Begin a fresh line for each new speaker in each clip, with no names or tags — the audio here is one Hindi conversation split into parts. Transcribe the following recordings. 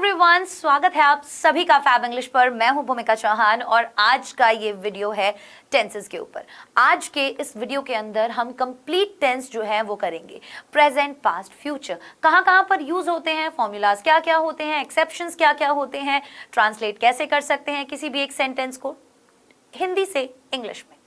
एवरीवन, स्वागत है आप सभी का फैब इंग्लिश पर। मैं हूं भूमिका चौहान और आज का ये वीडियो है टेंसेस के ऊपर। आज के इस वीडियो के अंदर हम कंप्लीट टेंस जो है वो करेंगे। प्रेजेंट, पास्ट, फ्यूचर कहां-कहां पर यूज होते हैं, फॉर्मूलाज क्या-क्या होते हैं, एक्सेप्शंस क्या-क्या होते हैं, ट्रांसलेट कैसे कर सकते हैं किसी भी एक सेंटेंस को हिंदी से इंग्लिश में।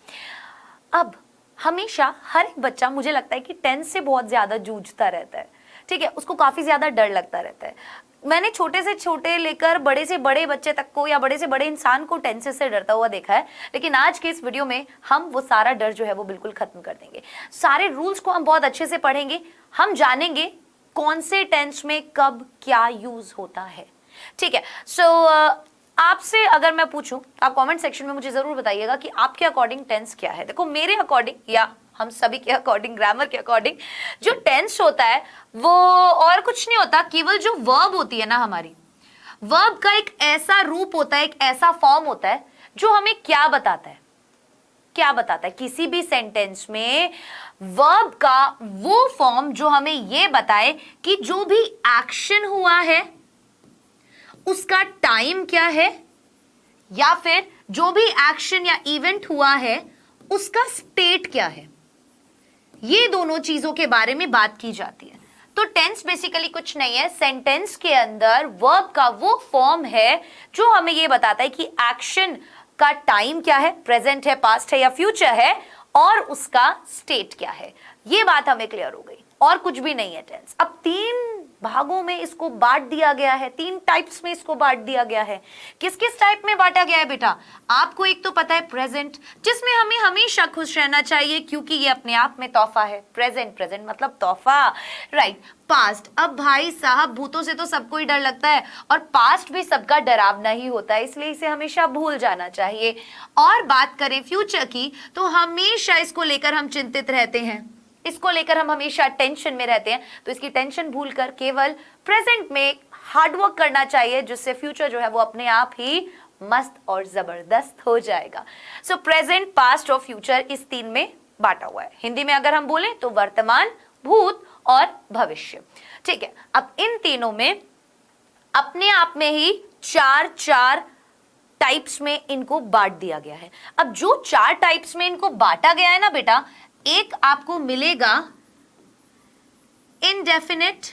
अब हमेशा हर एक बच्चा, मुझे लगता है कि टेंस से बहुत ज्यादा जूझता रहता है, ठीक है, उसको काफी ज्यादा डर लगता रहता है। मैंने छोटे से छोटे लेकर बड़े से बड़े बच्चे तक को या बड़े से बड़े इंसान को टेंसेस से डरता हुआ देखा है, लेकिन आज के इस वीडियो में हम वो सारा डर जो है वो बिल्कुल खत्म कर देंगे। सारे रूल्स को हम बहुत अच्छे से पढ़ेंगे, हम जानेंगे कौन से टेंस में कब क्या यूज होता है, ठीक है। सो आपसे अगर मैं पूछूं, आप कमेंट सेक्शन में मुझे जरूर बताइएगा कि आपके अकॉर्डिंग टेंस क्या है। देखो, मेरे अकॉर्डिंग या हम सभी के अकॉर्डिंग, ग्रामर के अकॉर्डिंग, जो टेंस होता है वो और कुछ नहीं होता, केवल जो वर्ब होती है ना, हमारी वर्ब का एक ऐसा रूप होता है, एक ऐसा फॉर्म होता है जो हमें क्या बताता है, क्या बताता है किसी भी सेंटेंस में वर्ब का वो फॉर्म जो हमें ये बताए कि जो भी एक्शन हुआ है उसका टाइम क्या है, या फिर जो भी एक्शन या इवेंट हुआ है उसका स्टेट क्या है। ये दोनों चीजों के बारे में बात की जाती है। तो टेंस बेसिकली कुछ नहीं है, सेंटेंस के अंदर वर्ब का वो फॉर्म है जो हमें ये बताता है कि एक्शन का टाइम क्या है, प्रेजेंट है, पास्ट है या फ्यूचर है, और उसका स्टेट क्या है। ये बात हमें क्लियर हो गई, और कुछ भी नहीं है टेंस। अब तीन भागों में इसको बांट दिया गया है, तीन टाइप्स में इसको बांट दिया गया है। किस किस टाइप में बांटा गया है बेटा? आपको एक तो पता है प्रेजेंट, जिसमें हमें हमेशा खुश रहना चाहिए क्योंकि ये अपने आप में तोहफा है। प्रेजेंट, प्रेजेंट मतलब तोहफा, राइट। पास्ट, अब भाई साहब भूतों से तो सबको ही डर लगता है और पास्ट भी सबका डरावना ही होता है, इसलिए इसे हमेशा भूल जाना चाहिए। और बात करें फ्यूचर की, तो हमेशा इसको लेकर हम चिंतित रहते हैं, इसको लेकर हम हमेशा टेंशन में रहते हैं। तो इसकी टेंशन भूलकर केवल प्रेजेंट में हार्डवर्क करना चाहिए, जिससे फ्यूचर जो है वो अपने आप ही मस्त और जबरदस्त हो जाएगा। सो प्रेजेंट, पास्ट और फ्यूचर इस तीन में बांटा हुआ है। हिंदी में अगर हम बोलें तो वर्तमान, भूत और भविष्य, ठीक है। अब इन तीनों में अपने आप में ही चार चार टाइप्स में इनको बांट दिया गया है। अब जो चार टाइप्स में इनको बांटा गया है ना बेटा, एक आपको मिलेगा इनडेफिनिट,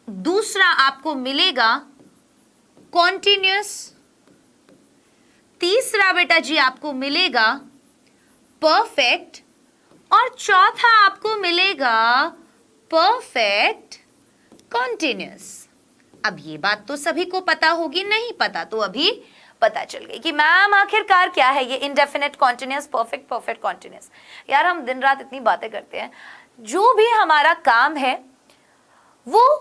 दूसरा आपको मिलेगा कॉन्टिन्यूअस, तीसरा बेटा जी आपको मिलेगा परफेक्ट, और चौथा आपको मिलेगा परफेक्ट कॉन्टिन्यूअस। अब ये बात तो सभी को पता होगी, नहीं पता तो अभी पता चल गई कि मैम आखिरकार क्या है ये indefinite, continuous, perfect, perfect continuous. यार हम दिन रात इतनी बातें करते हैं, जो भी हमारा काम है वो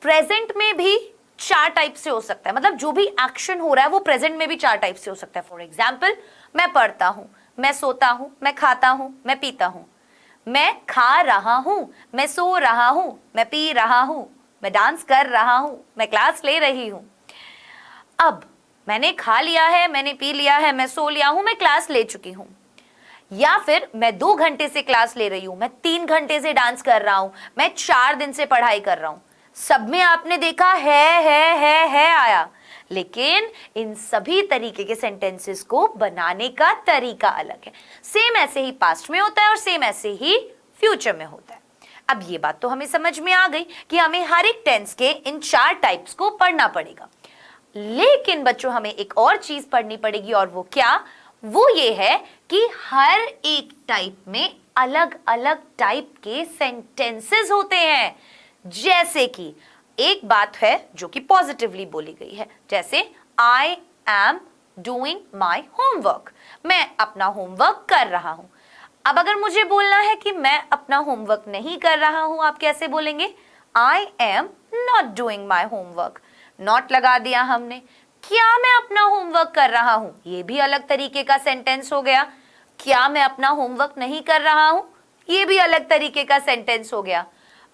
प्रेजेंट में भी चार टाइप से हो सकता है। मतलब जो भी एक्शन हो रहा है वो प्रेजेंट में भी चार टाइप से हो सकता है। फॉर एग्जाम्पल, मैं पढ़ता हूं, मैं सोता हूं, मैं खाता हूं, मैं पीता हूं, मैं खा रहा हूं, मैं सो रहा हूं, मैं पी रहा हूं, मैं डांस कर रहा हूं, मैं क्लास ले रही हूं। अब मैंने खा लिया है, मैंने पी लिया है, मैं सो लिया हूं, मैं क्लास ले चुकी हूं, या फिर मैं 2 घंटे से क्लास ले रही हूं, मैं 3 घंटे से डांस कर रहा हूं, मैं 4 दिन से पढ़ाई कर रहा हूं। सब में आपने देखा है आया, लेकिन इन सभी तरीके के सेंटेंसेस को बनाने का तरीका अलग है। सेम ऐसे ही पास्ट में होता है और सेम ऐसे ही फ्यूचर में होता है। अब ये बात तो हमें समझ में आ गई कि हमें हर एक टेंस के इन चार टाइप्स को पढ़ना पड़ेगा। लेकिन बच्चों, हमें एक और चीज पढ़नी पड़ेगी, और वो क्या? वो ये है कि हर एक टाइप में अलग अलग टाइप के सेंटेंसेस होते हैं। जैसे कि एक बात है जो कि पॉजिटिवली बोली गई है, जैसे I am doing my homework, मैं अपना होमवर्क कर रहा हूं। अब अगर मुझे बोलना है कि मैं अपना होमवर्क नहीं कर रहा हूं, आप कैसे बोलेंगे? I am not doing my homework. Not लगा दिया हमने। क्या मैं अपना होमवर्क कर रहा हूं, ये भी अलग तरीके का सेंटेंस हो गया। क्या मैं अपना होमवर्क नहीं कर रहा हूं, ये भी अलग तरीके का सेंटेंस हो गया।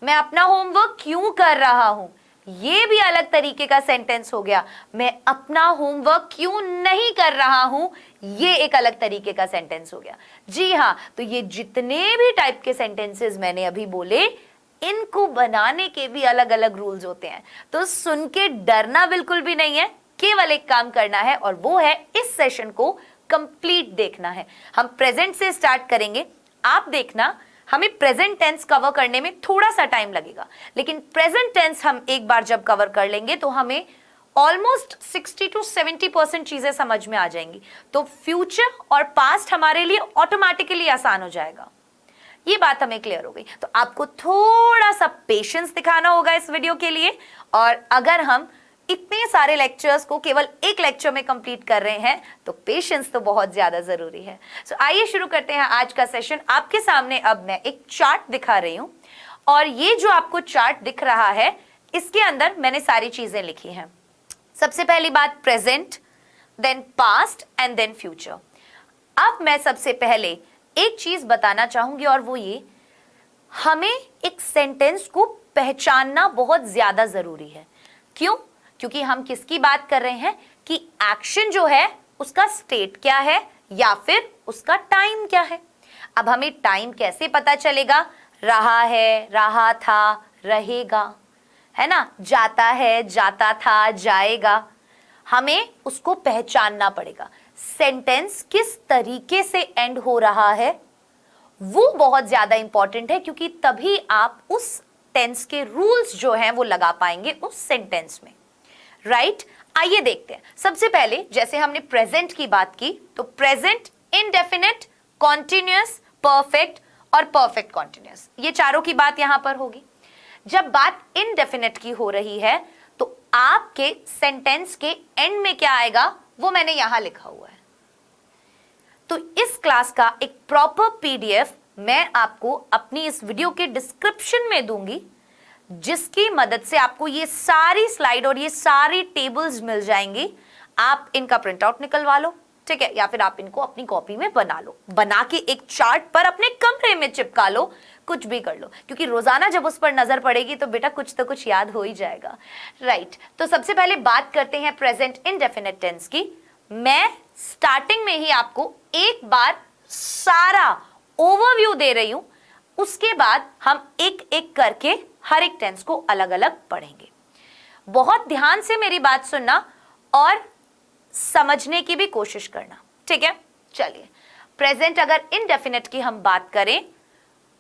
मैं अपना होमवर्क क्यों कर रहा हूं, ये भी अलग तरीके का सेंटेंस हो गया। मैं अपना होमवर्क क्यों नहीं कर रहा हूं, ये एक अलग तरीके का सेंटेंस हो गया। जी हाँ, तो ये जितने भी टाइप के सेंटेंसेस मैंने अभी बोले, इनको बनाने के भी अलग अलग रूल्स होते हैं। तो सुन के डरना बिल्कुल भी नहीं है, केवल एक काम करना है और वो है इस सेशन को कंप्लीट देखना है। हम प्रेजेंट से स्टार्ट करेंगे, आप देखना हमें प्रेजेंट टेंस कवर करने में थोड़ा सा टाइम लगेगा, लेकिन प्रेजेंट टेंस हम एक बार जब कवर कर लेंगे तो हमें ऑलमोस्ट 60 to 70% चीजें समझ में आ जाएंगी। तो फ्यूचर और पास्ट हमारे लिए ऑटोमेटिकली आसान हो जाएगा। ये बात हमें क्लियर हो गई। तो आपको थोड़ा सा पेशेंस दिखाना होगा इस वीडियो के लिए, और अगर हम इतने सारे लेक्चर्स को केवल एक लेक्चर में कंप्लीट कर रहे हैं तो पेशेंस तो बहुत ज्यादा जरूरी है। सो आइए शुरू करते हैं आज का सेशन। आपके सामने अब मैं एक चार्ट दिखा रही हूं, और ये जो आपको चार्ट दिख रहा है इसके अंदर मैंने सारी चीजें लिखी हैं। सबसे पहली बात present, then past and then future. अब मैं सबसे पहले एक चीज बताना चाहूंगी, और वो ये, हमें एक सेंटेंस को पहचानना बहुत ज्यादा जरूरी है। क्यों? क्योंकि हम किसकी बात कर रहे हैं कि एक्शन जो है उसका स्टेट क्या है या फिर उसका टाइम क्या है। अब हमें टाइम कैसे पता चलेगा? रहा है, रहा था, रहेगा, है ना, जाता है, जाता था, जाएगा। हमें उसको पहचानना पड़ेगा। सेंटेंस किस तरीके से एंड हो रहा है वो बहुत ज्यादा इंपॉर्टेंट है, क्योंकि तभी आप उस टेंस के रूल्स जो हैं वो लगा पाएंगे उस सेंटेंस में, राइट? आइए देखते हैं। सबसे पहले जैसे हमने प्रेजेंट की बात की, तो प्रेजेंट, इंडेफिनिट, कॉन्टिन्यूअस, परफेक्ट और परफेक्ट कॉन्टिन्यूअस, ये चारों की बात यहां पर होगी। जब बात इनडेफिनिट की हो रही है तो आपके सेंटेंस के एंड में क्या आएगा वो मैंने यहां लिखा हुआ है। तो इस क्लास का एक प्रॉपर पीडीएफ मैं आपको अपनी इस वीडियो के डिस्क्रिप्शन में दूंगी, जिसकी मदद से आपको ये सारी स्लाइड और ये सारी टेबल्स मिल जाएंगी। आप इनका प्रिंट आउट निकलवा लो, ठीक है, या फिर आप इनको अपनी कॉपी में बना लो, बना के एक चार्ट पर अपने कमरे में चिपका लो, कुछ भी कर लो, क्योंकि रोजाना जब उस पर नजर पड़ेगी तो बेटा कुछ तो कुछ याद हो ही जाएगा, राइट? तो सबसे पहले बात करते हैं प्रेजेंट इंडेफिनिट टेंस की। मैं स्टार्टिंग में ही आपको एक बार सारा ओवरव्यू दे रही हूं, उसके बाद हम एक एक करके हर एक टेंस को अलग अलग पढ़ेंगे। बहुत ध्यान से मेरी बात सुनना और समझने की भी कोशिश करना, ठीक है? चलिए, प्रेजेंट अगर इनडेफिनिट की हम बात करें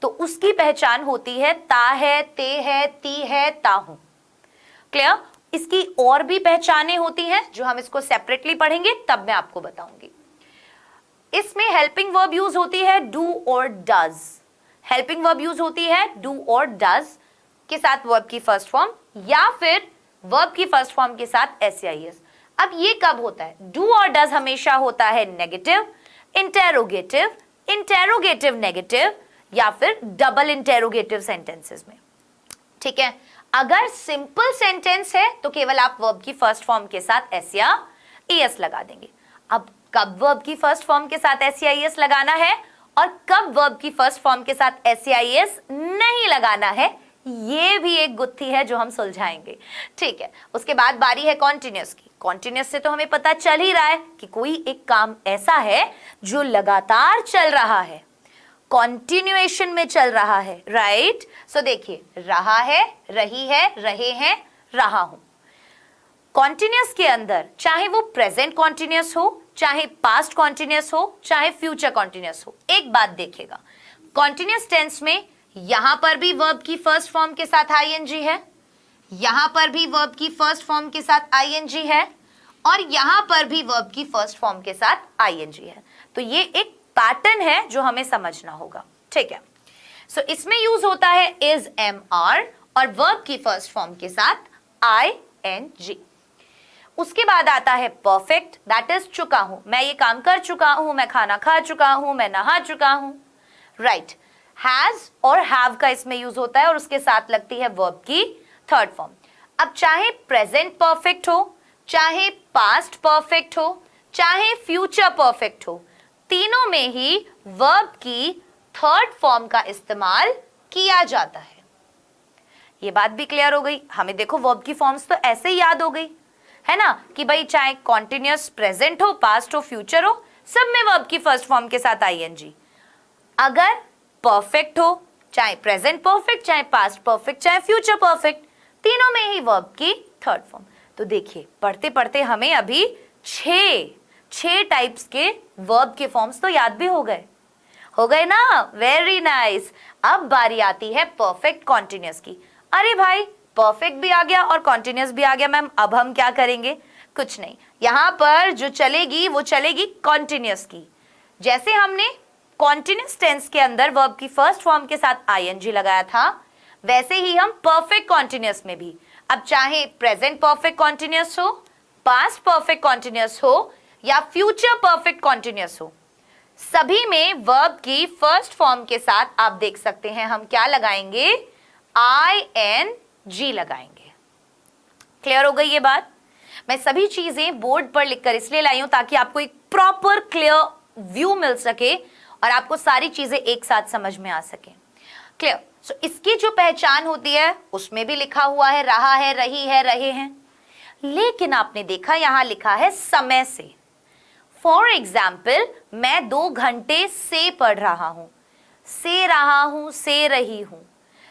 तो उसकी पहचान होती है ता है, ते है, ती है, ता हूं। क्लियर? इसकी और भी पहचानें होती हैं जो हम इसको सेपरेटली पढ़ेंगे तब मैं आपको बताऊंगी। इसमें हेल्पिंग वर्ब यूज होती है डू और डज। हेल्पिंग वर्ब यूज होती है डू और डज के साथ वर्ब की फर्स्ट फॉर्म, या फिर वर्ब की फर्स्ट फॉर्म के साथ एसआईएस। अब ये कब होता है? डू और डज हमेशा होता है नेगेटिव, इंटेरोगेटिव, इंटेरोगेटिव नेगेटिव, या फिर डबल इंटेरोगेटिव सेंटेंसेस में, ठीक है? अगर सिंपल सेंटेंस है तो केवल आप वर्ब की फर्स्ट फॉर्म के साथ एस या एस लगा देंगे। अब कब वर्ब की फर्स्ट फॉर्म के साथ एस या एस लगाना है और कब वर्ब की फर्स्ट फॉर्म के साथ एस या एस नहीं लगाना है, ये भी एक गुत्थी है जो हम सुलझाएंगे, ठीक है? उसके बाद बारी है कॉन्टिन्यूअस की। कॉन्टिन्यूअस से तो हमें पता चल ही रहा है कि कोई एक काम ऐसा है जो लगातार चल रहा है, कॉन्टिन्यूएशन में चल रहा है, राइट? सो देखिए, रहा है, रही है, रहे हैं, रहा हूं। कॉन्टिन्यूअस के अंदर चाहे वो प्रेजेंट कॉन्टिन्यूअस हो, चाहे पास्ट कॉन्टिन्यूअस हो, चाहे फ्यूचर कॉन्टिन्यूअस हो, एक बात देखिएगा, कॉन्टिन्यूअस टेंस में यहां पर भी वर्ब की फर्स्ट फॉर्म के साथ आईएनजी है, यहां पर भी वर्ब की फर्स्ट फॉर्म के साथ आईएनजी है, और यहां पर भी वर्ब की फर्स्ट फॉर्म के साथ आईएनजी है। तो ये एक पैटर्न है जो हमें समझना होगा, ठीक है? सो इसमें यूज होता है इज, एम, आर, और वर्ब की फर्स्ट फॉर्म के साथ आईएनजी। उसके बाद आता है परफेक्ट, दैट इज चुका हूं, मैं ये काम कर चुका हूं, मैं खाना खा चुका हूं, मैं नहा चुका हूं, राइट? हैज और हैव का इसमें यूज होता है और उसके साथ लगती है वर्ब की थर्ड फॉर्म। अब चाहे प्रेजेंट परफेक्ट हो, चाहे पास्ट परफेक्ट हो, चाहे फ्यूचर परफेक्ट हो, तीनों में ही वर्ब की थर्ड फॉर्म का इस्तेमाल किया जाता है। ये बात भी क्लियर हो गई हमें। देखो, वर्ब की फॉर्म्स तो ऐसे ही याद हो गई है ना, कि भाई चाहे कॉन्टिन्यूअस प्रेजेंट हो, पास्ट हो, फ्यूचर हो, सब में वर्ब की फर्स्ट फॉर्म के साथ आईएनजी। अगर परफेक्ट हो, चाहे प्रेजेंट परफेक्ट, चाहे पास्ट परफेक्ट, चाहे फ्यूचर परफेक्ट, तीनों में ही वर्ब की थर्ड फॉर्म। तो देखिए पढ़ते पढ़ते हमें अभी छह टाइप्स के वर्ब के फॉर्म्स तो याद भी हो गए ना। Very nice. अब बारी आती है परफेक्ट कॉन्टिन्यूअस की। अरे भाई परफेक्ट भी आ गया और कॉन्टिन्यूअस भी आ गया मैम, अब हम क्या करेंगे? कुछ नहीं, यहां पर जो चलेगी वो चलेगी कॉन्टिन्यूअस की। जैसे हमने कॉन्टिन्यूअस टेंस के अंदर वर्ब की फर्स्ट फॉर्म के साथ आईएनजी लगाया था, वैसे ही हम परफेक्ट कॉन्टिन्यूअस में भी, अब चाहे प्रेजेंट परफेक्ट कॉन्टिन्यूअस हो, पास्ट परफेक्ट कॉन्टिन्यूअस हो या फ्यूचर परफेक्ट कॉन्टिन्यूअस हो, सभी में वर्ब की फर्स्ट फॉर्म के साथ आप देख सकते हैं हम क्या लगाएंगे? ING लगाएंगे। क्लियर हो गई ये बात? मैं सभी चीजें बोर्ड पर लिखकर इसलिए लाई हूं ताकि आपको एक प्रॉपर क्लियर व्यू मिल सके और आपको सारी चीजें एक साथ समझ में आ सके। क्लियर? सो इसकी जो पहचान होती है उसमें भी लिखा हुआ है रहा है, रही है, रहे हैं, लेकिन आपने देखा यहां लिखा है समय से। फॉर एग्जाम्पल मैं 2 घंटे से पढ़ रहा हूं, से रहा हूं, से रही हूं।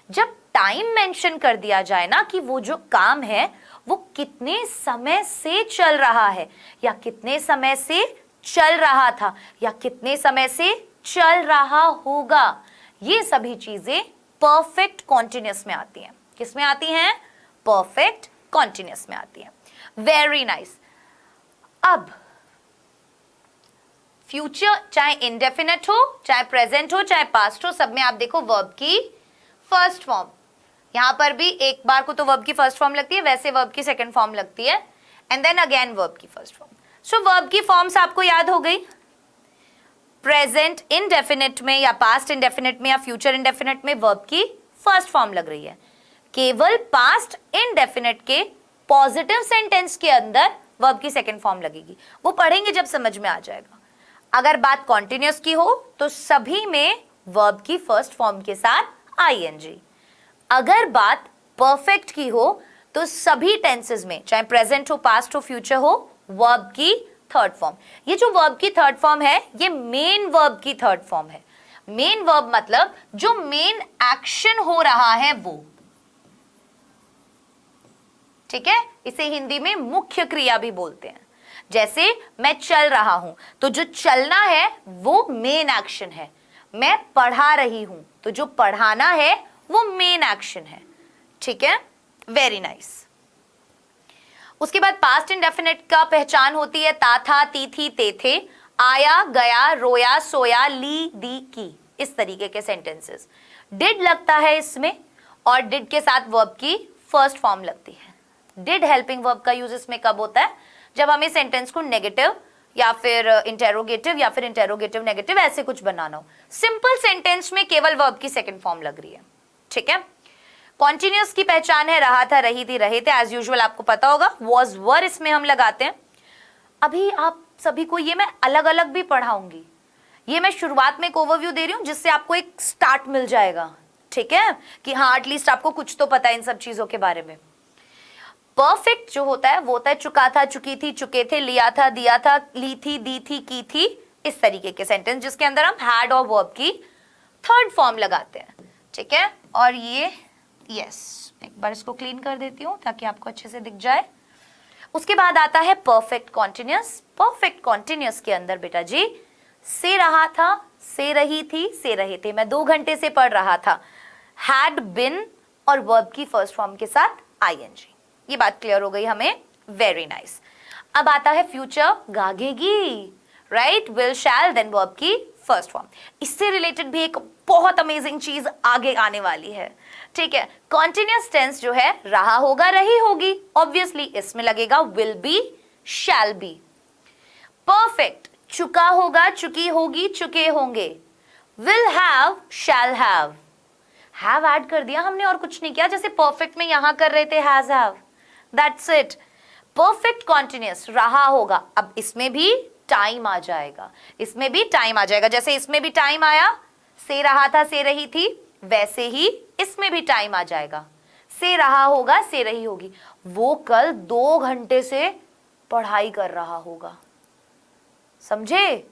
जब टाइम मेंशन कर दिया जाए ना कि वो जो काम है वो कितने समय से चल रहा है या कितने समय से चल रहा था या कितने समय से चल रहा होगा, ये सभी चीजें परफेक्ट कॉन्टिन्यूअस में आती हैं। किस में आती हैं? परफेक्ट कॉन्टिन्यूअस में आती हैं। Very nice. अब फ्यूचर चाहे इंडेफिनिट हो, चाहे प्रेजेंट हो, चाहे पास्ट हो, सब में आप देखो वर्ब की फर्स्ट फॉर्म। यहां पर भी एक बार को तो वर्ब की फर्स्ट फॉर्म लगती है, वैसे वर्ब की सेकंड फॉर्म लगती है, एंड देन अगेन वर्ब की फर्स्ट फॉर्म। सो वर्ब की फॉर्म्स आपको याद हो गई। प्रेजेंट इंडेफिनिट में या पास्ट इंडेफिनिट में या फ्यूचर इंडेफिनिट में वर्ब की फर्स्ट फॉर्म लग रही है। केवल पास्ट इंडेफिनिट के पॉजिटिव सेंटेंस के अंदर वर्ब की सेकंड फॉर्म लगेगी, वो पढ़ेंगे जब समझ में आ जाएगा। अगर बात कॉन्टिन्यूअस की हो तो सभी में वर्ब की फर्स्ट फॉर्म के साथ आईएनजी। अगर बात परफेक्ट की हो तो सभी टेंसेस में, चाहे प्रेजेंट हो, पास्ट हो, फ्यूचर हो, वर्ब की थर्ड फॉर्म। ये जो वर्ब की थर्ड फॉर्म है ये मेन वर्ब की थर्ड फॉर्म है। मेन वर्ब मतलब जो मेन एक्शन हो रहा है वो, ठीक है? इसे हिंदी में मुख्य क्रिया भी बोलते हैं। जैसे मैं चल रहा हूं तो जो चलना है वो मेन एक्शन है। मैं पढ़ा रही हूं तो जो पढ़ाना है वो मेन एक्शन है। ठीक है? Very nice. उसके बाद पास्ट इंडेफिनिट का पहचान होती है ता, था, ती, थी, ते, थे, आया, गया, रोया, सोया, ली, दी, की, इस तरीके के सेंटेंसेस। डिड लगता है इसमें और डिड के साथ वर्ब की फर्स्ट फॉर्म लगती है। डिड हेल्पिंग वर्ब का यूज इसमें कब होता है? जब हमें सेंटेंस को नेगेटिव या फिर इंटेरोगेटिव या फिर इंटेरोगेटिव नेगेटिव ऐसे कुछ बनाना हो। सिंपल सेंटेंस में केवल वर्ब की सेकंड फॉर्म लग रही है। ठीक है? कॉन्टिन्यूअस की पहचान है रहा था, रही थी, रहे थे। एज यूजुअल आपको पता होगा वॉज, वर इसमें हम लगाते हैं। अभी आप सभी को ये मैं अलग अलग भी पढ़ाऊंगी। ये मैं शुरुआत में एक ओवरव्यू दे रही हूं जिससे आपको एक स्टार्ट मिल जाएगा। ठीक है? कि हाँ एटलीस्ट आपको कुछ तो पता है इन सब चीजों के बारे में। परफेक्ट जो होता है वो होता है चुका था, चुकी थी, चुके थे, लिया था, दिया था, ली थी, दी थी, की थी, इस तरीके के सेंटेंस जिसके अंदर हम हैड और वर्ब की थर्ड फॉर्म लगाते हैं। ठीक है? और ये यस, एक बार इसको क्लीन कर देती हूं ताकि आपको अच्छे से दिख जाए। उसके बाद आता है परफेक्ट कॉन्टिन्यूअस। परफेक्ट कॉन्टिन्यूअस के अंदर बेटा जी से रहा था, से रही थी, से रहे थे, मैं 2 घंटे से पढ़ रहा था, हैड बिन और वर्ब की फर्स्ट फॉर्म के साथ आईएनजी। ये बात क्लियर हो गई हमें। Very nice. अब आता है फ्यूचर, गागेगी, right, will, shall, then verb की फर्स्ट फॉर्म। इससे रिलेटेड भी एक बहुत अमेजिंग चीज आगे आने वाली है। ठीक है? कॉन्टिन्यूअस टेंस जो है रहा होगा, रही होगी, ऑब्वियसली इसमें लगेगा will be, shall be. Perfect चुका होगा, चुकी होगी, चुके होंगे, will have, shall have add कर दिया हमने और कुछ नहीं किया, जैसे परफेक्ट में यहां कर रहे थे has, have, that's it. Perfect continuous रहा होगा, अब इसमें भी टाइम आ जाएगा, इसमें भी टाइम आ जाएगा। जैसे इसमें भी टाइम आया, से रहा था, से रही थी, वैसे ही इसमें भी टाइम आ जाएगा। से रहा होगा, से रही होगी, वो कल 2 घंटे से पढ़ाई कर रहा होगा। समझे?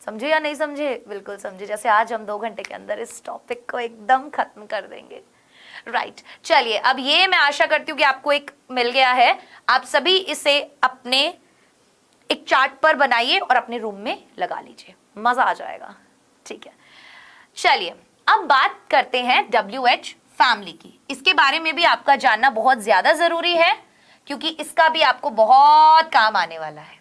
समझे या नहीं समझे? बिल्कुल समझे, जैसे आज हम 2 घंटे के अंदर इस टॉपिक को एकदम खत्म कर देंगे। राइट, चलिए अब ये मैं आशा करती हूँ कि आपको एक मिल गया है। आप सभी इसे अपने एक चार्ट पर बनाइए और अपने रूम में लगा लीजिए, मजा आ जाएगा। ठीक है, चलिए अब बात करते हैं WH फैमिली की। इसके बारे में भी आपका जानना बहुत ज्यादा जरूरी है क्योंकि इसका भी आपको बहुत काम आने वाला है।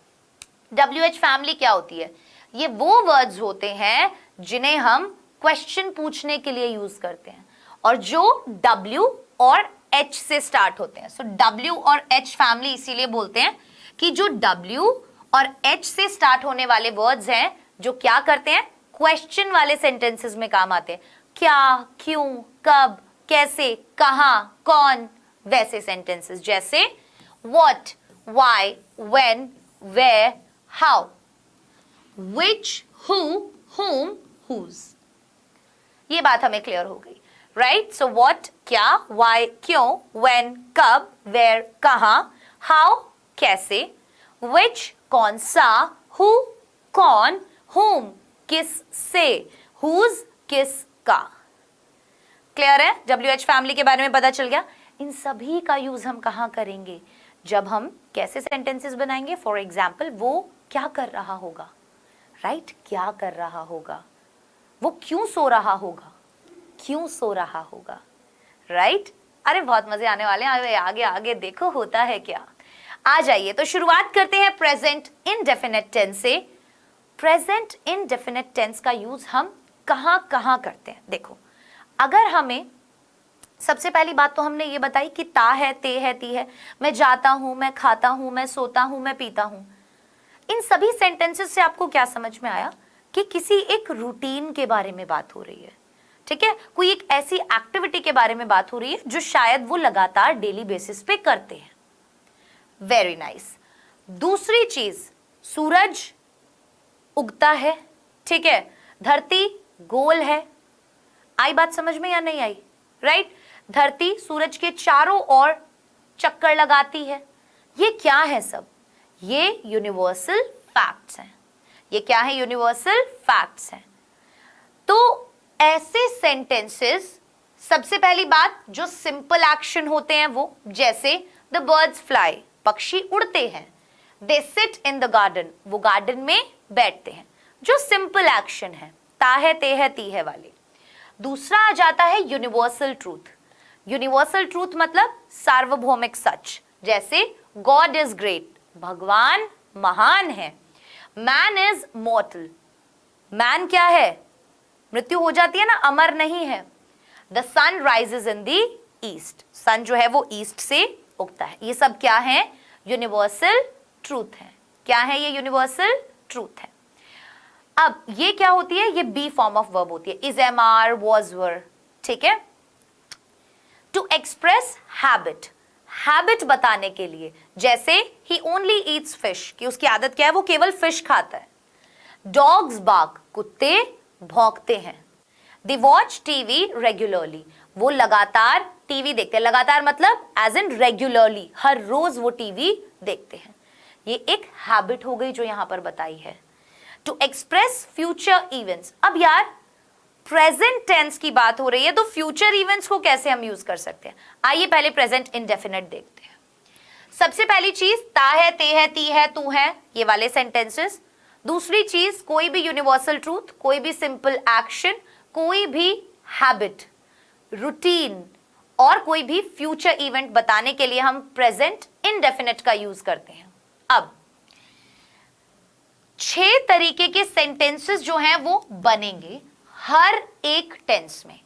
WH फैमिली क्या होती है? ये वो वर्ड्स होते हैं जिन्हें हम क्वेश्चन पूछने के लिए यूज करते हैं और जो W और H से स्टार्ट होते हैं। सो W और H फैमिली इसीलिए बोलते हैं कि जो W और H से स्टार्ट होने वाले वर्ड्स हैं जो क्या करते हैं, क्वेश्चन वाले सेंटेंसेस में काम आते हैं। क्या, क्यों, कब, कैसे, कहां, कौन, वैसे सेंटेंसेस जैसे what, why, when, where, how, which, who, whom, whose। ये बात हमें क्लियर हो गई, राइट? सो what क्या, why क्यों, when कब, where कहां, how कैसे, which कौन सा, who कौन, whom किस से, whose किस का। क्लियर है? WH फैमिली के बारे में पता चल गया। इन सभी का यूज हम कहां करेंगे? जब हम कैसे सेंटेंसेस बनाएंगे। फॉर एग्जाम्पल, वो क्या कर रहा होगा, राइट? क्या कर रहा होगा, वो क्यों सो रहा होगा, क्यों सो रहा होगा, राइट? अरे बहुत मजे आने वाले हैं, आगे आगे देखो होता है क्या। आ जाइए, तो शुरुआत करते हैं प्रेजेंट इंडेफिनिट टेंस से। प्रेजेंट इंडेफिनिट टेंस का यूज हम कहां कहां करते हैं? देखो, अगर हमें सबसे पहली बात तो हमने ये बताई कि ता है, ते है, ती है, मैं जाता हूं, मैं खाता हूं, मैं सोता हूं, मैं पीता हूं। इन सभी सेंटेंसेस से आपको क्या समझ में आया कि किसी एक रूटीन के बारे में बात हो रही है। ठीक है, कोई एक ऐसी एक्टिविटी के बारे में बात हो रही है जो शायद वो लगातार डेली बेसिस पे करते हैं। Very nice. दूसरी चीज, सूरज उगता है, ठीक है, धरती गोल है। आई बात समझ में या नहीं आई? राइट, धरती सूरज के चारों ओर चक्कर लगाती है। ये क्या है सब? ये यूनिवर्सल फैक्ट्स हैं। ये क्या है? यूनिवर्सल फैक्ट्स हैं। तो ऐसे सेंटेंसेस, सबसे पहली बात जो सिंपल एक्शन होते हैं वो, जैसे द बर्ड्स फ्लाई, पक्षी उड़ते हैं। They sit in the garden, वो गार्डन में बैठते हैं, जो सिंपल एक्शन है, ता है, ते है, ती है वाले। दूसरा आ जाता है यूनिवर्सल ट्रूथ। यूनिवर्सल ट्रूथ मतलब सार्वभौमिक सच, जैसे गॉड इज ग्रेट, भगवान महान है। मैन इज मॉर्टल, मैन क्या है? मृत्यु हो जाती है ना, अमर नहीं है। The sun rises in the east, sun जो है वो ईस्ट से उगता है। ये सब क्या है? यूनिवर्सल ट्रूथ है। क्या है ये? यूनिवर्सल ट्रूथ है। अब ये क्या होती है? ये बी फॉर्म ऑफ वर्ब होती है, इज, एम, आर, वॉज, वर। ठीक है, टू एक्सप्रेस हैबिट, हैबिट बताने के लिए, जैसे ही ओनली ईट्स फिश, कि उसकी आदत क्या है? वो केवल फिश खाता है। डॉग्स बार्क, कुत्ते भौंकते हैं। दे वॉच टीवी रेगुलरली, वो लगातार टीवी देखते हैं। लगातार मतलब एज इन रेगुलरली, हर रोज वो टीवी देखते हैं। ये एक हैबिट हो गई जो यहां पर बताई है। टू एक्सप्रेस फ्यूचर इवेंट्स, अब यार प्रेजेंट टेंस की बात हो रही है तो फ्यूचर इवेंट्स को कैसे हम यूज कर सकते हैं? आइए पहले प्रेजेंट इंडेफिनिट देखते हैं। सबसे पहली चीज, ता है, ते है, ती है, तू है, ये वाले सेंटेंसेस। दूसरी चीज, कोई भी यूनिवर्सल ट्रूथ, कोई भी सिंपल एक्शन, कोई भी हैबिट, रूटीन और कोई भी फ्यूचर इवेंट बताने के लिए हम प्रेजेंट इंडेफिनिट का यूज करते हैं। अब 6 तरीके के सेंटेंसेस जो हैं वो बनेंगे हर एक टेंस में।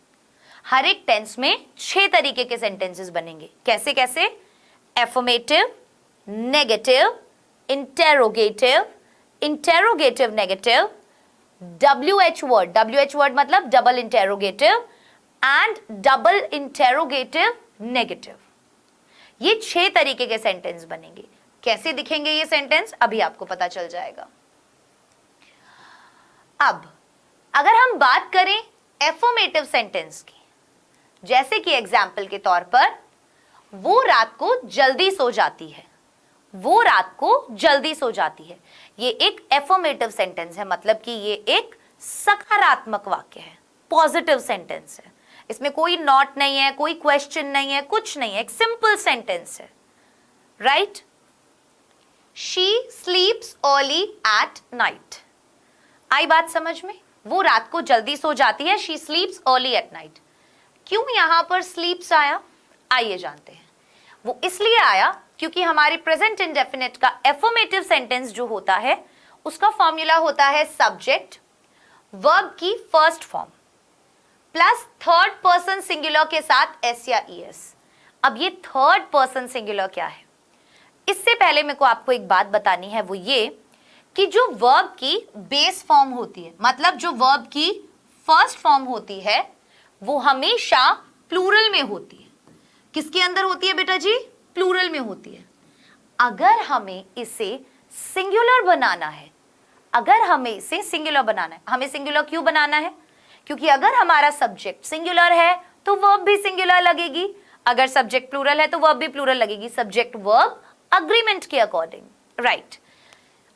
हर एक टेंस में 6 तरीके के सेंटेंसेस बनेंगे। कैसे कैसे? Affirmative, negative, interrogative, interrogative negative, WH word, WH word मतलब double interrogative, and double interrogative negative. ये 6 तरीके के सेंटेंस बनेंगे। कैसे दिखेंगे ये सेंटेंस? अभी आपको पता चल जाएगा। अब अगर हम बात करें एफर्मेटिव सेंटेंस की, जैसे कि एग्जाम्पल के तौर पर, वो रात को जल्दी सो जाती है, वो रात को जल्दी सो जाती है। ये एक एफर्मेटिव सेंटेंस है, मतलब कि ये एक सकारात्मक वाक्य है, पॉजिटिव सेंटेंस है। इसमें कोई नॉट नहीं है, कोई क्वेश्चन नहीं है, कुछ नहीं है, एक सिंपल सेंटेंस है, right. She sleeps early at night. आई बात समझ में? वो रात को जल्दी सो जाती है, she sleeps early at night. क्यों यहां पर स्लीप्स आया, आइए जानते हैं। वो इसलिए आया क्योंकि हमारे प्रेजेंट इंडेफिनिट का एफर्मेटिव सेंटेंस जो होता है उसका फॉर्मूला होता है सब्जेक्ट, वर्ब की first form plus third person singular के साथ एस या ईएस। अब ये थर्ड पर्सन सिंगुलर क्या है, इससे पहले मेरे को आपको एक बात बतानी है, वो ये कि जो वर्ब की बेस फॉर्म होती है, मतलब जो वर्ब की फर्स्ट फॉर्म होती है, वो हमेशा प्लूरल में होती है। किसके अंदर होती है बेटा जी? प्लूरल में होती है। अगर हमें इसे सिंगुलर बनाना है, अगर हमें इसे सिंगुलर बनाना है, हमें सिंगुलर क्यों बनाना है? क्योंकि अगर हमारा सब्जेक्ट सिंगुलर है तो वर्ब भी सिंगुलर लगेगी, अगर सब्जेक्ट प्लूरल है तो वर्ब भी प्लूरल लगेगी, सब्जेक्ट वर्ब अग्रीमेंट के अकॉर्डिंग, राइट।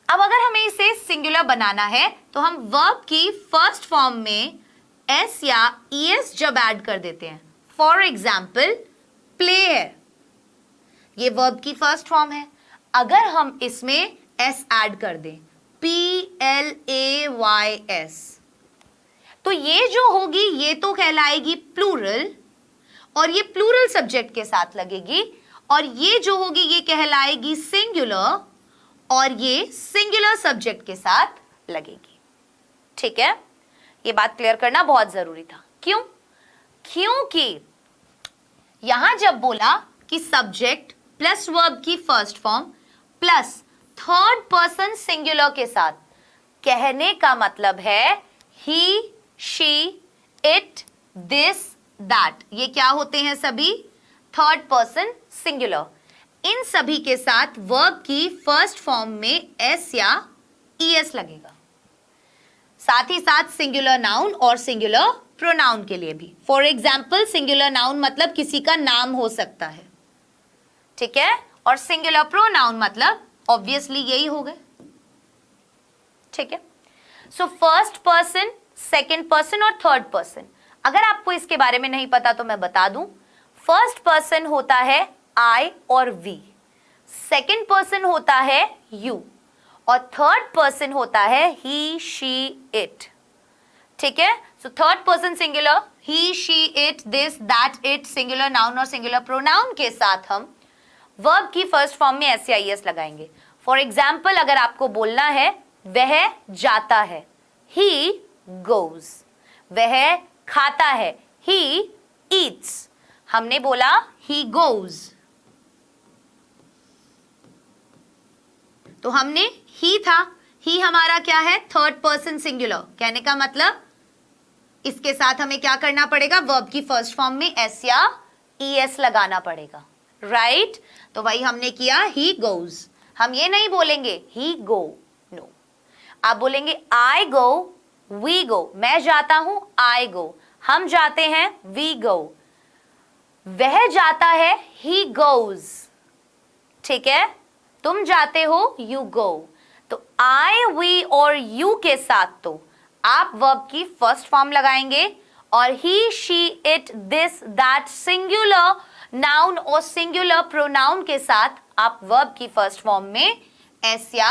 अब अगर हमें इसे सिंगुलर बनाना है तो हम वर्ब की फर्स्ट फॉर्म में एस या ईएस जब ऐड कर देते हैं, फॉर एग्जाम्पल प्ले है, ये वर्ब की फर्स्ट फॉर्म है, अगर हम इसमें एस ऐड कर दें, PLAYS, तो ये जो होगी ये तो कहलाएगी प्लूरल, और ये प्लूरल सब्जेक्ट के साथ लगेगी, और ये जो होगी ये कहलाएगी सिंगुलर, और ये सिंगुलर सब्जेक्ट के साथ लगेगी। ठीक है, ये बात क्लियर करना बहुत जरूरी था। क्यों? क्योंकि यहां जब बोला कि सब्जेक्ट प्लस वर्ब की first form plus third person singular के साथ, कहने का मतलब है he, she, it, this, that, ये क्या होते हैं? सभी थर्ड पर्सन सिंगुलर। इन सभी के साथ वर्ब की फर्स्ट फॉर्म में एस या ईएस लगेगा। साथ ही साथ सिंगुलर नाउन और सिंगुलर प्रोनाउन के लिए भी। फॉर एग्जाम्पल सिंगुलर नाउन मतलब किसी का नाम हो सकता है, ठीक है, और सिंगुलर प्रोनाउन मतलब ऑब्वियसली यही हो गए। ठीक है, so first person, second person और थर्ड पर्सन, अगर आपको इसके बारे में नहीं पता तो मैं बता दूं। फर्स्ट पर्सन होता है आई और वी, सेकंड पर्सन होता है यू, और थर्ड पर्सन होता है ही, शी, इट। ठीक है, so third person singular he, she, it, this, that, it, singular noun और सिंगुलर प्रोनाउन के साथ हम वर्ब की फर्स्ट फॉर्म में एस या ईएस लगाएंगे। फॉर एग्जाम्पल अगर आपको बोलना है वह जाता है, ही गोज, वह खाता है, ही ईट्स, हमने बोला ही गोज, तो हमने ही था, ही हमारा क्या है? Third person singular. कहने का मतलब इसके साथ हमें क्या करना पड़ेगा? वर्ब की फर्स्ट फॉर्म में एस या ईएस लगाना पड़ेगा, राइट। तो वही हमने किया, ही गोज। हम ये नहीं बोलेंगे ही गो, नो, आप बोलेंगे आई गो, वी गो, मैं जाता हूं, आई गो, हम जाते हैं, वी गो, वह जाता है, ही गोज, ठीक है, तुम जाते हो, यू गो। तो आई, वी और यू के साथ तो आप वर्ब की फर्स्ट फॉर्म लगाएंगे, और he, she, it, this, that, singular noun और सिंगुलर प्रोनाउन के साथ आप वर्ब की फर्स्ट फॉर्म में एस या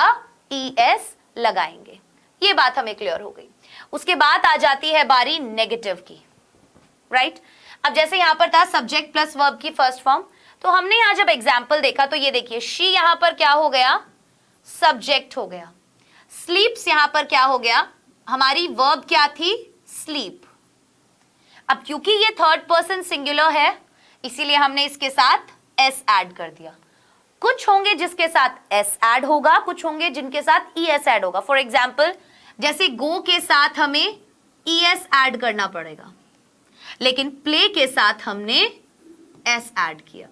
ईएस लगाएंगे। ये बात हमें क्लियर हो गई। उसके बाद आ जाती है बारी नेगेटिव की, राइट। अब जैसे यहां पर था सब्जेक्ट प्लस वर्ब की फर्स्ट फॉर्म, तो हमने यहां जब एग्जाम्पल देखा तो ये देखिए, शी यहां पर क्या हो गया? सब्जेक्ट हो गया। स्लीप्स यहां पर क्या हो गया? हमारी वर्ब क्या थी? स्लीप। अब क्योंकि ये थर्ड पर्सन सिंगुलर है इसीलिए हमने इसके साथ एस ऐड कर दिया। कुछ होंगे जिसके साथ एस ऐड होगा, कुछ होंगे जिनके साथ ईएस ऐड होगा। फॉर एग्जाम्पल जैसे गो के साथ हमें ईएस ऐड करना पड़ेगा, लेकिन प्ले के साथ हमने एस ऐड किया।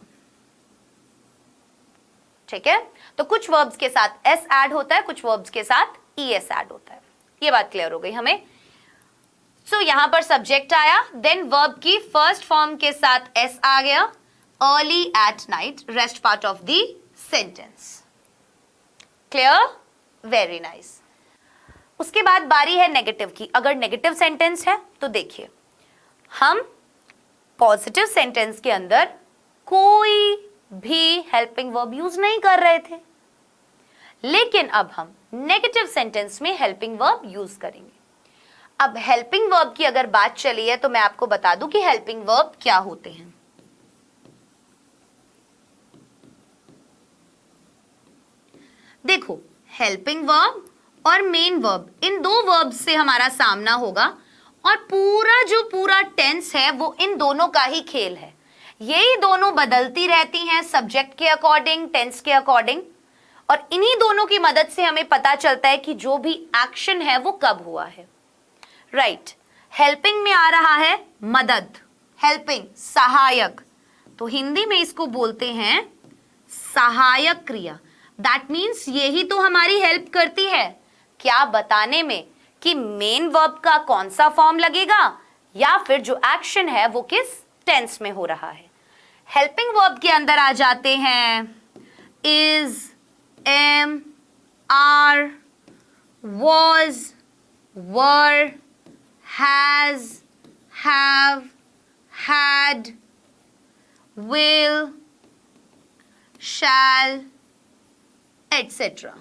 ठीक है, तो कुछ वर्ब्स के साथ एस ऐड होता है, कुछ वर्ब्स के साथ ईएस ऐड होता है। ये बात क्लियर हो गई हमें। सो यहां पर सब्जेक्ट आया, देन वर्ब की फर्स्ट फॉर्म के साथ एस आ गया, early at night, rest part of the sentence. Clear, very nice. उसके बाद बारी है नेगेटिव की। अगर नेगेटिव सेंटेंस है तो देखिए, हम पॉजिटिव सेंटेंस के अंदर कोई भी हेल्पिंग वर्ब यूज नहीं कर रहे थे, लेकिन अब हम नेगेटिव सेंटेंस में हेल्पिंग वर्ब यूज करेंगे। अब हेल्पिंग वर्ब की अगर बात चली है तो मैं आपको बता दूं कि हेल्पिंग वर्ब क्या होते हैं। देखो, हेल्पिंग वर्ब और मेन वर्ब, इन दो वर्ब से हमारा सामना होगा और पूरा टेंस है वो इन दोनों का ही खेल है। यही दोनों बदलती रहती हैं सब्जेक्ट के अकॉर्डिंग, टेंस के अकॉर्डिंग, और इन्हीं दोनों की मदद से हमें पता चलता है कि जो भी एक्शन है वो कब हुआ है। राइट, हेल्पिंग में आ रहा है मदद, हेल्पिंग सहायक, तो हिंदी में इसको बोलते हैं सहायक क्रिया। दैट मीन्स यही तो हमारी हेल्प करती है क्या बताने में कि मेन वर्ब का कौन सा फॉर्म लगेगा या फिर जो एक्शन है वो किस टेंस में हो रहा है। हेल्पिंग वर्ब के अंदर आ जाते हैं is, am, are, was, were, has, have, had, will, shall, etcetera.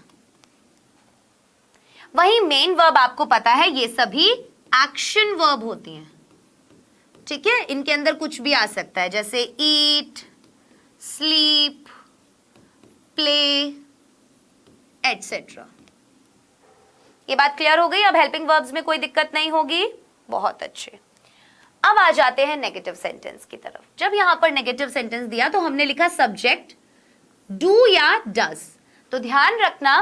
वही मेन वर्ब आपको पता है ये सभी एक्शन वर्ब होती हैं, ठीक है। इनके अंदर कुछ भी आ सकता है, जैसे ईट, स्लीप, प्ले, एटसेट्रा। ये बात क्लियर हो गई। अब हेल्पिंग वर्ब्स में कोई दिक्कत नहीं होगी, बहुत अच्छे। अब आ जाते हैं नेगेटिव सेंटेंस की तरफ। जब यहां पर नेगेटिव सेंटेंस दिया तो हमने लिखा सब्जेक्ट डू या डज, तो ध्यान रखना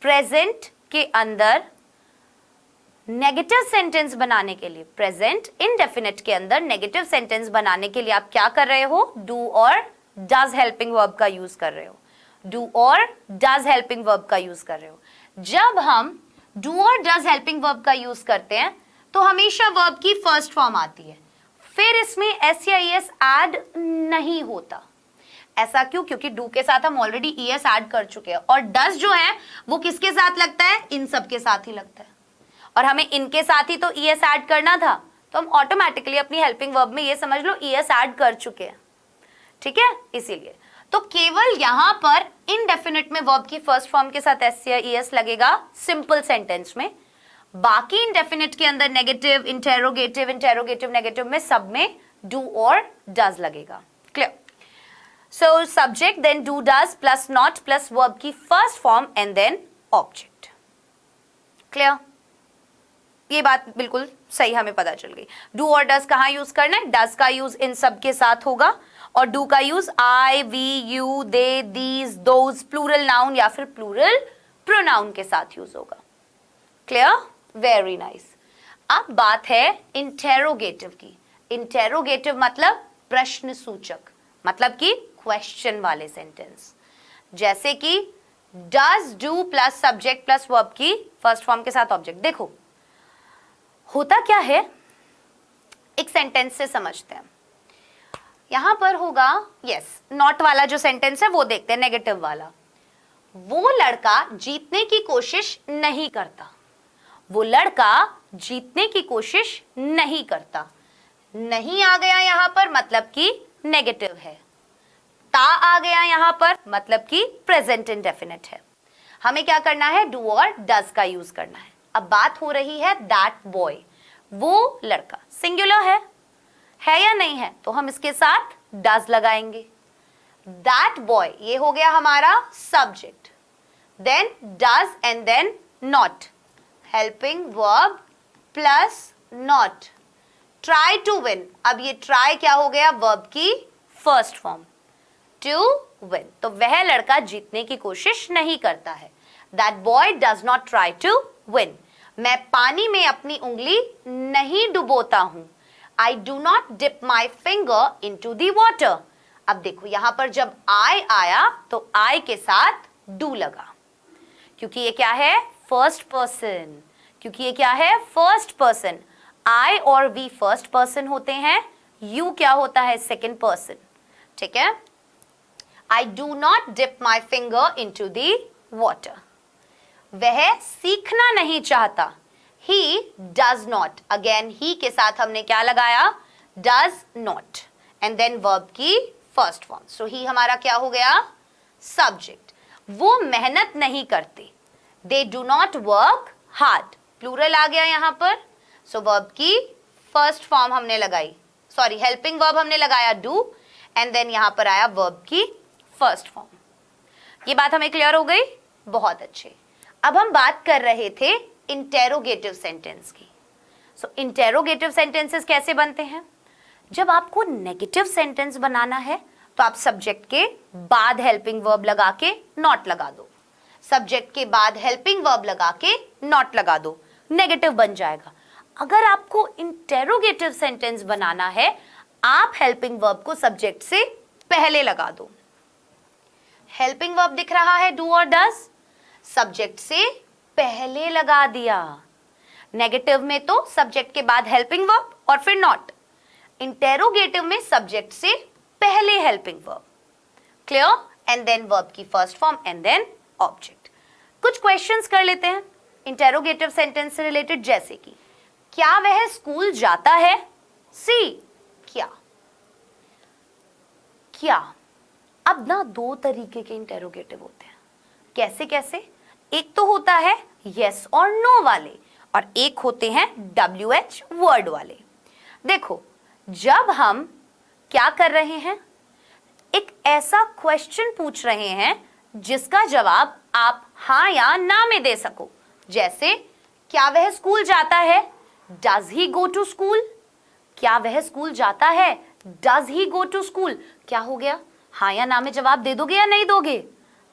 प्रेजेंट के अंदर नेगेटिव सेंटेंस बनाने के लिए, प्रेजेंट इंडेफिनिट के अंदर नेगेटिव सेंटेंस बनाने के लिए आप क्या कर रहे हो, डू और डज हेल्पिंग वर्ब का यूज कर रहे हो, डू और डज हेल्पिंग वर्ब का यूज कर रहे हो। जब हम डू और डज हेल्पिंग वर्ब का यूज करते हैं तो हमेशा वर्ब की फर्स्ट फॉर्म आती है, फिर इसमें एस या ईएस ऐड नहीं होता। ऐसा क्यों? क्योंकि डू के साथ हम ऑलरेडी ईएस ऐड कर चुके हैं, और डज जो है वो किसके साथ लगता है, इन सब के साथ ही लगता है, और हमें इनके साथ ही तो ईएस ऐड करना था, तो हम ऑटोमेटिकली अपनी हेल्पिंग वर्ब में ये समझ लो ईएस ऐड कर चुके हैं, ठीक है। इसीलिए तो केवल यहां पर इनडेफिनिट में वर्ब की फर्स्ट फॉर्म के साथ एस या ईएस लगेगा सिंपल सेंटेंस में, बाकी इनडेफिनिट के अंदर नेगेटिव, इंटेरोगेटिव, इंटेरोगेटिव नेगेटिव में सब में डू और डज लगेगा। Clear? So subject then do does plus not plus verb की first form and then object. Clear? ये बात बिल्कुल सही हमें पता चल गई। डू और डज कहां यूज करना है, डज का यूज इन सब के साथ होगा और डू का use I, we, you, they, these, those, plural noun या फिर प्लूरल प्रोनाउन के साथ यूज होगा। क्लियर? Very nice. अब बात है इंटेरोगेटिव की। इंटेरोगेटिव मतलब प्रश्न सूचक, मतलब कि क्वेश्चन वाले सेंटेंस, जैसे कि does do plus subject plus verb की फर्स्ट फॉर्म के साथ ऑब्जेक्ट। देखो होता क्या है, एक सेंटेंस से समझते हैं। यहां पर होगा यस, नॉट वाला जो सेंटेंस है वो देखते हैं, नेगेटिव वाला। वो लड़का जीतने की कोशिश नहीं करता, वो लड़का जीतने की कोशिश नहीं करता। नहीं आ गया यहां पर मतलब कि नेगेटिव है, ता आ गया यहां पर मतलब कि प्रेजेंट इंडेफिनिट है। हमें क्या करना है, डू और डज का यूज करना है। अब बात हो रही है दैट बॉय, वो लड़का सिंगुलर है या नहीं है, तो हम इसके साथ डज लगाएंगे। दैट बॉय ये हो गया हमारा subject, then does and then not, helping verb plus not. Try to win, अब ये ट्राई क्या हो गया, वर्ब की फर्स्ट फॉर्म, टू विन, तो वह लड़का जीतने की कोशिश नहीं करता है। That boy does not try to win. मैं पानी में अपनी उंगली नहीं डुबोता हूं, I do not dip my finger in to the water. अब देखो यहां पर जब आई आया तो आई के साथ डू लगा, क्योंकि ये क्या है, फर्स्ट पर्सन, क्योंकि ये क्या है, फर्स्ट पर्सन। आई और वी फर्स्ट पर्सन होते हैं, यू क्या होता है, सेकेंड पर्सन, ठीक है। I do not dip my finger in to the water. वह सीखना नहीं चाहता। He does not, again he के साथ हमने क्या लगाया, does not, and then verb की फर्स्ट फॉर्म। सो ही हमारा क्या हो गया, सब्जेक्ट। वो मेहनत नहीं करते, they do not work hard, plural आ गया यहां पर। सो वर्ब की फर्स्ट फॉर्म हमने लगाई, सॉरी हेल्पिंग वर्ब हमने लगाया डू, एंड देन यहां पर आया वर्ब की फर्स्ट फॉर्म। ये बात हमें क्लियर हो गई, बहुत अच्छे। अब हम बात कर रहे थे इंटेरोगेटिव सेंटेंस की। सो इंटेरोगेटिव सेंटेंसेस कैसे बनते हैं, जब आपको नेगेटिव सेंटेंस बनाना है तो आप सब्जेक्ट के बाद हेल्पिंग वर्ब लगा के नॉट लगा दो, सब्जेक्ट के बाद हेल्पिंग वर्ब लगा के नॉट लगा दो, नेगेटिव बन जाएगा। अगर आपको इंटेरोगेटिव सेंटेंस बनाना है, आप हेल्पिंग वर्ब को सब्जेक्ट से पहले लगा दो। हेल्पिंग वर्ब दिख रहा है डू और डज, सब्जेक्ट से पहले लगा दिया। नेगेटिव में तो सब्जेक्ट के बाद हेल्पिंग वर्ब और फिर नॉट, इंटेरोगेटिव में सब्जेक्ट से पहले helping verb. Clear, and then verb की first form and then object. कुछ क्वेश्चंस कर लेते हैं इंटेरोगेटिव सेंटेंस से रिलेटेड, जैसे कि क्या वह स्कूल जाता है, सी क्या। क्या, अब ना दो तरीके के इंटेरोगेटिव होते हैं, कैसे कैसे, एक तो होता है यस और नो वाले, और एक होते हैं WH वर्ड वाले। देखो, जब हम क्या कर रहे हैं, एक ऐसा क्वेश्चन पूछ रहे हैं जिसका जवाब आप हाँ या ना में दे सको, जैसे क्या वह स्कूल जाता है, does he go to school. क्या वह स्कूल जाता है, does he go to school. क्या हो गया, हाँ या ना में जवाब दे दोगे या नहीं दोगे,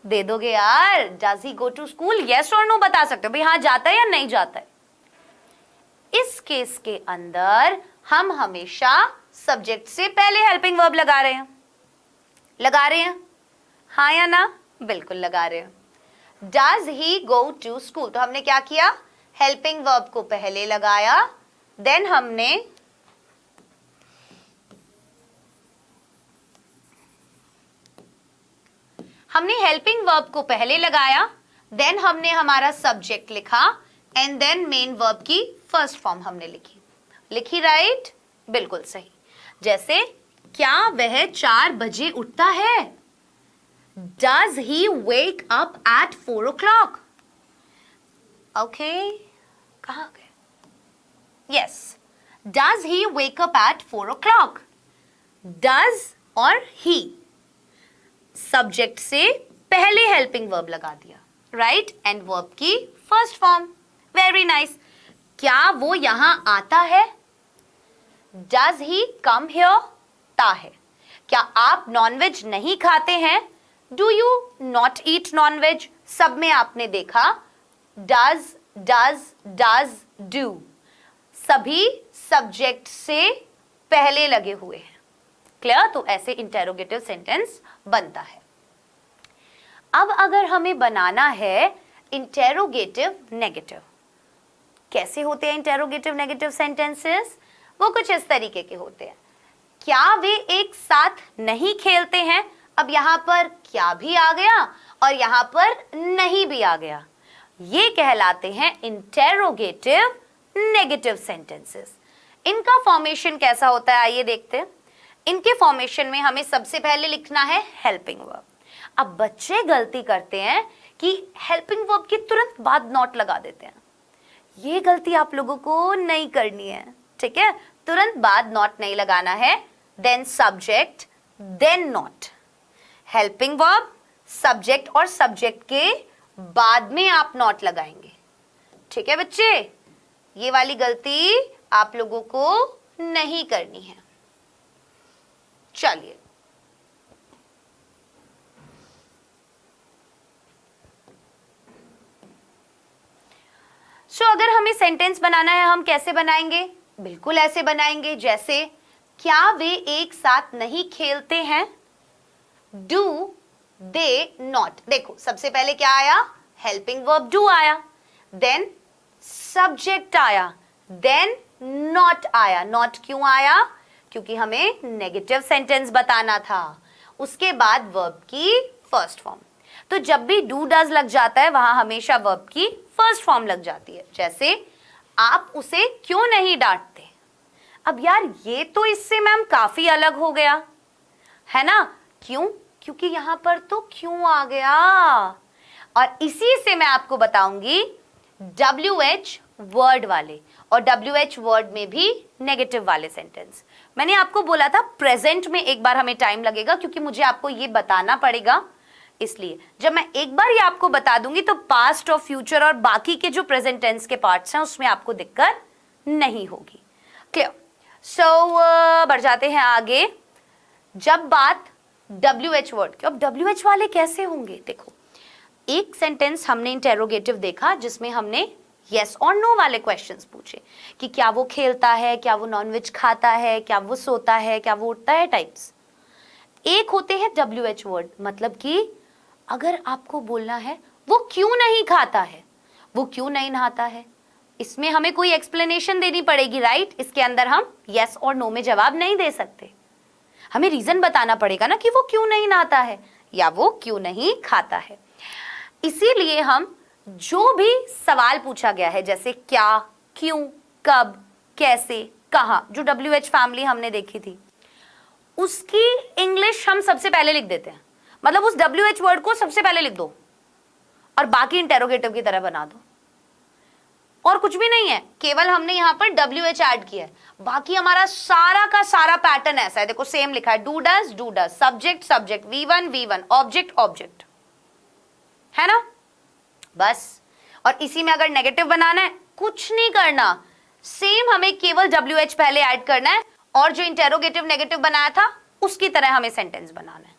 दे दोगे यार। Does he go to school, yes और नो बता सकते हो भाई, हाँ जाता है या नहीं जाता है। इस केस के अंदर हम हमेशा सब्जेक्ट से पहले हेल्पिंग वर्ब लगा रहे हैं, हाँ या ना, बिल्कुल लगा रहे हैं। Does he go to school, तो हमने क्या किया, हेल्पिंग वर्ब को पहले लगाया, देन हमने हेल्पिंग वर्ब को पहले लगाया, देन हमने हमारा सब्जेक्ट लिखा, एंड देन मेन वर्ब की फर्स्ट फॉर्म हमने लिखी राइट, बिल्कुल सही। जैसे क्या वह 4 बजे उठता है, does he wake up at 4 o'clock। Okay, कहां गए, yes, does he wake up at 4 o'clock। Does और ही, सब्जेक्ट से पहले हेल्पिंग वर्ब लगा दिया, राइट, एंड वर्ब की फर्स्ट फॉर्म, वेरी नाइस। क्या वो यहां आता है, डज ही कम हियर, ता है। क्या आप नॉनवेज नहीं खाते हैं, do you not eat nonveg. सब में आपने देखा डज डज डज डू, सभी सब्जेक्ट से पहले लगे हुए हैं। क्लियर, तो ऐसे इंटेरोगेटिव सेंटेंस बनता है। अब अगर हमें बनाना है इंटेरोगेटिव नेगेटिव, कैसे होते हैं इंटेरोगेटिव नेगेटिव सेंटेंसेस, वो कुछ इस तरीके के होते हैं। क्या वे एक साथ नहीं खेलते हैं, अब यहां पर क्या भी आ गया और यहां पर नहीं भी आ गया, ये कहलाते हैं इंटेरोगेटिव नेगेटिव सेंटेंसेस। इनका फॉर्मेशन कैसा होता है, आइए देखते हैं। इनके फॉर्मेशन में हमें सबसे पहले लिखना है हेल्पिंग वर्ब। अब बच्चे गलती करते हैं कि हेल्पिंग वर्ब के तुरंत बाद नॉट लगा देते हैं, ये गलती आप लोगों को नहीं करनी है, ठीक है। तुरंत बाद नॉट नहीं लगाना है, then subject then not, helping verb subject और सब्जेक्ट के बाद में आप नॉट लगाएंगे, ठीक है बच्चे। ये वाली गलती आप लोगों को नहीं करनी है। चलिए, सो अगर हमें सेंटेंस बनाना है, हम कैसे बनाएंगे, बिल्कुल ऐसे बनाएंगे जैसे क्या वे एक साथ नहीं खेलते हैं, डू दे नॉट। देखो सबसे पहले क्या आया, हेल्पिंग वर्ब डू आया, देन सब्जेक्ट आया, देन नॉट आया। नॉट क्यों आया, क्योंकि हमें नेगेटिव सेंटेंस बताना था। उसके बाद वर्ब की फर्स्ट फॉर्म। तो जब भी डू डज लग जाता है वहां हमेशा वर्ब की फर्स्ट फॉर्म लग जाती है। जैसे आप उसे क्यों नहीं डांटते। अब यार ये तो इससे मैम काफी अलग हो गया है ना, क्यों? क्योंकि यहां पर तो क्यों आ गया। और इसी से मैं आपको बताऊंगी WH वर्ड वाले, और WH वर्ड में भी नेगेटिव वाले सेंटेंस। मैंने आपको बोला था प्रेजेंट में एक बार हमें टाइम लगेगा, क्योंकि मुझे आपको ये बताना पड़ेगा। इसलिए जब मैं एक बार ये आपको बता दूंगी तो पास्ट और फ्यूचर और बाकी के जो प्रेजेंट टेंस के पार्ट्स हैं उसमें आपको दिक्कत नहीं होगी। क्लियर? सो बढ़ जाते हैं आगे। जब बात WH वर्ड की, अब WH वाले कैसे होंगे? देखो, एक सेंटेंस हमने इंटेरोगेटिव देखा जिसमें हमने यस और नो वाले क्वेश्चंस पूछे कि क्या वो खेलता है, क्या वो नॉनवेज खाता है, क्या वो सोता है, क्या वो उठता है, टाइप्स। एक होते हैं WH वर्ड, मतलब कि अगर आपको बोलना है वो क्यों नहीं खाता है, वो क्यों नहीं नहाता है, इसमें हमें कोई एक्सप्लेनेशन देनी पड़ेगी, राइट? इसके अंदर हम यस और नो में जवाब नहीं दे सकते, हमें रीजन बताना पड़ेगा ना कि वो क्यों नहीं नहाता है या वो क्यों नहीं खाता है। इसीलिए हम जो भी सवाल पूछा गया है, जैसे क्या, क्यों, कब, कैसे, कहां, जो WH फैमिली हमने देखी थी, उसकी इंग्लिश हम सबसे पहले लिख देते हैं। मतलब उस WH वर्ड को सबसे पहले लिख दो और बाकी इंटेरोगेटिव की तरह बना दो, और कुछ भी नहीं है, केवल हमने यहां पर WH ऐड किया है। बाकी हमारा सारा का सारा पैटर्न ऐसा है, देखो सेम लिखा है, do does, subject subject, V1, object object, है ना? बस। और इसी में अगर नेगेटिव बनाना है, कुछ नहीं करना, सेम हमें केवल WH पहले ऐड करना है और जो इंटेरोगेटिव नेगेटिव बनाया था उसकी तरह हमें सेंटेंस बनाना है।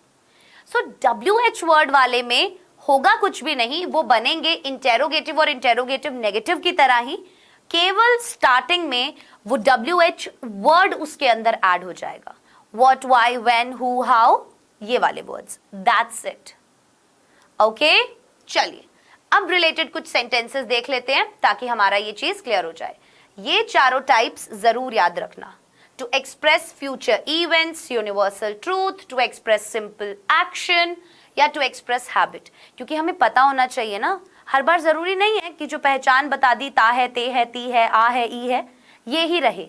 सो WH वर्ड वाले में होगा कुछ भी नहीं, वो बनेंगे इंटेरोगेटिव और इंटेरोगेटिव नेगेटिव की तरह ही, केवल स्टार्टिंग में वो WH वर्ड उसके अंदर ऐड हो जाएगा। What, why, when, who, how, ये वाले वर्ड्स, दैट्स इट। ओके, चलिए अब रिलेटेड कुछ सेंटेंसेस देख लेते हैं ताकि हमारा ये चीज क्लियर हो जाए। ये चारों टाइप्स जरूर याद रखना। To express future events, universal truth, to express simple action या टू एक्सप्रेस हैबिट, क्योंकि हमें पता होना चाहिए ना, हर बार जरूरी नहीं है कि जो पहचान बता दी, ता है, ते है, ती है, आ है, ई है, ये ही रहे,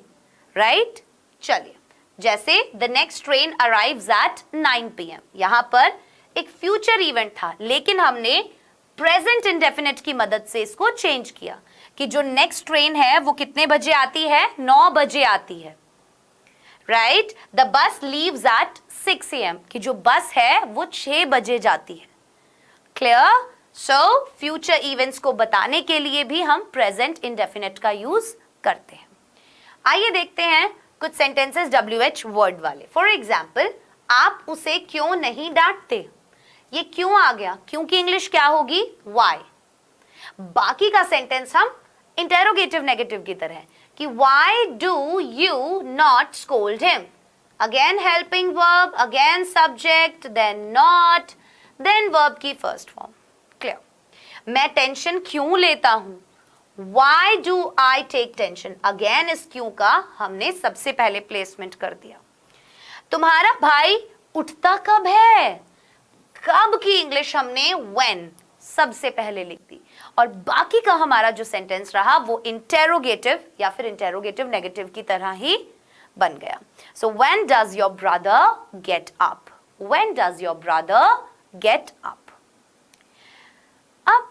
राइट? चलिए, जैसे the next train arrives eight 9 PM, यहां पर एक फ्यूचर इवेंट था, लेकिन हमने प्रेजेंट इंडेफिनिट की मदद से इसको चेंज किया कि जो नेक्स्ट ट्रेन है वो कितने बजे आती है? 9 बजे आती है, right? The bus leaves eight 6 AM, कि जो बस है वो 6 बजे जाती है। क्लियर? सो फ्यूचर इवेंट्स को बताने के लिए भी हम प्रेजेंट इंडेफिनिट का यूज करते हैं। आइए देखते हैं कुछ सेंटेंसेस WH वर्ड वाले। फॉर एग्जाम्पल, आप उसे क्यों नहीं डांटते, ये क्यों आ गया? क्यों की इंग्लिश क्या होगी? वाई। बाकी का सेंटेंस हम इंटेरोगेटिव नेगेटिव की तरह कि why do you not scold him, again helping verb, again subject, then not, then verb की फर्स्ट फॉर्म। क्लियर? मैं टेंशन क्यों लेता हूं, why do I take tension, again इस क्यों का हमने सबसे पहले प्लेसमेंट कर दिया। तुम्हारा भाई उठता कब है, कब की इंग्लिश हमने when सबसे पहले लिख दी, और बाकी का हमारा जो सेंटेंस रहा वो इंटेरोगेटिव या फिर इंटेरोगेटिव नेगेटिव की तरह ही बन गया। सो when does your brother get up, when does your brother get up। अब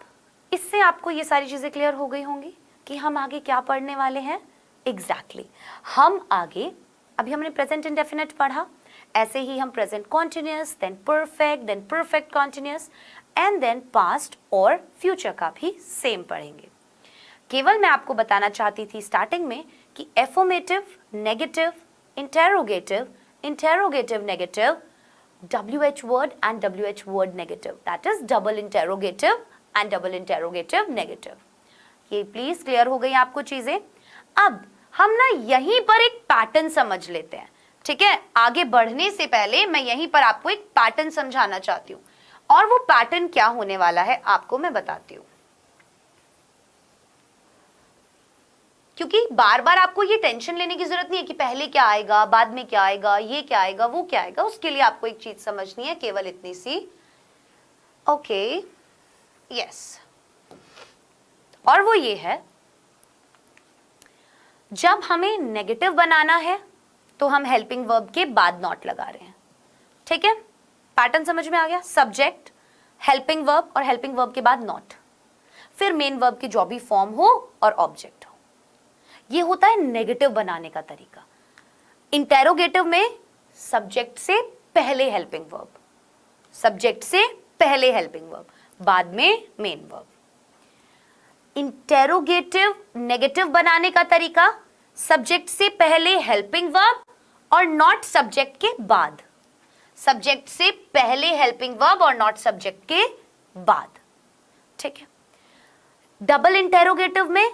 इससे आपको ये सारी चीजें क्लियर हो गई होंगी कि हम आगे क्या पढ़ने वाले हैं। एग्जैक्टली हम आगे, अभी हमने प्रेजेंट इंडेफिनिट पढ़ा, ऐसे ही हम present continuous, then perfect continuous and then past और फ्यूचर का भी सेम पढ़ेंगे। केवल मैं आपको बताना चाहती थी स्टार्टिंग में कि affirmative, negative, interrogative negative, WH word and WH word negative, that is double interrogative and double interrogative negative. ये प्लीज क्लियर हो गई आपको चीजें। अब हम ना यहीं पर एक पैटर्न समझ लेते हैं, ठीक है? आगे बढ़ने से पहले मैं यहीं पर आपको एक पैटर्न समझाना चाहती हूँ, और वो पैटर्न क्या होने वाला है आपको मैं बताती हूँ, क्योंकि बार बार आपको ये टेंशन लेने की जरूरत नहीं है कि पहले क्या आएगा, बाद में क्या आएगा, ये क्या आएगा, वो क्या आएगा। उसके लिए आपको एक चीज समझनी है, केवल इतनी सी, ओके, यस। और वो ये है, जब हमें नेगेटिव बनाना है तो हम हेल्पिंग वर्ब के बाद नॉट लगा रहे हैं। ठीक है, पैटर्न समझ में आ गया? सब्जेक्ट, हेल्पिंग वर्ब और हेल्पिंग वर्ब के बाद नॉट, फिर मेन वर्ब की जो भी फॉर्म हो और ऑब्जेक्ट हो। ये होता है नेगेटिव बनाने का तरीका। इंटेरोगेटिव में सब्जेक्ट से पहले हेल्पिंग वर्ब, सब्जेक्ट से पहले हेल्पिंग वर्ब, बाद में मेन वर्ब। इंटेरोगेटिव नेगेटिव बनाने का तरीका, सब्जेक्ट से पहले हेल्पिंग वर्ब और नॉट सब्जेक्ट के बाद, सब्जेक्ट से पहले हेल्पिंग वर्ब और नॉट सब्जेक्ट के बाद। ठीक है। डबल इंटेरोगेटिव में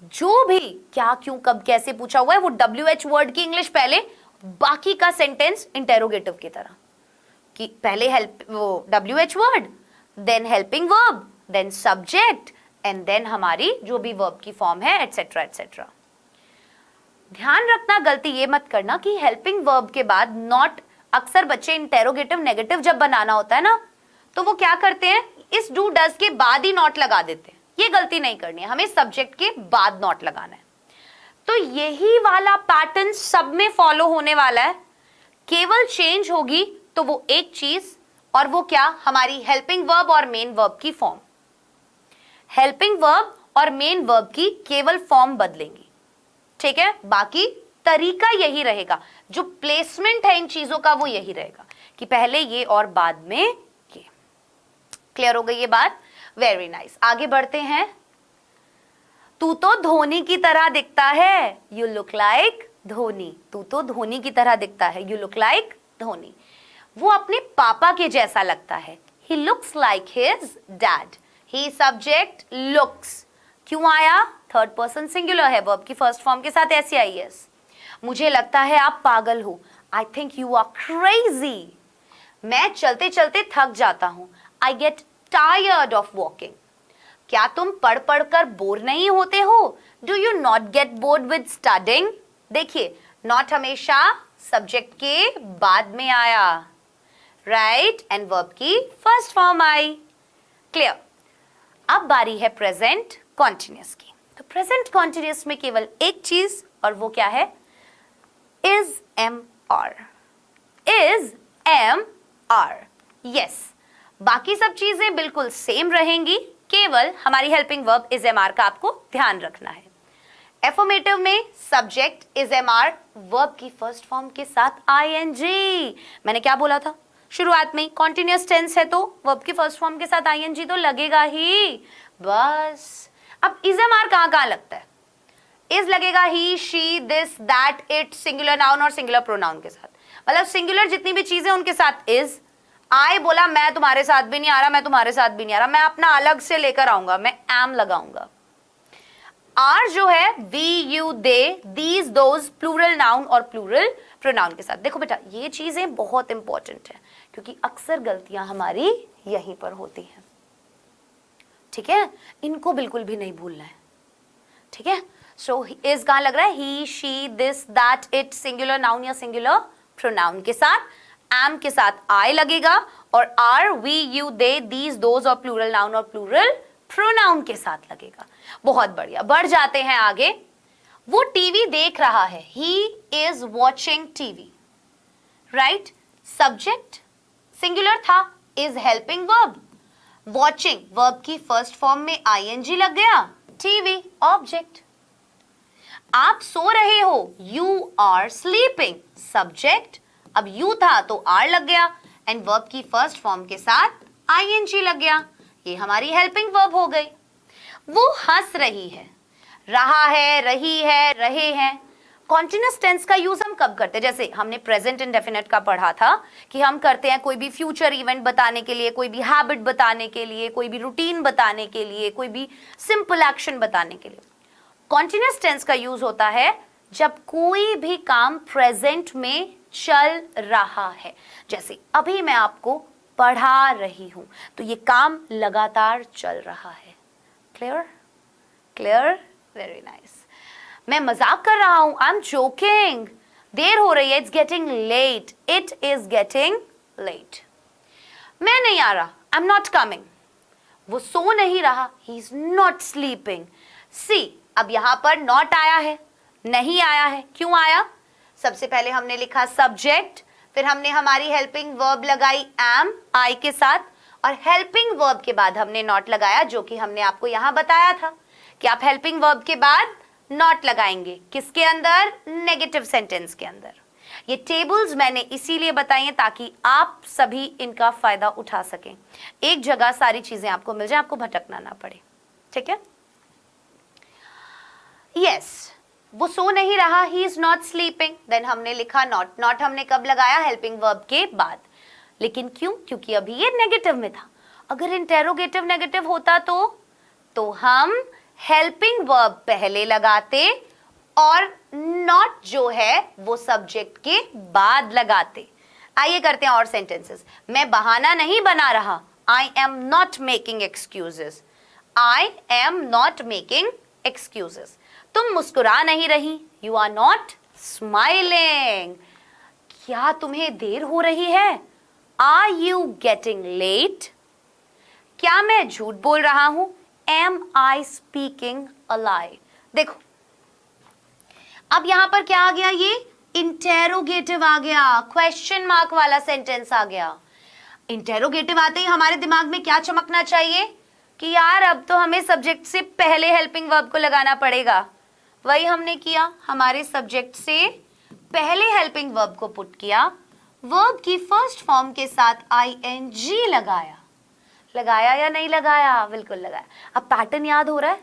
जो भी क्या, क्यों, कब, कैसे पूछा हुआ है वो WH वर्ड की इंग्लिश पहले, बाकी का सेंटेंस इंटेरोगेटिव की तरह कि पहले वो WH word, then helping verb, then subject and then हमारी जो भी वर्ब की फॉर्म है, एटसेट्रा एटसेट्रा। ध्यान रखना, गलती ये मत करना कि हेल्पिंग वर्ब के बाद नॉट, अक्सर बच्चे इंटेरोगेटिव नेगेटिव जब बनाना होता है ना, तो वो क्या करते हैं, इस डू डज के बाद ही नॉट लगा देते हैं। ये गलती नहीं करनी है, हमें सब्जेक्ट के बाद नॉट लगाना है। तो यही वाला पैटर्न सब में फॉलो होने वाला है, केवल चेंज होगी तो वो एक चीज, और वो क्या, हमारी हेल्पिंग वर्ब और मेन वर्ब की फॉर्म। हेल्पिंग वर्ब और मेन वर्ब की केवल फॉर्म बदलेंगी। ठीक है, बाकी तरीका यही रहेगा, जो प्लेसमेंट है इन चीजों का वो यही रहेगा कि पहले ये और बाद में ये। क्लियर हो गई ये बात? Very nice. आगे बढ़ते हैं। तू तो धोनी की तरह दिखता है, यू लुक लाइक धोनी। तू तो धोनी की तरह दिखता है, यू लुक लाइक धोनी। वो अपने पापा के जैसा लगता है, he looks like his dad. He subject, looks क्यों आया? थर्ड पर्सन सिंगुलर है, वर्ब की फर्स्ट फॉर्म के साथ ऐसे आई है। मुझे लगता है आप पागल हो, I think you are crazy. मैं चलते चलते थक जाता हूं, I get tired of walking. क्या तुम पढ़ पढ़ कर बोर नहीं होते हो? Do you not get bored with studying? देखिए, नॉट हमेशा सब्जेक्ट के बाद में आया, राइट, एंड वर्ब की फर्स्ट फॉर्म आई। क्लियर? अब बारी है प्रेजेंट कॉन्टिन्यूअस की। तो प्रेजेंट कॉन्टिन्यूअस में केवल एक चीज, और वो क्या है? Is, am, are. Is, am, are. Yes, बाकी सब चीजें बिल्कुल सेम रहेंगी, केवल हमारी helping verb is, am, are का आपको ध्यान रखना है। एफर्मेटिव में subject is, am, are, verb की फर्स्ट फॉर्म के साथ आईएनजी। मैंने क्या बोला था शुरुआत में? कॉन्टिन्यूअस टेंस है तो वर्ब की फर्स्ट फॉर्म के साथ आईएनजी तो लगेगा ही, बस। अब इज, एम, आर कहां कहां लगता है? इज लगेगा he, she, this, that, it, singular noun और सिंगुलर प्रोनाउन के साथ, मतलब सिंगुलर जितनी भी चीजें उनके साथ इज। आई बोला मैं तुम्हारे साथ भी नहीं आ रहा, मैं तुम्हारे साथ भी नहीं आ रहा, मैं अपना अलग से लेकर आऊंगा, मैं एम लगाऊंगा। आर जो है we, you, they, these, those, plural noun और प्लूरल प्रोनाउन के साथ। देखो बेटा, ये चीजें बहुत इंपॉर्टेंट है क्योंकि अक्सर गलतियां हमारी यहीं पर होती हैं। ठीक है, इनको बिल्कुल भी नहीं भूलना है। ठीक है, सो इज कहां लग रहा है? He, she, this, that, it, singular noun या सिंगुलर प्रोनाउन के साथ, एम के साथ आई लगेगा, और are, we, you, they, these, those और प्लूरल नाउन और प्लूरल प्रोनाउन के साथ लगेगा। बहुत बढ़िया, बढ़ जाते हैं आगे। वो टीवी देख रहा है, he is watching TV, right. Subject singular था, is helping verb, watching verb की फर्स्ट फॉर्म में आईएनजी लग गया, टीवी ऑब्जेक्ट। आप सो रहे हो, यू आर स्लीपिंग, सब्जेक्ट, अब यू था तो आर लग गया एंड वर्ब की फर्स्ट फॉर्म के साथ आईएनजी लग गया, ये हमारी हेल्पिंग वर्ब हो गई। वो हंस रही है, रहा है, रही है, रहे हैं। कॉन्टिन्यूअस टेंस का यूज हम कब करते हैं? जैसे हमने प्रेजेंट इंडेफिनिट का पढ़ा था कि हम करते हैं कोई भी फ्यूचर इवेंट बताने के लिए, कोई भी हैबिट बताने के लिए, कोई भी रूटीन बताने के लिए, कोई भी सिंपल एक्शन बताने के लिए। कॉन्टिन्यूअस टेंस का यूज होता है जब कोई भी काम प्रेजेंट में चल रहा है। जैसे अभी मैं आपको पढ़ा रही हूं, तो ये काम लगातार चल रहा है। क्लियर? क्लियर? Very nice. मैं मजाक कर रहा हूं, आई एम जोकिंग। देर हो रही है, it's getting late, it is getting late. मैं नहीं आ रहा, आई एम नॉट कमिंग, वो सो नहीं रहा, ही इज नॉट स्लीपिंग। सी, अब यहां पर नॉट आया है, नहीं आया है, क्यों आया? सबसे पहले हमने लिखा सब्जेक्ट, फिर हमने हमारी हेल्पिंग वर्ब लगाई एम आई के साथ, और हेल्पिंग वर्ब के बाद हमने नॉट लगाया, जो कि हमने आपको यहां बताया था कि आप हेल्पिंग वर्ब के बाद नॉट लगाएंगे किसके अंदर? नेगेटिव सेंटेंस के अंदर। ये टेबल्स मैंने इसीलिए बताई हैं ताकि आप सभी इनका फायदा उठा सकें, एक जगह सारी चीजें आपको मिल जाए, आपको भटकना ना पड़े, ठीक है? यस, वो सो नहीं रहा, he is not sleeping, then हमने लिखा नॉट। नॉट हमने कब लगाया? हेल्पिंग वर्ब के बाद। लेकिन क्यों? क्योंकि अभी ये नेगेटिव में था। अगर इंटेरोगेटिव नेगेटिव होता तो हम हेल्पिंग वर्ब पहले लगाते और नॉट जो है वो सब्जेक्ट के बाद लगाते। आइए करते हैं और सेंटेंसेस। मैं बहाना नहीं बना रहा, I am not making excuses, I am not making excuses. तुम मुस्कुरा नहीं रही, यू आर नॉट स्माइलिंग। क्या तुम्हें देर हो रही है? Are you getting late? क्या मैं झूठ बोल रहा हूं? Am I speaking a lie? देखो, अब यहां पर क्या आ गया? ये इंटेरोगेटिव आ गया, क्वेश्चन मार्क वाला सेंटेंस आ गया। इंटेरोगेटिव आते ही हमारे दिमाग में क्या चमकना चाहिए कि यार अब तो हमें सब्जेक्ट से पहले हेल्पिंग वर्ब को लगाना पड़ेगा। वही हमने किया, हमारे सब्जेक्ट से पहले हेल्पिंग वर्ब को पुट किया, वर्ब की फर्स्ट फॉर्म के साथ आईएनजी लगाया। लगाया या नहीं लगाया? बिल्कुल लगाया। अब पैटर्न याद हो रहा है?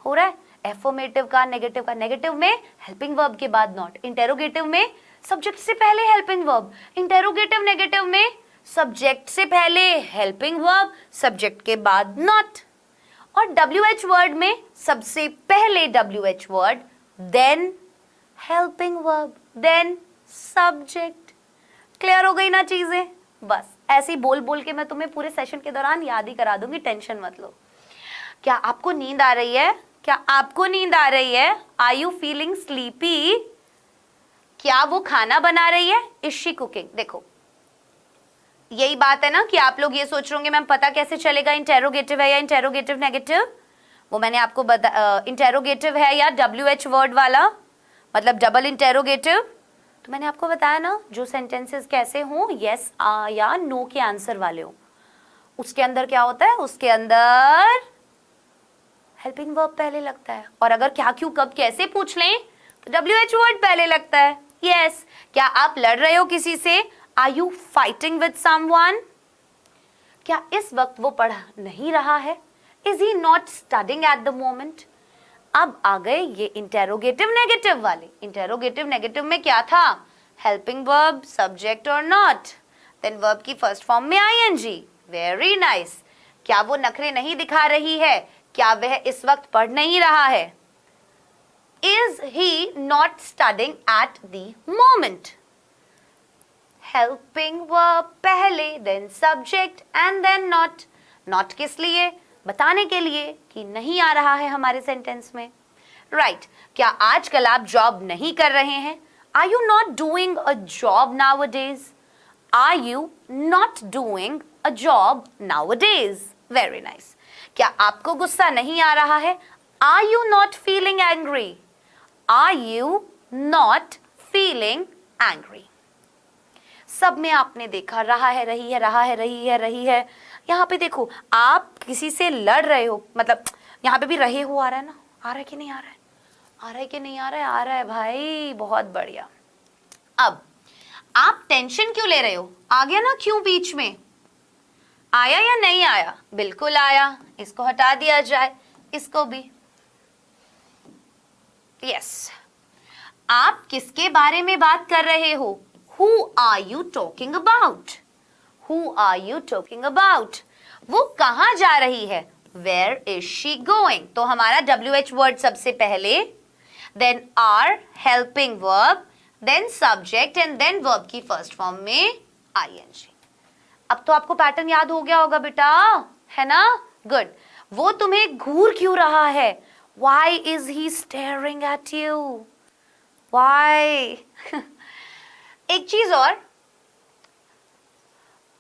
हो रहा है? एफर्मेटिव का, नेगेटिव का। नेगेटिव में हेल्पिंग वर्ब के बाद नॉट, इंटेरोगेटिव में सब्जेक्ट से पहले हेल्पिंग वर्ब, इंटेरोगेटिव नेगेटिव में सब्जेक्ट से पहले हेल्पिंग वर्ब, सब्जेक्ट के बाद नॉट। और WH वर्ड में सबसे पहले WH word, then helping verb, then subject. Clear हो गई ना चीजें? बस ऐसे ही बोल बोल के मैं तुम्हें पूरे सेशन के दौरान याद ही करा दूंगी, टेंशन मत लो। क्या आपको नींद आ रही है? क्या आपको नींद आ रही है? Are you feeling sleepy? क्या वो खाना बना रही है? Is she cooking? देखो, यही बात है ना कि आप लोग ये सोच रहे होंगे मैम पता कैसे चलेगा इंटेरोगेटिव है या इंटेरोगेटिव नेगेटिव? वो मैंने आपको इंटेरोगेटिव है या WH वर्ड वाला, मतलब डबल इंटेरोगेटिव, तो मैंने आपको बताया ना जो सेंटेंसेस कैसे हों, यस या नो के आंसर वाले हो, उसके अंदर क्या होता है? उसके अंदर हेल्पिंग वर्ब पहले लगता है। और अगर क्या, क्यों, कब, कैसे पूछ लें तो WH वर्ड पहले लगता है। यस, क्या आप लड़ रहे हो किसी से? Are you fighting with someone? क्या इस वक्त वो पढ़ नहीं रहा है? Is he not studying at the moment? अब आ गए ये इंटेरोगेटिव नेगेटिव वाले। इंटेरोगेटिव नेगेटिव में क्या था? हेल्पिंग वर्ब, सब्जेक्ट और नॉट, देन वर्ब की फर्स्ट फॉर्म में आईएनजी। Very nice. क्या वो नखरे नहीं दिखा रही है? क्या वह इस वक्त पढ़ नहीं रहा है? Is he not studying at the moment? Helping verb पहले, then subject and then not. Not किस लिए? बताने के लिए कि नहीं आ रहा है हमारे सेंटेंस में। राइट। क्या आजकल आप जॉब नहीं कर रहे हैं? Are you not doing a job nowadays? Are you not doing a job nowadays? Very nice. क्या आपको गुस्सा नहीं आ रहा है? Are you not feeling angry? Are you not feeling angry? सब में आपने देखा रहा है, रही है, रहा है, रही है, रही है। यहाँ पे देखो, आप किसी से लड़ रहे हो, मतलब यहाँ पे भी रहे हो आ रहा है ना? आ रहा है कि नहीं आ रहा है? आ रहा है कि नहीं आ रहा है? आ रहा है भाई, बहुत बढ़िया। अब आप टेंशन क्यों ले रहे हो? आ गया ना क्यों बीच में? आया या नहीं आया? बिल्कुल आया। इसको हटा दिया जाए, इसको भी। यस। आप किसके बारे में बात कर रहे हो? Who are you talking about? Who are you talking about? वो कहाँ जा रही है? Where is she going? तो हमारा WH वर्ड सबसे पहले, then are helping verb, then subject and then verb की फर्स्ट फॉर्म में ING। अब तो आपको पैटर्न याद हो गया होगा बेटा, है ना? गुड। वो तुम्हें घूर क्यों रहा है? Why is he staring at you? Why? एक चीज और,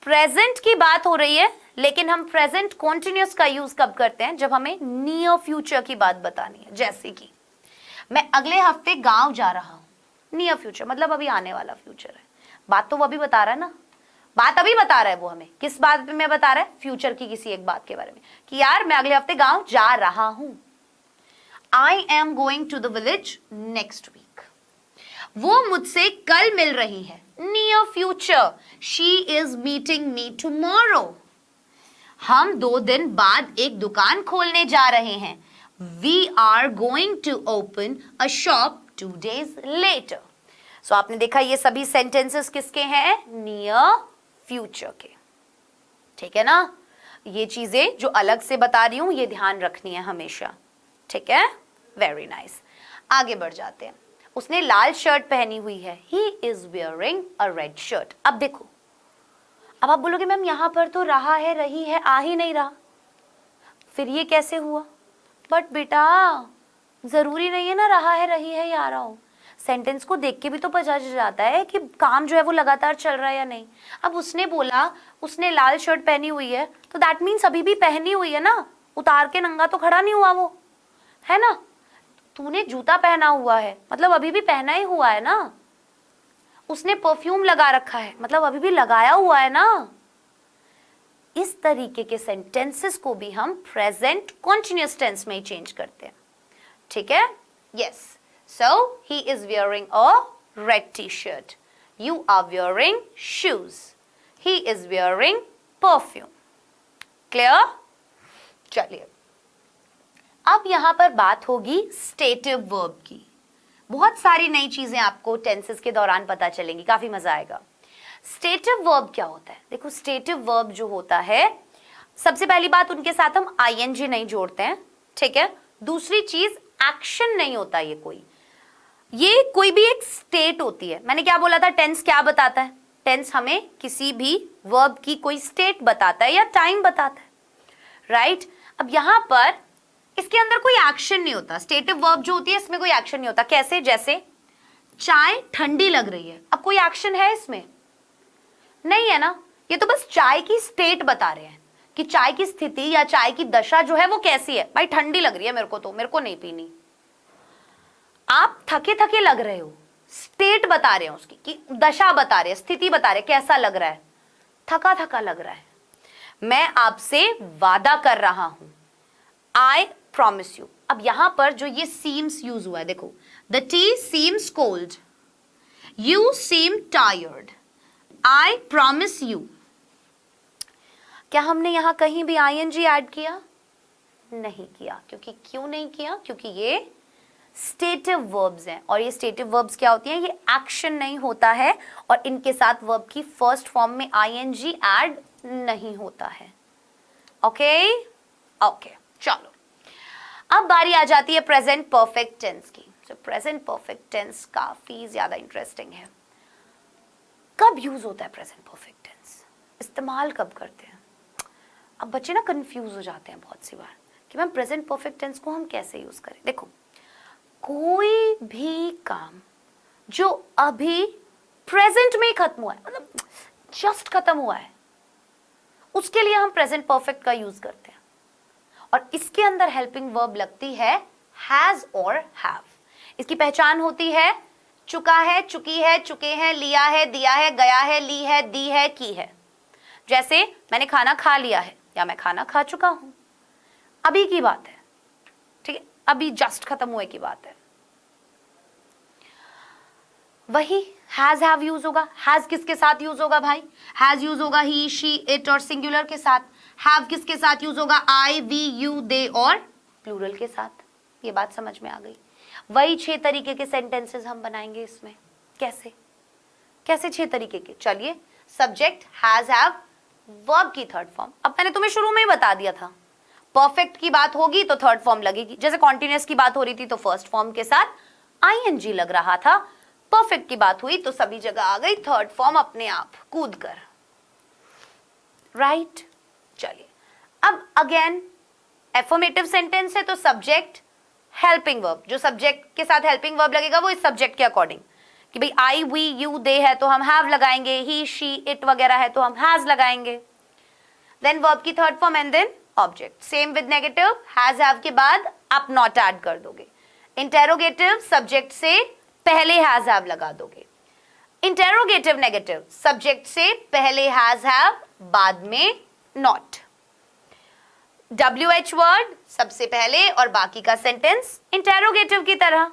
प्रेजेंट की बात हो रही है लेकिन हम प्रेजेंट कॉन्टिन्यूस का यूज कब करते हैं? जब हमें नियर फ्यूचर की बात बतानी है। जैसे कि मैं अगले हफ्ते गांव जा रहा हूं, नियर फ्यूचर मतलब अभी आने वाला फ्यूचर है। बात तो वो अभी बता रहा है ना, बात अभी बता रहा है वो हमें। किस बात में बता रहा है? फ्यूचर की किसी एक बात के बारे में, कि यार मैं अगले हफ्ते गांव जा रहा हूं। I am going to the village next week. वो मुझसे कल मिल रही है, near future. She is meeting me tomorrow. हम 2 दिन बाद एक दुकान खोलने जा रहे हैं। We are going to open a shop 2 days later। So आपने देखा ये सभी सेंटेंसेस किसके हैं? नियर फ्यूचर के। ठीक है ना? ये चीजें जो अलग से बता रही हूं ये ध्यान रखनी है हमेशा। ठीक है, वेरी नाइस। आगे बढ़ जाते हैं। उसने लाल शर्ट पहनी हुई है। He is wearing a red shirt. अब देखो, अब आप बोलोगे मैम यहां पर तो रहा है, रही है, आ ही नहीं रहा, फिर ये कैसे हुआ? बट बेटा जरूरी नहीं है ना रहा है, रही है या आ रहा हो। सेंटेंस को देख के भी तो पता चल जाता है कि काम जो है वो लगातार चल रहा है या नहीं। अब उसने बोला उसने लाल शर्ट पहनी हुई है, तो दैट मीन्स अभी भी पहनी हुई है ना, उतार के नंगा तो खड़ा नहीं हुआ वो, है ना? तूने जूता पहना हुआ है मतलब अभी भी पहना ही हुआ है ना। उसने परफ्यूम लगा रखा है मतलब अभी भी लगाया हुआ है ना। इस तरीके के सेंटेंसेस को भी हम प्रेजेंट कॉन्टिन्यूअस टेंस में ही चेंज करते हैं। ठीक है, yes. So he is wearing a red t-shirt. You are wearing shoes. He is wearing perfume. Clear? चलिए, अब यहां पर बात होगी स्टेटिव वर्ब की। बहुत सारी नई चीजें आपको टेंसेस के दौरान पता चलेंगी, काफी मजा आएगा। स्टेटिव वर्ब क्या होता है? देखो, स्टेटिव वर्ब जो होता है, सबसे पहली बात उनके साथ हम आईएनजी नहीं जोड़ते हैं। ठीक है, दूसरी चीज एक्शन नहीं होता ये कोई भी एक स्टेट होती है। मैंने क्या बोला था? टेंस क्या बताता है? टेंस हमें किसी भी वर्ब की कोई स्टेट बताता है या टाइम बताता है, राइट? अब यहां पर इसके अंदर कोई एक्शन नहीं होता। स्टेटिव वर्ब जो होती है इसमें कोई एक्शन नहीं होता। कैसे? जैसे चाय ठंडी लग रही है, अब कोई एक्शन है इसमें? नहीं है ना। ये तो बस चाय की स्टेट बता रहे हैं कि चाय की स्थिति या चाय की दशा जो है वो कैसी है। भाई ठंडी लग रही है मेरे को नहीं पीनी। आप थके थके लग रहे हो, स्टेट बता रहे हैं उसकी, कि दशा बता रहे हैं, स्थिति बता रहे हैं, कैसा लग रहा है, थका थका लग रहा है। मैं आपसे वादा कर रहा हूं, आई प्रॉमिस यू। अब यहां पर जो ये सीम्स यूज हुआ है, देखो, the T seems cold, you seem tired, I promise you. क्या हमने यहां कहीं भी आईएनजी ऐड किया? नहीं किया। क्यों नहीं किया? क्योंकि ये स्टेटिव वर्ब्स हैं, और ये स्टेटिव वर्ब्स क्या होती हैं? ये एक्शन नहीं होता है, और इनके साथ वर्ब की फर्स्ट फॉर्म में आईएनजी ऐड नहीं होता है। ओके ओके, चलो अब बारी आ जाती है प्रेजेंट परफेक्ट टेंस की। तो प्रेजेंट परफेक्ट टेंस काफी ज्यादा इंटरेस्टिंग है। कब यूज होता है प्रेजेंट परफेक्ट टेंस? इस्तेमाल कब करते हैं? अब बच्चे ना कंफ्यूज हो जाते हैं बहुत सी बार कि मैम प्रेजेंट परफेक्ट टेंस को हम कैसे यूज करें। देखो, कोई भी काम जो अभी प्रेजेंट में ही खत्म हुआ है, मतलब जस्ट खत्म हुआ है, उसके लिए हम प्रेजेंट परफेक्ट का यूज करते हैं, और इसके अंदर हेल्पिंग वर्ब लगती है हैज और हैव। इसकी पहचान होती है चुका है, चुकी है, चुके हैं, लिया है, दिया है, गया है, ली है, दी है, की है। जैसे मैंने खाना खा लिया है या मैं खाना खा चुका हूं, अभी की बात है। ठीक है, अभी जस्ट खत्म हुए की बात है। वही हैज हैव यूज होगा। हैज किसके साथ यूज होगा भाई? हैज यूज होगा ही, शी, इट और सिंगुलर के साथ। हैव किसके साथ यूज होगा? आई, वी, यू, दे और प्लूरल के साथ। ये बात समझ में आ गई। वही 6 तरीके के सेंटेंसेस हम बनाएंगे इसमें। कैसे कैसे 6 तरीके के? चलिए, सब्जेक्ट हैज हैव, वर्ब की थर्ड फॉर्म। अब मैंने तुम्हें शुरू में ही बता दिया था, परफेक्ट की बात होगी तो थर्ड फॉर्म लगेगी। जैसे कॉन्टिन्यूअस की बात हो रही थी तो फर्स्ट फॉर्म के साथ आईएनजी लग रहा था। परफेक्ट की बात हुई तो सभी जगह आ गई थर्ड फॉर्म अपने आप कूद कर, राइट? चलिए, अब अगेन एफर्मेटिव सेंटेंस है तो सब्जेक्ट हेल्पिंग वर्ब, जो सब्जेक्ट के साथ हेल्पिंग वर्ब लगेगा वो इस सब्जेक्ट के अकॉर्डिंग, कि भाई आई, वी, यू, दे है तो हम हैव लगाएंगे, ही, शी, इट वगैरह है तो हम हैज लगाएंगे। देन वर्ब की third form and then object. Same with negative, has have के बाद आप नॉट ऐड कर दोगे. इंटेरोगेटिव सब्जेक्ट से पहले हैज हैव लगा दोगे. इंटेरोगेटिव नेगेटिव सब्जेक्ट से पहले हैज हैव, बाद में नॉट. WH वर्ड सबसे पहले और बाकी का सेंटेंस इंटेरोगेटिव की तरह.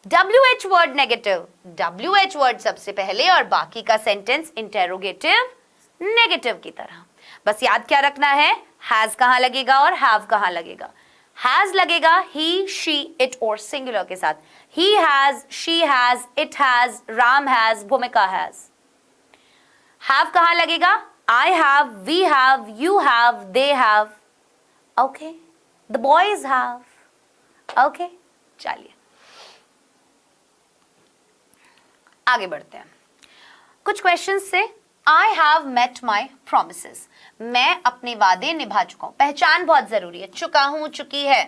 WH word negative, WH word सबसे पहले और बाकी का सेंटेंस इंटेरोगेटिव नेगेटिव की तरह. बस याद क्या रखना है, हैज कहां लगेगा और हैव कहां लगेगा. हैज लगेगा ही, शी, इट और सिंगुलर के साथ. He has, she has, it has, Ram has, Bhumika has. Have कहां लगेगा, I have, we have, you have, they have. Okay, the boys have. Okay, चलिए आगे बढ़ते हैं कुछ क्वेश्चंस से. I have met my promises. मैं अपने वादे निभा चुका हूं. पहचान बहुत जरूरी है. चुका हूं, चुकी है,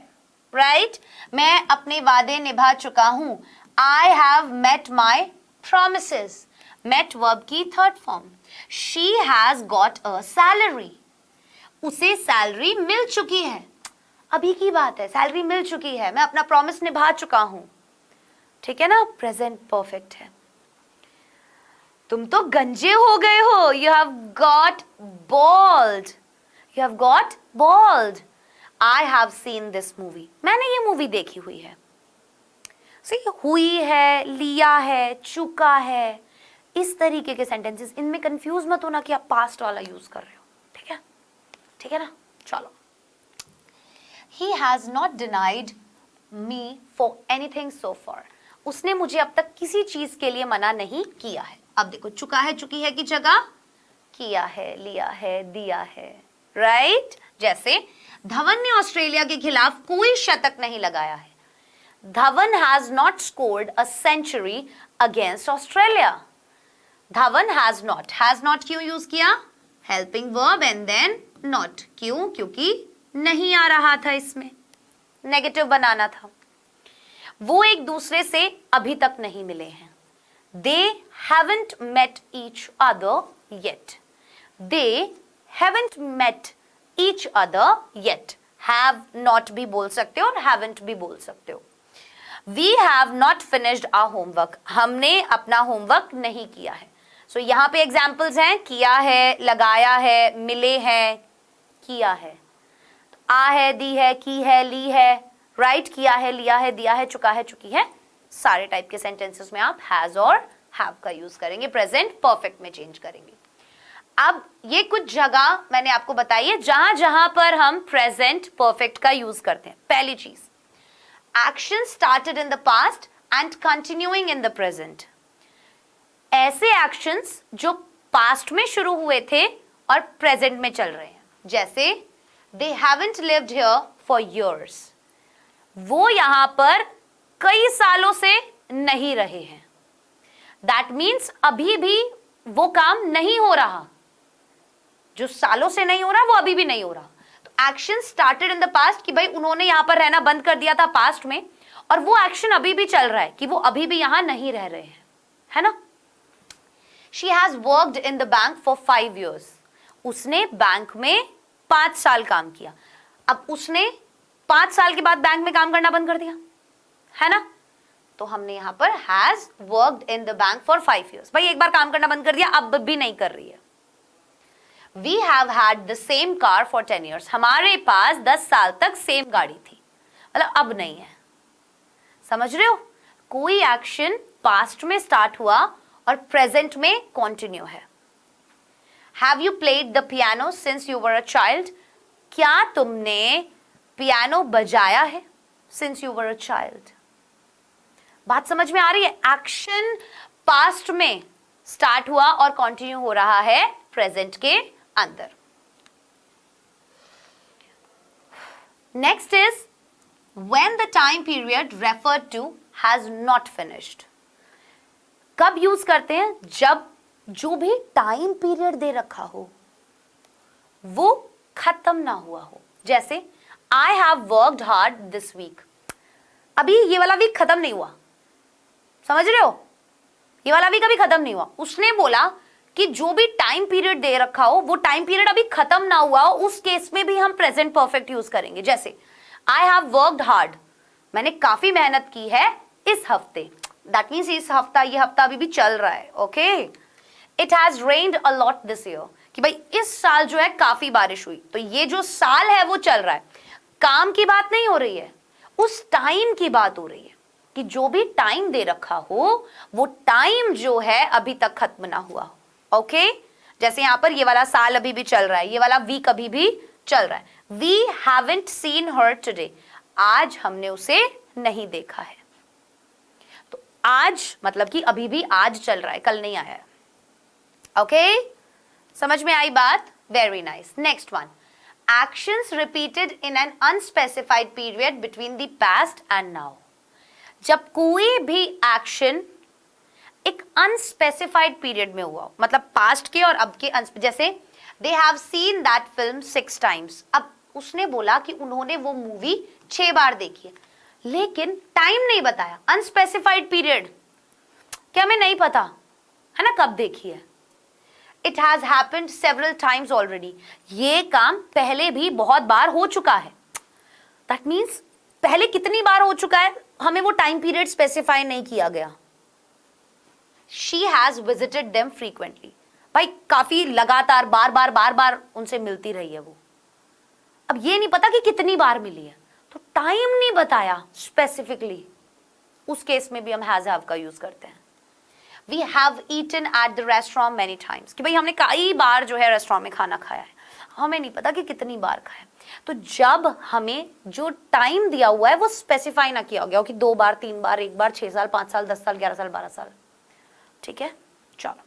राइट. मैं अपने वादे निभा चुका हूं. I have met my promises. Met verb की third form. She has got a salary. उसे सैलरी मिल चुकी है. अभी की बात है, सैलरी मिल चुकी है, मैं अपना प्रॉमिस निभा चुका हूं. ठीक है ना, प्रेजेंट परफेक्ट है. तुम तो गंजे हो गए हो. You have got bald. You have got bald. I have seen this movie. मैंने ये मूवी देखी हुई है. सी, हुई है, लिया है, चुका है, इस तरीके के सेंटेंसेस, इनमें कंफ्यूज मत होना कि आप पास्ट वाला यूज कर रहे हो. ठीक है, ठीक है ना. चलो. He has not denied me for anything so far. उसने मुझे अब तक किसी चीज के लिए मना नहीं किया है. अब देखो, चुका है, चुकी है की जगह किया है, लिया है, दिया है, राइट. जैसे धवन ने ऑस्ट्रेलिया के खिलाफ कोई शतक नहीं लगाया है. Dhawan has not scored a century against Australia. Dhawan has not क्यों यूज किया, helping verb and then not. क्यों, क्योंकि नहीं आ रहा था, इसमें नेगेटिव बनाना था. वो एक दूसरे से अभी तक नहीं मिले हैं. They haven't met each other yet. They haven't met each other yet. Have not भी बोल सकते हो और haven't भी बोल सकते हो. We have not finished our homework. हमने अपना होमवर्क नहीं किया है. So यहाँ पे एग्जाम्पल्स हैं, किया है, लगाया है, मिले हैं, किया है. आ है, दी है, की है, ली है, राइट. किया है, लिया है, दिया है, चुका है, चुकी है. सारे टाइप के सेंटेंसेस में आप हैज और हैव का यूज करेंगे. प्रेजेंट परफेक्ट में चेंज करेंगे. अब ये कुछ जगह मैंने आपको बताई है जहां जहां पर हम प्रेजेंट परफेक्ट का यूज करते हैं. पहली चीज, action started in the past and continuing in the present. ऐसे एक्शंस जो पास्ट में शुरू हुए थे और प्रेजेंट में चल रहे हैं. जैसे they haven't lived here for years. वो यहां पर कई सालों से नहीं रहे हैं. दैट मीन्स अभी भी वो काम नहीं हो रहा. जो सालों से नहीं हो रहा वो अभी भी नहीं हो रहा. तो action started in the past कि भाई उन्होंने यहां पर रहना बंद कर दिया था पास्ट में, और वो एक्शन अभी भी चल रहा है कि वो अभी भी यहां नहीं रह रहे हैं, है ना. She has worked in the bank for 5 years. उसने बैंक में 5 साल काम किया. अब उसने 5 साल के बाद बैंक में काम करना बंद कर दिया, है ना. तो हमने यहां पर has worked in the bank for 5 years. भाई एक बार काम करना बंद कर दिया, अब भी नहीं कर रही है. We have had the same car for 10 years. हमारे पास 10 साल तक सेम गाड़ी थी, मतलब अब नहीं है. समझ रहे हो, कोई एक्शन पास्ट में स्टार्ट हुआ और प्रेजेंट में कंटिन्यू है. Have you played the piano since you were a child. क्या तुमने पियानो बजाया है since you were a child. बात समझ में आ रही है. एक्शन पास्ट में स्टार्ट हुआ और कंटिन्यू हो रहा है प्रेजेंट के अंदर. Next is when the time period referred to has not finished. कब यूज करते हैं, जब जो भी टाइम पीरियड दे रखा हो वो खत्म ना हुआ हो. जैसे I have worked hard this week. अभी ये वाला वीक खत्म नहीं हुआ, समझ रहे हो, ये वाला वीक अभी खत्म नहीं हुआ. उसने बोला कि जो भी टाइम पीरियड दे रखा हो वो टाइम पीरियड अभी खत्म ना हुआ हो, उस केस में भी हम प्रेजेंट परफेक्ट यूज करेंगे। जैसे आई हैव वर्कड हार्ड, मैंने काफी मेहनत की है इस हफ्ते, दैट मीन्स इस हफ्ता, ये हफ्ता अभी भी चल रहा है। Okay, it has rained a lot this year, कि भाई इस साल जो है काफी बारिश हुई, तो ये जो साल है वो चल रहा है। काम की बात नहीं हो रही है, उस टाइम की बात हो रही है कि जो भी टाइम दे रखा हो वो टाइम जो है अभी तक खत्म ना हुआ हो। ओके, जैसे यहां पर ये वाला साल अभी भी चल रहा है, ये वाला वीक अभी भी चल रहा है। We haven't seen her today, आज हमने उसे नहीं देखा है। तो आज मतलब कि अभी भी आज चल रहा है, कल नहीं आया है। ओके, समझ में आई बात? Very nice. Next one, actions repeated in an unspecified period between the past and now. जब कोई भी एक्शन एक अनस्पेसिफाइड पीरियड में हुआ, मतलब पास्ट के और अब के, जैसे they have seen that film 6 times, अब उसने बोला कि उन्होंने वो मूवी 6 बार देखी है, लेकिन टाइम नहीं बताया, अनस्पेसिफाइड पीरियड, क्या हमें नहीं पता है ना कब देखी है। It has happened several times already, ये काम पहले भी बहुत बार हो चुका है। दैट मीन्स पहले कितनी बार हो चुका है, हमें वो टाइम पीरियड स्पेसिफाई नहीं किया गया। She has visited them frequently, भाई काफी लगातार बार बार उनसे मिलती रही है वो। अब ये नहीं पता कि कितनी बार मिली है, तो टाइम नहीं बताया स्पेसिफिकली, उस केस में भी हम हैज हैव का यूज करते हैं। We have eaten at the restaurant many times, कि भाई हमने कई बार जो है रेस्टोरेंट में खाना खाया है, हमें नहीं पता कि कितनी बार खाया। तो जब हमें जो टाइम दिया हुआ है वो स्पेसिफाई ना किया गया हो कि 2 बार 3 बार 1 बार 6 साल 5 साल 10 साल 11 साल 12 साल, ठीक है। चलो,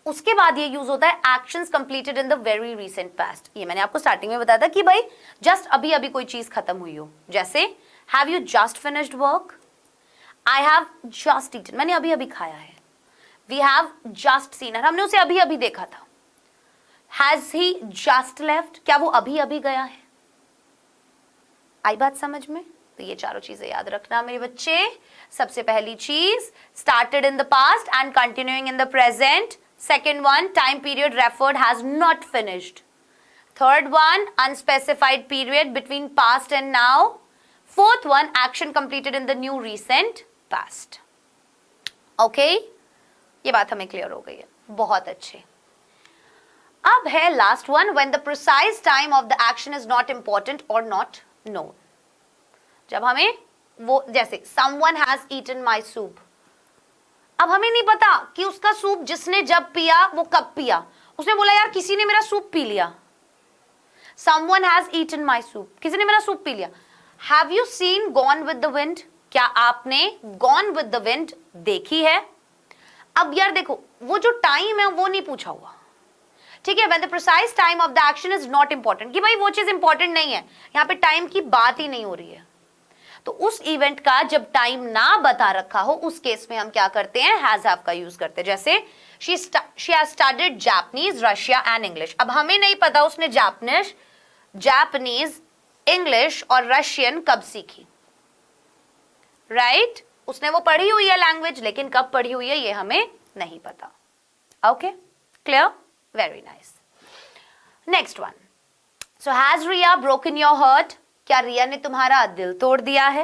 उसके बाद ये यूज होता है actions completed in the very recent past. ये मैंने आपको स्टार्टिंग में बताया था कि भाई जस्ट अभी अभी कोई चीज खत्म हुई हो, जैसे have you just finished work, I have just eaten, मैंने अभी अभी खाया है। वी हैव जस्ट सीन, हमने उसे अभी अभी देखा था। हैज ही जस्ट लेफ्ट, क्या वो अभी अभी गया है। आई बात समझ में? तो ये चारों चीजें याद रखना मेरे बच्चे। सबसे पहली चीज, started in the past and continuing in the present. Second one, time period referred has not finished. Third one, unspecified period between past and now. Fourth one, action completed in the new recent past. Okay, ये बात हमें क्लियर हो गई है, बहुत अच्छे। अब है last one, when the precise time of the action is not important और नॉट नोन। जब हमें वो, जैसे someone has eaten my soup, अब हमें नहीं पता कि उसका सूप जिसने जब पिया वो कब पिया, उसने बोला यार किसी ने मेरा सूप पी लिया। someone has eaten my soup, किसी ने मेरा सूप पी लिया। have you seen gone with the wind, क्या आपने gone with the wind देखी है। अब यार देखो, वो जो टाइम है वो नहीं पूछा हुआ, ठीक है। when the precise time of the action is not important, कि भाई वो चीज इंपॉर्टेंट नहीं है, यहाँ पे टाइम की बात ही नहीं हो रही है। तो उस इवेंट का जब टाइम ना बता रखा हो, उस केस में हम क्या करते हैं, हैज हैव का यूज करते हैं। जैसे she has studied Japanese, Russia and English, अब हमें नहीं पता उसने जापानीज, इंग्लिश और रशियन कब सीखी, राइट? उसने वो पढ़ी हुई है लैंग्वेज, लेकिन कब पढ़ी हुई है ये हमें नहीं पता। Okay, clear? Very nice. Next one, so has Riya broken your hurt, क्या रिया ने तुम्हारा दिल तोड़ दिया है।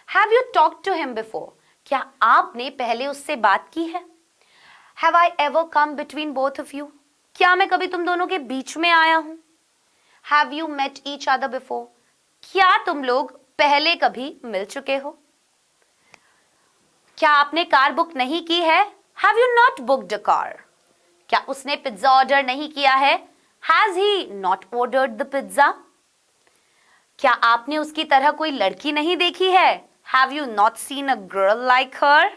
Have you talked to him before, क्या आपने पहले उससे बात की है। Have I ever come between both of you, क्या मैं कभी तुम दोनों के बीच में आया हूं। Have you met each other before, क्या तुम लोग पहले कभी मिल चुके हो। क्या आपने कार बुक नहीं की है। Have you not booked a car, क्या उसने पिज्जा ऑर्डर नहीं किया है। Has he not ordered the pizza, क्या आपने उसकी तरह कोई लड़की नहीं देखी है। Have you not seen a girl like her,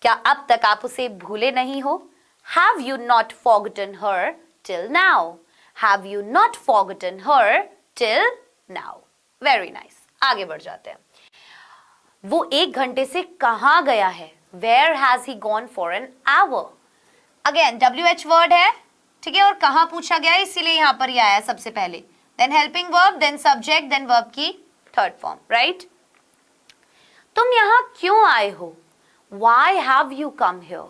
क्या अब तक आप उसे भूले नहीं हो। Have you not forgotten her till now, have you not forgotten her till now. Very nice, आगे बढ़ जाते हैं। वो 1 घंटे से कहां गया है, where has he gone for an hour. Again WH word है, ठीक है, और कहां पूछा गया है, इसीलिए यहां पर ये आया सबसे पहले। Then helping verb, then subject, then verb की थर्ड फॉर्म, राइट। तुम यहां क्यों आए हो, why have you come here.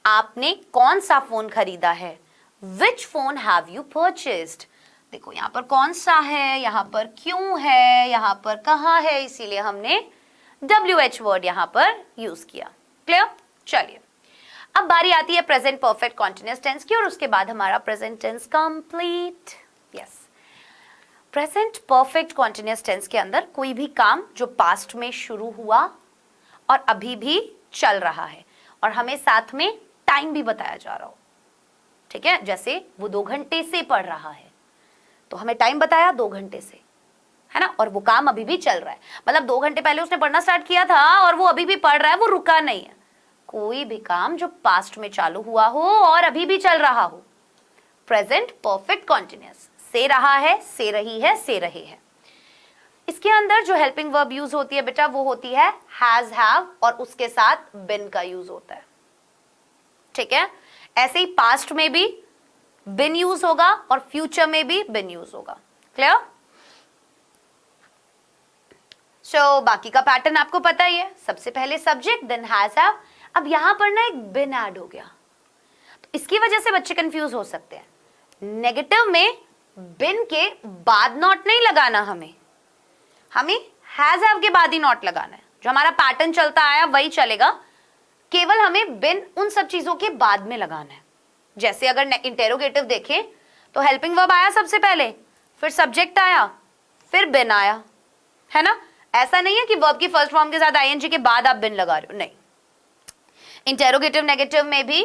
आपने कौन सा फोन खरीदा है, which phone have you purchased. देखो यहां पर कौन सा है, यहां पर क्यों है, यहां पर कहां है, इसीलिए हमने WH वर्ड यहां पर यूज किया। क्लियर? चलिए अब बारी आती है प्रेजेंट परफेक्ट कॉन्टिन्यूअस टेंस की, और उसके बाद हमारा present tense complete. Yes, present perfect continuous tense के अंदर कोई भी काम जो पास्ट में शुरू हुआ और अभी भी चल रहा है, और हमें साथ में टाइम भी बताया जा रहा हो, ठीक है। जैसे वो 2 घंटे से पढ़ रहा है, तो हमें टाइम बताया 2 घंटे से, है ना, और वो काम अभी भी चल रहा है, मतलब 2 घंटे पहले उसने पढ़ना स्टार्ट किया था और वो अभी भी पढ़ रहा है, वो रुका नहीं है। कोई भी काम जो पास्ट में चालू हुआ हो और अभी भी चल रहा हो, प्रेजेंट परफेक्ट कॉन्टिन्यूअस, से रहा है, से रही है, से रहे हैं। इसके अंदर जो हेल्पिंग वर्ब यूज होती है बेटा, वो होती है हैज, हैव, और उसके साथ बिन का यूज होता है, ठीक है। ऐसे ही पास्ट में भी बिन यूज होगा और फ्यूचर में भी बिन यूज होगा। क्लियर? सो बाकी का पैटर्न आपको पता ही है, सबसे पहले सब्जेक्ट, देन हैज, हैव। अब यहां पर ना एक बिन ऐड हो गया, तो इसकी वजह से बच्चे कंफ्यूज हो सकते हैं। नेगेटिव में बिन के बाद नॉट नहीं लगाना, हमें हैज, हैव के बाद ही नॉट लगाना है। जो हमारा पैटर्न चलता आया वही चलेगा, केवल हमें बिन उन सब चीजों के बाद में लगाना है। जैसे अगर इंटेरोगेटिव देखें तो हेल्पिंग वर्ब आया सबसे पहले, फिर सब्जेक्ट आया, फिर बिन आया, है ना। ऐसा नहीं है कि वर्ब की फर्स्ट फॉर्म के साथ आईएनजी के बाद आप बिन लगा रहे हो, नहीं। इंटेरोगेटिव नेगेटिव में भी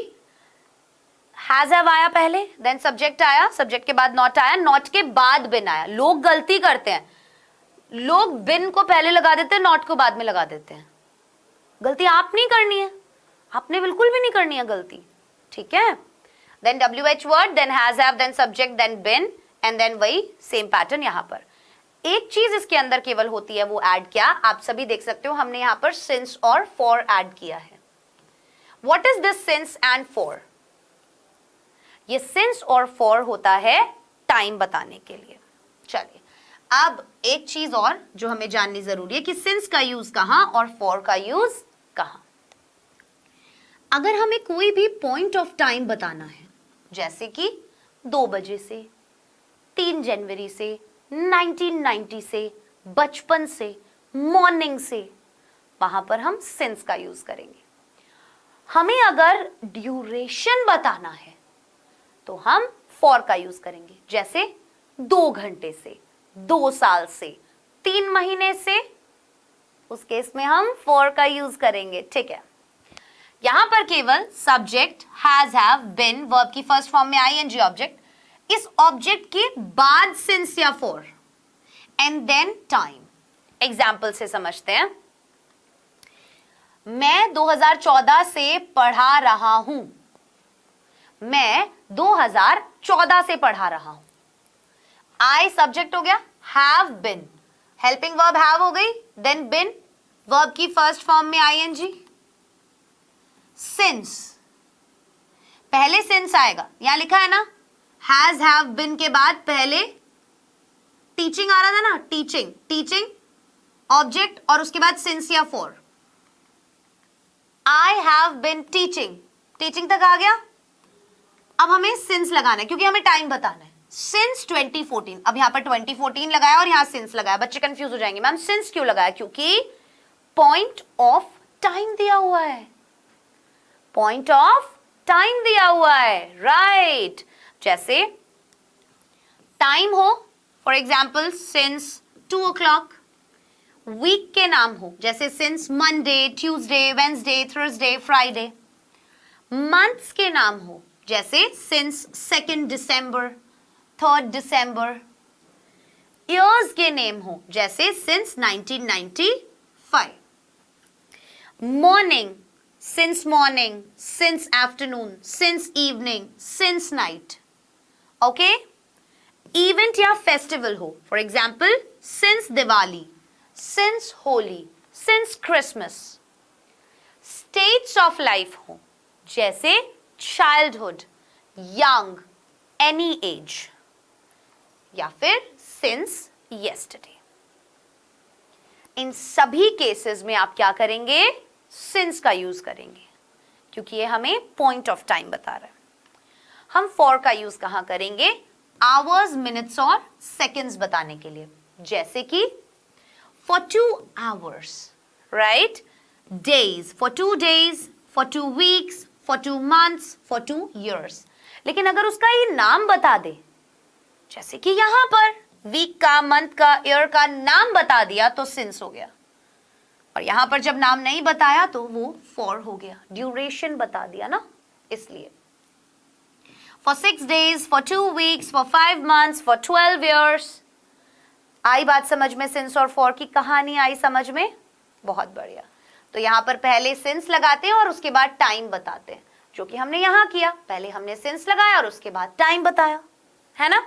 हैज, हैव आया पहले, देन सब्जेक्ट आया, सब्जेक्ट के बाद नॉट आया, नॉट के बाद बिन आया। लोग गलती करते हैं, लोग बिन को पहले लगा देते हैं, नॉट को बाद में लगा देते हैं। गलती आप नहीं करनी है, आपने बिल्कुल भी नहीं करनी है गलती, ठीक है। Then WH word, then has, have, then subject, then been, and then वही सेम पैटर्न यहां पर। एक चीज इसके अंदर केवल होती है, वो ऐड क्या, आप सभी देख सकते हो, हमने यहां पर सिंस और फॉर ऐड किया है। What is this since and for? ये सिंस और फॉर होता है टाइम बताने के लिए। चलिए अब एक चीज और जो हमें जाननी जरूरी है कि सिंस का यूज कहां और फॉर का यूज कहां। अगर हमें कोई भी पॉइंट ऑफ टाइम बताना है, जैसे कि 2 बजे से, 3 जनवरी से, 1990 से, बचपन से, मॉर्निंग से, वहां पर हम सिंस का यूज करेंगे। हमें अगर ड्यूरेशन बताना है तो हम फॉर का यूज करेंगे, जैसे 2 घंटे से, 2 साल से, 3 महीने से, उस केस में हम फॉर का यूज करेंगे, ठीक है। यहां पर केवल subject, has, have, been, verb की फर्स्ट फॉर्म में आईएनजी ऑब्जेक्ट, इस ऑब्जेक्ट के बाद सिंस या for, and then time. Example से समझते हैं। मैं 2014 से पढ़ा रहा हूं, मैं 2014 से पढ़ा रहा हूं। आई सब्जेक्ट हो गया, have been, helping verb have हो गई, देन बिन, वर्ब की फर्स्ट फॉर्म में आईएनजी, सिंस, पहले सिंस आएगा, यहां लिखा है ना, हैज, हैव, बिन के बाद पहले टीचिंग आ रहा था ना, टीचिंग, टीचिंग ऑब्जेक्ट, और उसके बाद सिंस या for. I have been teaching, teaching तक आ गया। अब हमें सिंस लगाना है क्योंकि हमें टाइम बताना है। सिंस 2014, अब यहां पर 2014 लगाया और यहां सिंस लगाया, बच्चे कंफ्यूज हो जाएंगे, मैम सिंस क्यों लगाया? क्योंकि पॉइंट ऑफ टाइम दिया हुआ है, पॉइंट ऑफ टाइम दिया हुआ है, राइट। जैसे टाइम हो, for example since 2 o'clock, week के नाम हो, जैसे since Monday, Tuesday, Wednesday, Thursday, Friday. Months के नाम हो, जैसे सिंस 2 December, 3 December। ईयर्स के नेम हो, जैसे since 1995। Morning, since morning, since afternoon, since evening, since night, okay? Event या festival हो, for example, since Diwali, since Holi, since Christmas। States of life हो, जैसे childhood, young, any age, या फिर since yesterday। इन सभी केसेस में आप क्या करेंगे? सिंस का यूज करेंगे, क्योंकि ये हमें पॉइंट ऑफ टाइम बता रहा है। हम फॉर का यूज कहां करेंगे? आवर्स, मिनट्स और सेकेंड्स बताने के लिए। जैसे कि for 2 hours, right? Days, for 2 days, for 2 weeks, for 2 months, for 2 years. लेकिन अगर उसका ये नाम बता दे, जैसे कि यहां पर वीक का, मंथ का, ईयर का नाम बता दिया तो सिंस हो गया, और यहां पर जब नाम नहीं बताया तो वो फॉर हो गया, ड्यूरेशन बता दिया ना, इसलिए। For 6 days, for 2 weeks, for 5 months, for 12 years. आई बात समझ में? सिंस और फॉर की कहानी आई समझ में? बहुत बढ़िया। तो यहां पर पहले सिंस लगाते हैं और उसके बाद टाइम बताते हैं, जो कि हमने यहां किया। पहले हमने सिंस लगाया और उसके बाद टाइम बताया, है ना?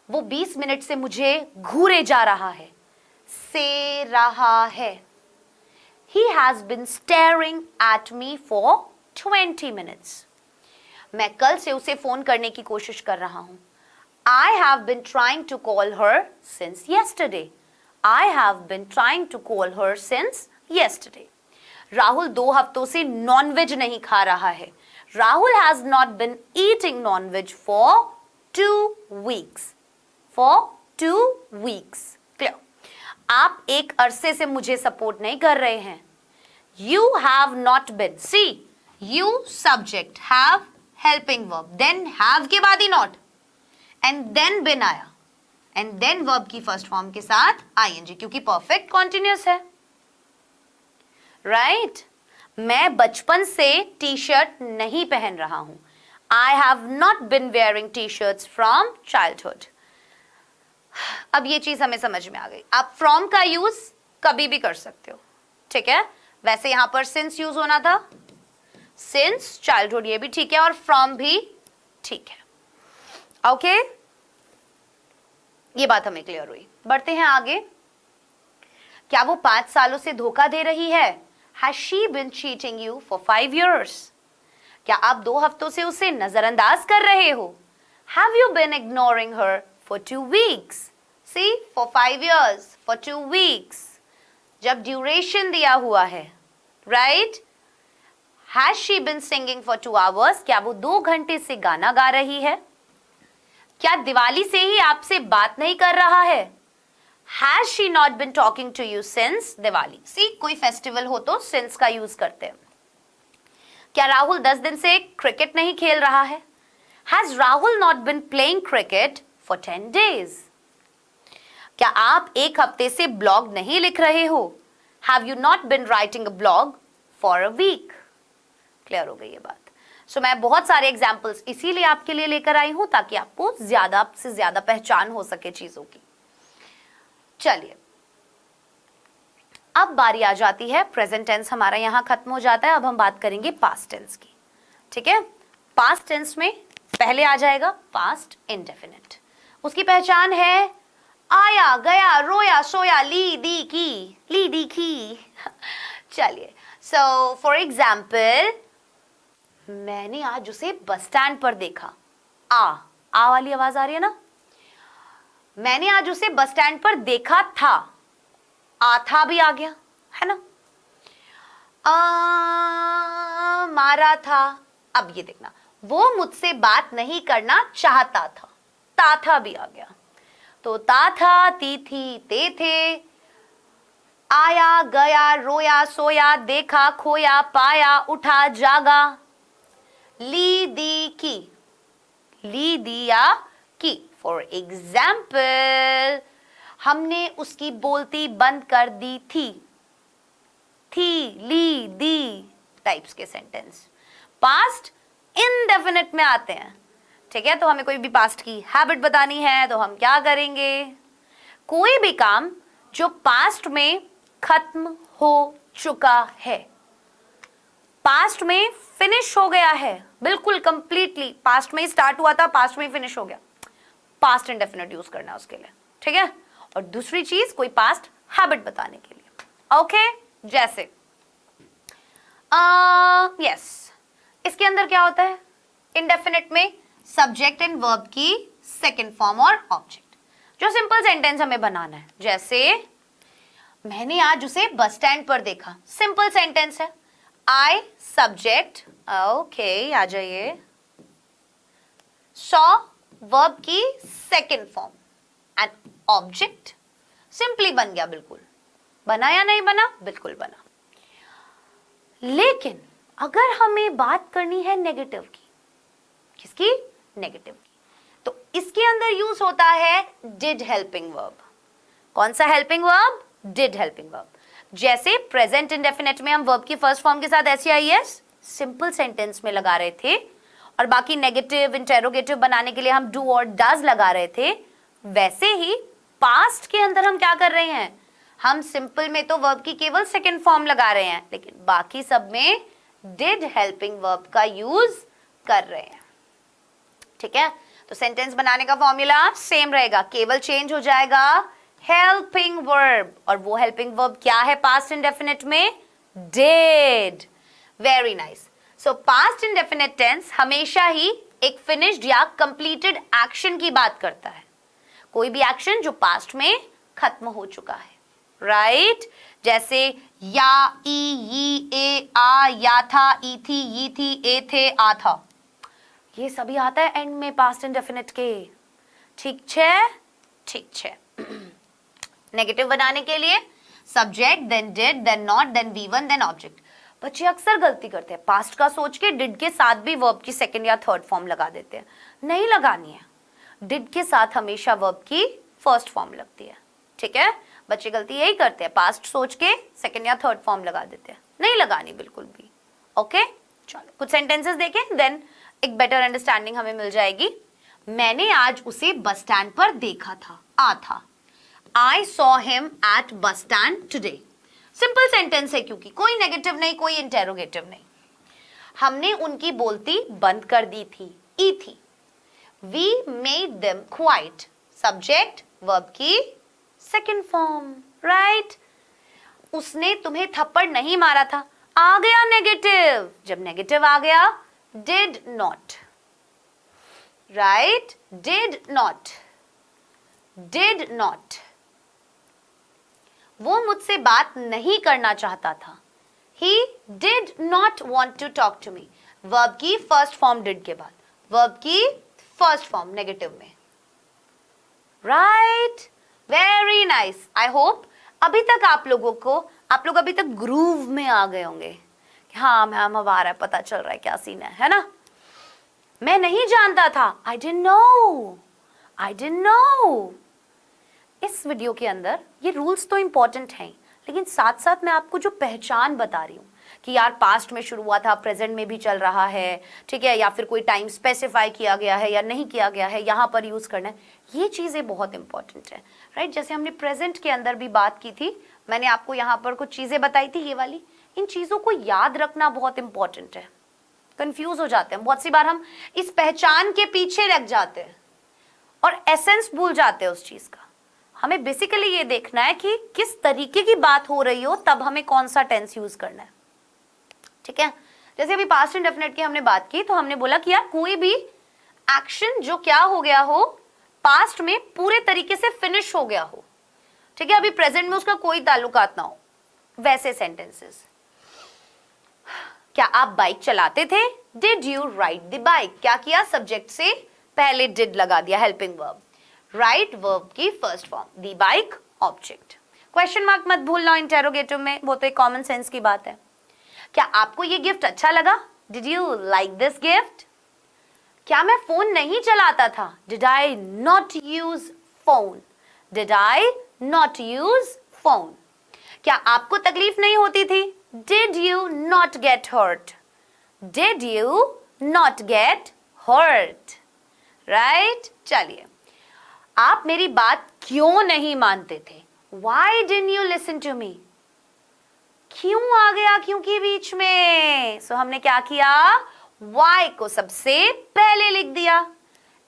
वो 20 मिनट से मुझे घूरे जा रहा है, से रहा है। He has been staring at me for 20 minutes. मैं कल से उसे फोन करने की कोशिश कर रहा हूं। I have been trying to call her since yesterday. I have been trying to call her since yesterday. Rahul 2 हफ्तों से नॉनवेज नहीं खा रहा है। Rahul has not been eating non-veg for 2 weeks. For 2 weeks. Clear? आप एक अरसे से मुझे सपोर्ट नहीं कर रहे हैं। You have not been. See, you subject, have helping verb, then have के बाद ही not. एंड देन बिन आया, एंड देन वर्ब की फर्स्ट फॉर्म के साथ आईएनजी, क्योंकि परफेक्ट कॉन्टिन्यूअस है, राइट? मैं बचपन से टी शर्ट नहीं पहन रहा हूं। I have not been wearing T shirts from childhood. अब ये चीज हमें समझ में आ गई। आप फ्रॉम का यूज कभी भी कर सकते हो, ठीक है? वैसे यहां पर सिंस यूज होना था, सिंस चाइल्डहुड, ये भी ठीक है, और फ्रॉम भी ठीक है। ओके, ये बात हमें क्लियर हुई। बढ़ते हैं आगे। क्या वो 5 सालों से धोखा दे रही है? Has she been cheating you for 5 years? क्या आप 2 हफ्तों से उसे नजरअंदाज कर रहे हो? Have you been ignoring her for 2 weeks? See, for 5 years, for 2 weeks. जब ड्यूरेशन दिया हुआ है, right? Has she been singing for 2 hours? क्या वो 2 घंटे से गाना गा रही है? क्या दिवाली से ही आपसे बात नहीं कर रहा है? Has she not been talking to you since Diwali? See, कोई फेस्टिवल हो तो since का यूज करते हैं। क्या राहुल 10 दिन से क्रिकेट नहीं खेल रहा है? Has Rahul not been playing cricket for 10 days? क्या आप 1 हफ्ते से ब्लॉग नहीं लिख रहे हो? Have you not been writing a blog for a week? Clear हो गई ये बात। सो मैं बहुत सारे एग्जाम्पल्स इसीलिए आपके लिए लेकर आई हूं ताकि आपको ज्यादा से ज्यादा पहचान हो सके चीजों की। चलिए, अब बारी आ जाती है प्रेजेंट टेंस, हमारा यहां खत्म हो जाता है। अब हम बात करेंगे पास्ट टेंस की, ठीक है? पास्ट टेंस में पहले आ जाएगा पास्ट इंडेफिनिट। उसकी पहचान है आया, गया, रोया, सोया, ली दी की। चलिए, सो फॉर एग्जाम्पल, मैंने आज उसे बस स्टैंड पर देखा। आ वाली आवाज आ रही है ना? मैंने आज उसे बस स्टैंड पर देखा था, आ था भी आ गया, है ना? मारा था। अब ये देखना, वो मुझसे बात नहीं करना चाहता था था भी आ गया। तो ता था, ती थी, ते थे, आया, गया, रोया, सोया, देखा, खोया, पाया, उठा, जागा, ली दिया की। फॉर एग्जाम्पल, हमने उसकी बोलती बंद कर दी थी, ली, दी टाइप्स के सेंटेंस पास्ट इनडेफिनिट में आते हैं, ठीक है? तो हमें कोई भी पास्ट की हैबिट बतानी है तो हम क्या करेंगे? कोई भी काम जो पास्ट में खत्म हो चुका है, पास्ट में फिनिश हो गया है, बिल्कुल कंप्लीटली पास्ट में ही स्टार्ट हुआ था, पास्ट में ही फिनिश हो गया, पास्ट इंडेफिनिट यूज करना है उसके लिए, ठीक है? और दूसरी चीज, कोई पास्ट हैबिट बताने के लिए, ओके? जैसे यस, इसके अंदर क्या होता है? इंडेफिनिट में सब्जेक्ट एंड वर्ब की सेकेंड फॉर्म और ऑब्जेक्ट, जो सिंपल सेंटेंस हमें बनाना है। जैसे मैंने आज उसे बस स्टैंड पर देखा, सिंपल सेंटेंस है। I सब्जेक्ट, ओके आ जाइए, सॉ वर्ब की second form, and object simply बन गया। बिल्कुल बना या नहीं बना? बिल्कुल बना। लेकिन अगर हमें बात करनी है नेगेटिव की, किसकी? नेगेटिव की, तो इसके अंदर यूज होता है डिड हेल्पिंग वर्ब। कौन सा helping verb? Did helping verb. जैसे प्रेजेंट इंडेफिनिट में हम वर्ब की फर्स्ट फॉर्म के साथ एस सिंपल सेंटेंस में लगा रहे थे, और बाकी नेगेटिव इंटेरोगेटिव बनाने के लिए हम डू और डज लगा रहे थे, वैसे ही पास्ट के अंदर हम क्या कर रहे हैं? हम सिंपल में तो वर्ब की केवल सेकंड फॉर्म लगा रहे हैं, लेकिन बाकी सब में डिड हेल्पिंग वर्ब का यूज कर रहे हैं। ठीक है, तो सेंटेंस बनाने का फॉर्मूला सेम रहेगा, केवल चेंज हो जाएगा हेल्पिंग वर्ब, और वो हेल्पिंग वर्ब क्या है पास्ट इंडेफिनिट में? Did. Very nice. So past indefinite tense हमेशा ही एक फिनिश्ड या कंप्लीटेड एक्शन की बात करता है, कोई भी एक्शन जो पास्ट में खत्म हो चुका है, राइट? जैसे या, ई, ये, ए, आ, या था, ई थी, ये थी, ए थे, आ था, ये सभी आता है एंड में पास्ट इंडेफिनिट के। ठीक छे? ठीक छे। नेगेटिव बनाने के लिए subject, then did, then not, then V1, then object. बच्चे अक्सर गलती करते हैं, पास्ट का सोच के डिड के साथ भी वर्ब की सेकंड या थर्ड फॉर्म लगा देते हैं। नहीं लगानी है, डिड के साथ हमेशा वर्ब की फर्स्ट फॉर्म लगती है। ठीक है, बच्चे गलती यही करते हैं, पास्ट सोच के सेकंड या थर्ड फॉर्म लगा देते हैं, नहीं लगानी बिल्कुल भी। ओके, चलो कुछ सेंटेंसेस देखें, देन एक बेटर अंडरस्टैंडिंग हमें मिल जाएगी। मैंने आज उसे बस स्टैंड पर देखा था, आ था। I saw him at bus stand today. Simple sentence है, क्योंकि कोई नेगेटिव नहीं, कोई इंटेरोगेटिव नहीं। हमने उनकी बोलती बंद कर दी थी, ई थी। We made them quiet. Subject verb की सेकंड फॉर्म, राइट? उसने तुम्हें थप्पड़ नहीं मारा था, आ गया नेगेटिव। जब नेगेटिव आ गया did not, right? did not, did not. वो मुझसे बात नहीं करना चाहता था, he did not want to talk to me. Verb की फर्स्ट फॉर्म did के बाद वर्ब की फर्स्ट फॉर्म नेगेटिव में, right? Very nice. I hope अभी तक आप लोग अभी तक ग्रूव में आ गए होंगे कि हाँ मैम अब आ रहा है, पता चल रहा है क्या सीन है ना? मैं नहीं जानता था, आई डिडंट नो। इस वीडियो के अंदर ये रूल्स तो इंपॉर्टेंट हैं, लेकिन साथ साथ मैं आपको जो पहचान बता रही हूँ कि यार पास्ट में शुरू हुआ था, प्रेजेंट में भी चल रहा है, ठीक है, या फिर कोई टाइम स्पेसिफाई किया गया है या नहीं किया गया है, यहाँ पर यूज करना है, ये चीज़ें बहुत इंपॉर्टेंट है, राइट? जैसे हमने प्रेजेंट के अंदर भी बात की थी, मैंने आपको यहाँ पर कुछ चीज़ें बताई थी, ये वाली, इन चीज़ों को याद रखना बहुत इंपॉर्टेंट है। कंफ्यूज हो जाते हैं बहुत सी बार, हम इस पहचान के पीछे रख जाते हैं और एसेंस भूल जाते हैं उस चीज़ का। हमें बेसिकली ये देखना है कि किस तरीके की बात हो रही हो, तब हमें कौन सा टेंस यूज करना है। ठीक है, जैसे अभी पास्ट इंडेफिनिट की हमने बात की, तो हमने बोला कि यार कोई भी एक्शन जो क्या हो गया हो, पास्ट में पूरे तरीके से फिनिश हो गया हो, ठीक है, अभी प्रेजेंट में उसका कोई ताल्लुकात ना हो, वैसे सेंटेंसेस। क्या आप बाइक चलाते थे? Did you ride the bike? क्या किया? सब्जेक्ट से पहले डिड लगा दिया, हेल्पिंग वर्ब, राइट वर्ब की फर्स्ट फॉर्म, दी बाइक ऑब्जेक्ट। क्वेश्चन मार्क मत भूलना इंटेरोगेटिव में, वो तो एक कॉमन सेंस की बात है। क्या आपको ये गिफ्ट अच्छा लगा? Did you like this gift? क्या मैं फोन नहीं चलाता था? Did I not use phone? Did I not use phone? क्या आपको तकलीफ नहीं होती थी? Did you not get hurt? Did you not get hurt? Right? चलिए, आप मेरी बात क्यों नहीं मानते थे? Why didn't you listen to me? क्यों आ गया क्योंकि बीच में? सो हमने क्या किया? Why को सबसे पहले लिख दिया,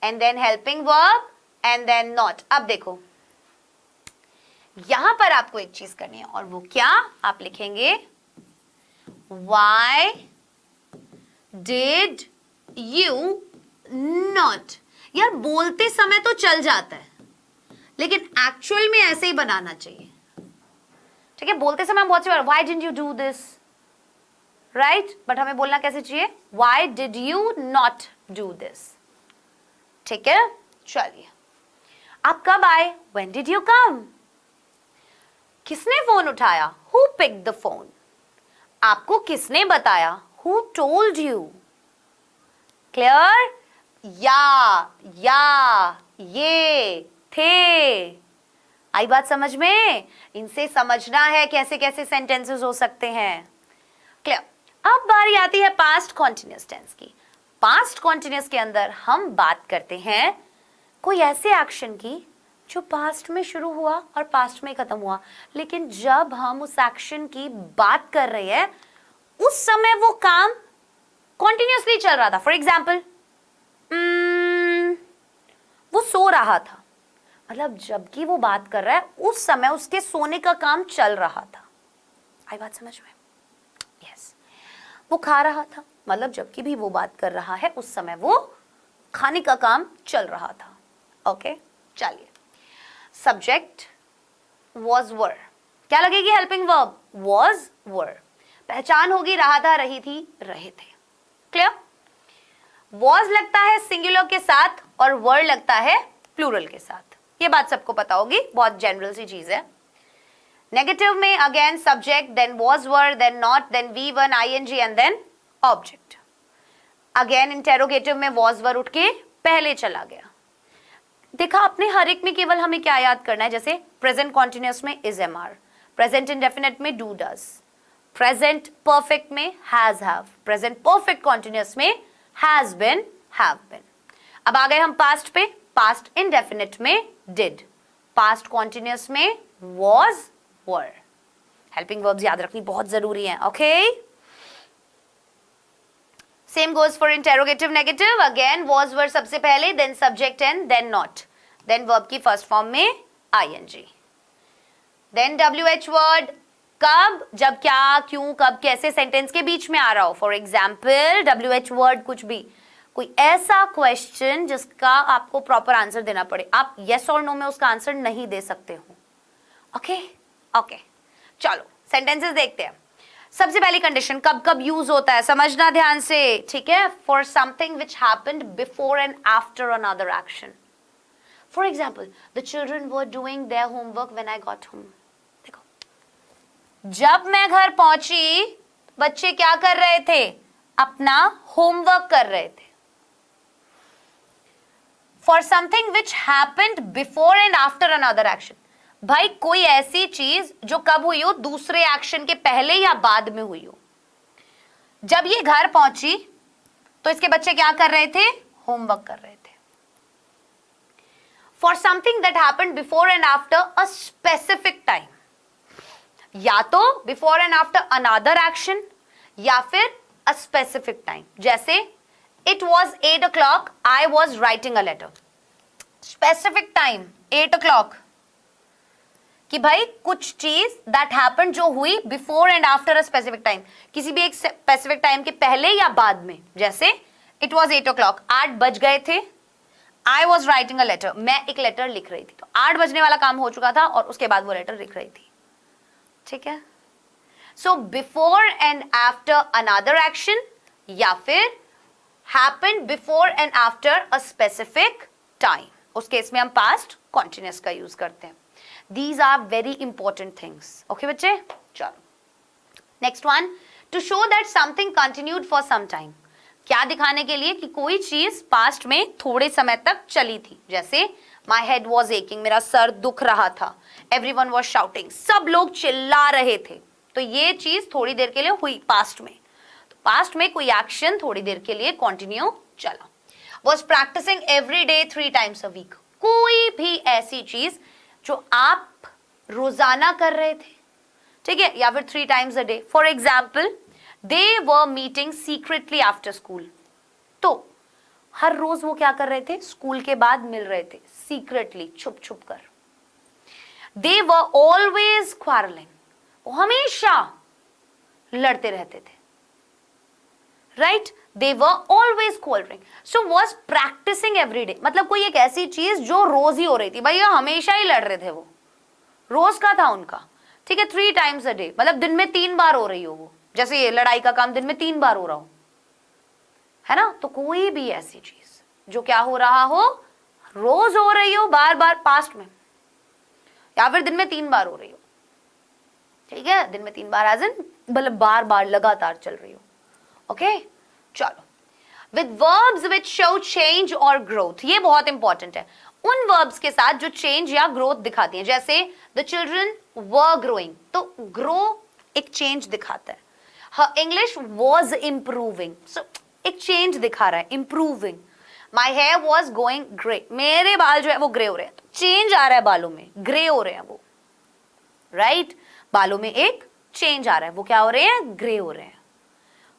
and then helping verb, and then not. अब देखो, यहां पर आपको एक चीज करनी है, और वो क्या? आप लिखेंगे Why did you not? यार बोलते समय तो चल जाता है, लेकिन एक्चुअल में ऐसे ही बनाना चाहिए। ठीक है, बोलते समय हम बहुत सी बार why didn't you do this, right, but हमें बोलना कैसे चाहिए, why did you not do this. ठीक है, चलिए, आप कब आए, व्हेन डिड यू कम। किसने फोन उठाया, हु पिक्ड द फोन। आपको किसने बताया, हु टोल्ड यू। क्लियर, या ये, थे। आई बात समझ में, इनसे समझना है कैसे कैसे सेंटेंसेस हो सकते हैं। क्लियर, अब बारी आती है पास्ट कॉन्टिन्यूअस टेंस की। पास्ट कॉन्टिन्यूअस के अंदर हम बात करते हैं कोई ऐसे एक्शन की जो पास्ट में शुरू हुआ और पास्ट में खत्म हुआ, लेकिन जब हम उस एक्शन की बात कर रहे हैं उस समय वो काम कॉन्टिन्यूअसली चल रहा था। फॉर एग्जाम्पल, वो सो रहा था, मतलब जबकि वो बात कर रहा है उस समय उसके सोने का काम चल रहा था। आई बात समझ में, यस। वो खा रहा था, मतलब जबकि भी वो बात कर रहा है उस समय वो खाने का काम चल रहा था। ओके, चलिए, सब्जेक्ट was were, क्या लगेगी हेल्पिंग वर्ब, was were। पहचान होगी रहा था, रही थी, रहे थे। क्लियर, was लगता है सिंगुलर के साथ और were लगता है प्लूरल के साथ, ये बात सबको पता होगी, बहुत जनरल सी चीज है। नेगेटिव में again subject, then was were, then not, then V1 ing and then object. Again interrogative में was were उठ के पहले चला गया। देखा आपने, हर एक में केवल हमें क्या याद करना है, जैसे प्रेजेंट कॉन्टिन्यूअस में is am are, present indefinite में डू डज, प्रेजेंट परफेक्ट में has have, present perfect continuous में हैज बीन, हैव बीन। अब आ गए हम पास्ट पे, पास्ट इंडेफिनिट में डिड, पास्ट कॉन्टिन्यूअस में वॉज, वर। हेल्पिंग वर्ब्स याद रखनी बहुत जरूरी है। Okay, same goes for interrogative negative, again was were सबसे पहले, then subject and then not, then verb की फर्स्ट फॉर्म में आईएनजी, देन WH वर्ड, कब, जब, क्या, क्यों, कब, कैसे सेंटेंस के बीच में आ रहा हो। फॉर एग्जाम्पल WH वर्ड कुछ भी, कोई ऐसा क्वेश्चन जिसका आपको प्रॉपर आंसर देना पड़े, आप यस और नो में उसका आंसर नहीं दे सकते हो। ओके ओके, चलो सेंटेंसेस देखते हैं। सबसे पहली कंडीशन, कब कब यूज होता है, समझना ध्यान से, ठीक है। For something which happened before and after another action. For example, the children were doing their homework when I got home. देखो, जब मैं घर पहुंची बच्चे क्या कर रहे थे, अपना होमवर्क कर रहे थे। For something which happened before and after another action, भाई कोई ऐसी चीज जो कब हुई हो, दूसरे एक्शन के पहले या बाद में हुई हो। जब ये घर पहुंची तो इसके बच्चे क्या कर रहे थे, होमवर्क कर रहे थे। For something that happened before and after a specific time, या तो before and after another action या फिर अ स्पेसिफिक टाइम। जैसे it was 8 o'clock, I was writing a letter. Specific time 8 o'clock, कि भाई कुछ चीज दैट हैपेंड जो हुई before and after a specific time, किसी भी एक स्पेसिफिक टाइम के पहले या बाद में। जैसे इट वॉज 8 o'clock, 8 बज गए थे, I was writing a letter, मैं एक लेटर लिख रही थी, तो 8 बजने वाला काम हो चुका था और उसके बाद वो लेटर लिख रही थी। ठीक है, so before and after another action या फिर happened before and after a specific time, उस केस में हम पास्ट कॉन्टिन्यूअस का यूज करते हैं। These are very important things. Okay बच्चे, चलो next one, to show that something continued for some time, क्या दिखाने के लिए कि कोई चीज पास्ट में थोड़े समय तक चली थी। जैसे माई हेड वॉज एकिंग, मेरा सर दुख रहा था, एवरीवन वॉज शाउटिंग, सब लोग चिल्ला रहे थे, तो ये चीज थोड़ी देर के लिए हुई पास्ट में। तो पास्ट में कोई एक्शन थोड़ी देर के लिए कंटिन्यू चला। Was practising every day 3 times a week, कोई भी ऐसी चीज जो आप रोजाना कर रहे थे, ठीक है, या फिर 3 times a day। For example, they were meeting secretly after school, तो हर रोज वो क्या कर रहे थे, स्कूल के बाद मिल रहे थे सीक्रेटली, छुप छुप कर। दे वर ऑलवेज क्वारलिंग, वो हमेशा लड़ते रहते थे, right. They were always quarrelling, so was practising every day, मतलब कोई एक ऐसी चीज जो रोज ही हो रही थी, भैया हमेशा ही लड़ रहे थे, वो रोज का था उनका, ठीक है। 3 times a day, मतलब दिन में 3 बार हो रही हो वो, जैसे ये लड़ाई का काम दिन में 3 बार हो रहा हो, है ना। तो कोई भी ऐसी चीज जो क्या हो रहा हो, रोज हो रही हो, बार बार पास्ट में, या फिर दिन में 3 बार हो रही हो, ठीक है, दिन में 3 बार एज इन मतलब बार बार लगातार चल रही हो। ओके, चलो। With verbs which show change और ग्रोथ, ये बहुत इंपॉर्टेंट है, उन वर्ब्स के साथ जो चेंज या ग्रोथ दिखाती हैं। जैसे द चिल्ड्रन वर ग्रोइंग, तो ग्रो एक चेंज दिखाता है। Her English was improving, so एक चेंज दिखा रहा है, improving. My hair was going grey, मेरे बाल जो है वो ग्रे हो रहे हैं, तो चेंज आ रहा है बालों में, ग्रे हो रहे हैं वो, राइट बालों में एक चेंज आ रहा है, वो क्या हो रहे हैं, ग्रे हो रहे हैं।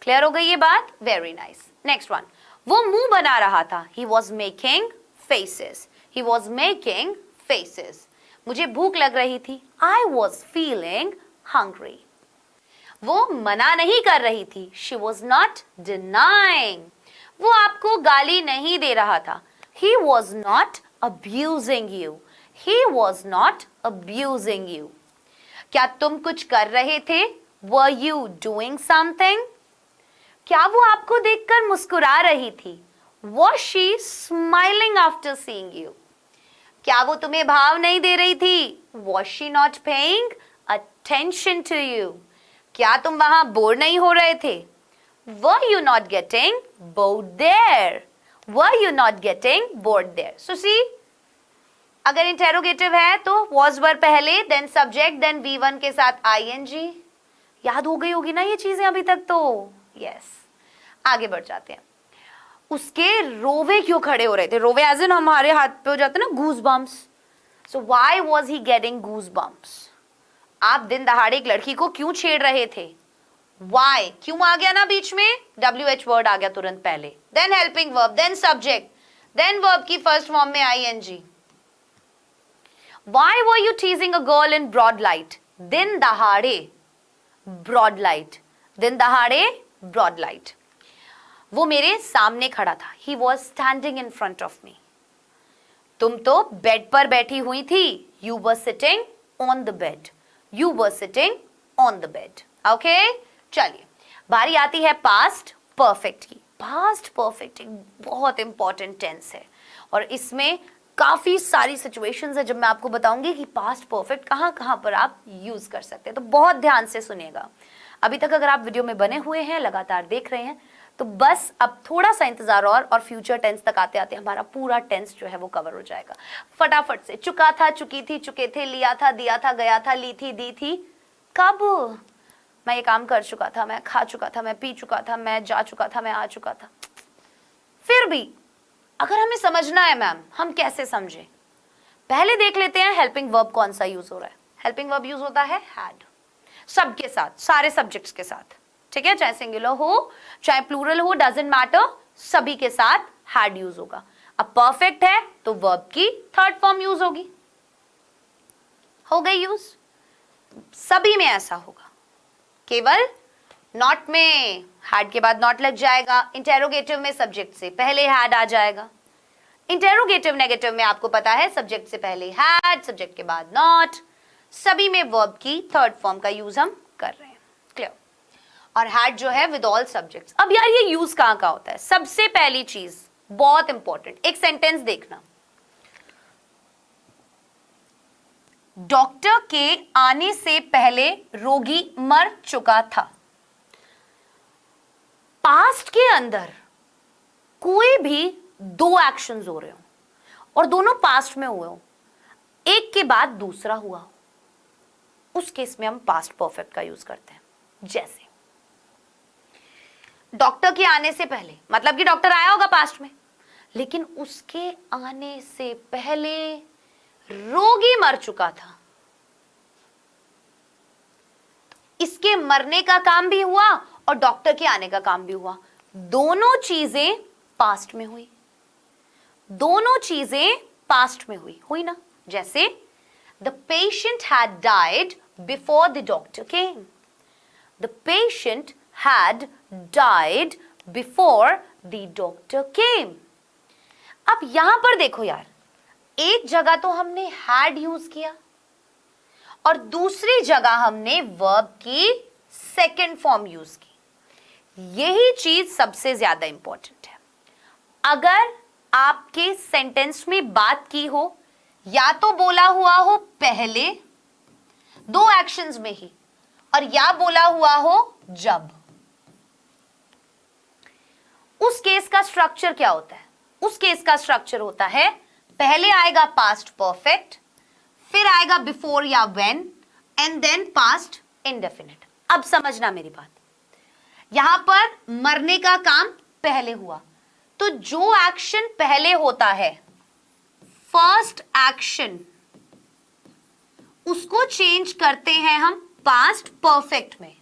क्लियर हो गई ये बात, वेरी नाइस। नेक्स्ट वन, वो मुंह बना रहा था, he was making faces, he was making faces. मुझे भूख लग रही थी, आई वॉज फीलिंग हंग्री। वो मना नहीं कर रही थी, शी वॉज नॉट डिनाइंग। वो आपको गाली नहीं दे रहा था, he was not abusing you, he was not abusing you. क्या तुम कुछ कर रहे थे, वर यू डूइंग समथिंग। क्या वो आपको देखकर मुस्कुरा रही थी, was she smiling after seeing you. क्या वो तुम्हें भाव नहीं दे रही थी, was she not paying attention to you. क्या तुम वहां बोर नहीं हो रहे थे, were you not getting bored there, were you not getting bored there. So see, अगर इंटेरोगेटिव है तो वॉज वर्ब पहले, देन सब्जेक्ट, देन V1 के साथ ING। याद हो गई होगी ना ये चीजें अभी तक तो, यस। आगे बढ़ जाते हैं। उसके रोवे क्यों खड़े हो रहे थे, रोवे एज इन हमारे हाथ पे हो जाते ना गूज bumps, so why was he getting goose bumps. आप दिन दहाड़े एक लड़की को क्यों छेड़ रहे थे, व्हाई क्यों आ गया ना बीच में, WH वर्ड आ गया तुरंत पहले, then helping verb, then subject, then verb की फर्स्ट फॉर्म में ING। Why were you teasing a girl in broad light, दिन दहाड़े, ब्रॉड लाइट, दिन दहाड़े, ब्रॉड लाइट। वो मेरे सामने खड़ा था, he was standing in front of me. तुम तो बेड पर बैठी हुई थी, you were sitting on the bed, you were sitting on the bed. Okay, चलिए बारी आती है पास्ट परफेक्ट की। पास्ट परफेक्ट एक बहुत इंपॉर्टेंट टेंस है और इसमें काफी सारी सिचुएशंस है जब मैं आपको बताऊंगी कि पास्ट परफेक्ट कहां कहां पर आप यूज कर सकते हैं, तो बहुत ध्यान से सुनिएगा। अभी तक अगर आप वीडियो में बने हुए हैं, लगातार देख रहे हैं, तो बस अब थोड़ा सा इंतजार और फ्यूचर टेंस तक आते आते हमारा पूरा टेंस जो है वो कवर हो जाएगा। फटाफट से, चुका था, चुकी थी, चुके थे, लिया था, दिया था, गया था, ली थी, दी थी। कब मैं ये काम कर चुका था, मैं खा चुका था, मैं पी चुका था, मैं जा चुका था, मैं आ चुका था। फिर भी अगर हमें समझना है मैम, हम कैसे समझे, पहले देख लेते हैं हेल्पिंग वर्ब कौन सा यूज हो रहा है। हेल्पिंग वर्ब यूज होता है हैड, सबके साथ, सारे सब्जेक्ट्स के साथ, ठीक है, चाहे सिंगुलर हो चाहे प्लूरल हो, डजंट मैटर, सभी के साथ हैड यूज होगा। अब परफेक्ट है तो वर्ब की थर्ड फॉर्म यूज होगी, हो गई यूज, सभी में ऐसा होगा, केवल नॉट में हैड के बाद नॉट लग जाएगा, इंटेरोगेटिव में सब्जेक्ट से पहले हैड आ जाएगा। इंटेरोगेटिव नेगेटिव में आपको पता है सब्जेक्ट से पहले हैड, सब्जेक्ट के बाद नॉट, सभी में वर्ब की थर्ड फॉर्म का यूज हम कर रहे हैं। क्लियर। और हैड जो है विद ऑल सब्जेक्ट्स। अब यार ये यूज कहां का होता है, सबसे पहली चीज बहुत इंपॉर्टेंट, एक सेंटेंस देखना, डॉक्टर के आने से पहले रोगी मर चुका था। पास्ट के अंदर कोई भी दो एक्शंस हो रहे हो और दोनों पास्ट में हुए हो, एक के बाद दूसरा हुआ हो, उस केस में हम पास्ट परफेक्ट का यूज करते हैं। जैसे डॉक्टर के आने से पहले, मतलब कि डॉक्टर आया होगा पास्ट में, लेकिन उसके आने से पहले रोगी मर चुका था। इसके मरने का काम भी हुआ और डॉक्टर के आने का काम भी हुआ, दोनों चीजें पास्ट में हुई, दोनों चीजें पास्ट में हुई ना। जैसे the patient had died before the doctor came, the patient had died before the doctor केम। अब यहां पर देखो यार, एक जगह तो हमने हैड यूज किया और दूसरी जगह हमने वर्ब की सेकेंड फॉर्म यूज की। यही चीज सबसे ज्यादा इंपॉर्टेंट है। अगर आपके सेंटेंस में बात की हो, या तो बोला हुआ हो पहले दो एक्शंस में ही, और या बोला हुआ हो जब, उस केस का स्ट्रक्चर क्या होता है? उस केस का स्ट्रक्चर होता है, पहले आएगा पास्ट परफेक्ट, फिर आएगा बिफोर या when, and then past indefinite. अब समझना मेरी बात, यहां पर मरने का काम पहले हुआ, तो जो एक्शन पहले होता है, फर्स्ट एक्शन, उसको चेंज करते हैं हम पास्ट परफेक्ट में।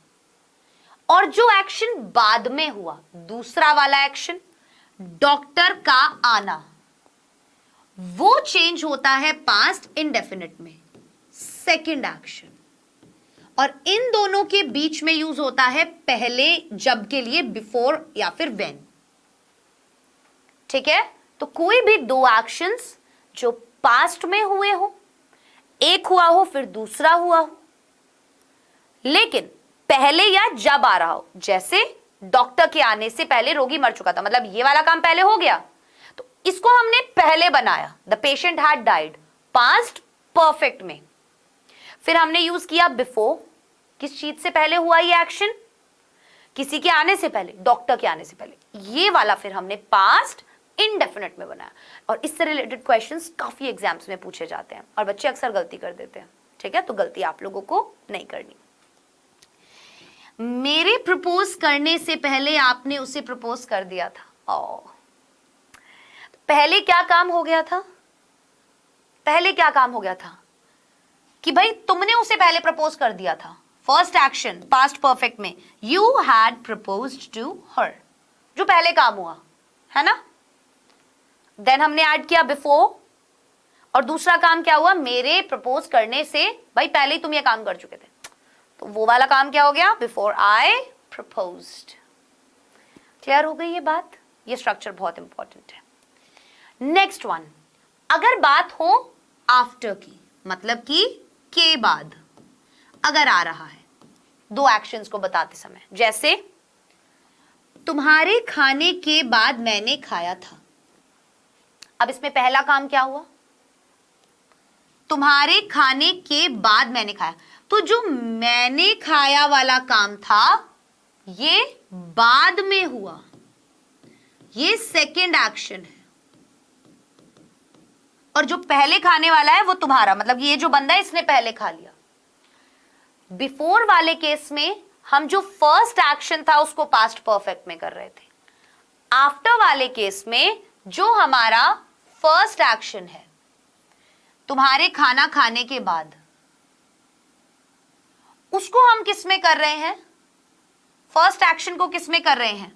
और जो एक्शन बाद में हुआ, दूसरा वाला एक्शन, डॉक्टर का आना, वो चेंज होता है पास्ट इंडेफिनिट में, सेकंड एक्शन। और इन दोनों के बीच में यूज होता है पहले जब के लिए बिफोर या फिर व्हेन। ठीक है? तो कोई भी दो एक्शंस जो पास्ट में हुए हो, एक हुआ हो फिर दूसरा हुआ हो, लेकिन पहले या जब आ रहा हो, जैसे डॉक्टर के आने से पहले रोगी मर चुका था, मतलब ये वाला काम पहले हो गया, तो इसको हमने पहले बनाया, the patient had died, past perfect में। फिर हमने यूज किया बिफोर, किस चीज से पहले हुआ ये एक्शन? किसी के आने से पहले, डॉक्टर के आने से पहले। ये वाला फिर हमने पास्ट इंडेफिनिट में बनाया। और इससे रिलेटेड क्वेश्चंस काफी एग्जाम्स में पूछे जाते हैं और बच्चे अक्सर गलती कर देते हैं। ठीक है? तो गलती आप लोगों को नहीं करनी। मेरे प्रपोज करने से पहले आपने उसे प्रपोज कर दिया था। पहले क्या काम हो गया था? पहले क्या काम हो गया था कि भाई तुमने उसे पहले प्रपोज कर दिया था। फर्स्ट एक्शन पास्ट परफेक्ट में, you had proposed to her, जो पहले काम हुआ है ना। देन हमने ऐड किया बिफोर, और दूसरा काम क्या हुआ? मेरे प्रपोज करने से, भाई पहले ही तुम ये काम कर चुके थे, तो वो वाला काम क्या हो गया? Before I proposed. क्लियर हो गई ये बात? ये स्ट्रक्चर बहुत इंपॉर्टेंट है। नेक्स्ट वन, अगर बात हो आफ्टर की, मतलब कि के बाद अगर आ रहा है दो एक्शंस को बताते समय, जैसे तुम्हारे खाने के बाद मैंने खाया था। अब इसमें पहला काम क्या हुआ? तुम्हारे खाने के बाद मैंने खाया, तो जो मैंने खाया वाला काम था ये बाद में हुआ, ये सेकंड एक्शन है। और जो पहले खाने वाला है वो तुम्हारा, मतलब ये जो बंदा है इसने पहले खा लिया। बिफोर वाले केस में हम जो फर्स्ट एक्शन था उसको पास्ट परफेक्ट में कर रहे थे। आफ्टर वाले केस में जो हमारा फर्स्ट एक्शन है, तुम्हारे खाना खाने के बाद, उसको हम किस में कर रहे हैं? फर्स्ट एक्शन को किस में कर रहे हैं?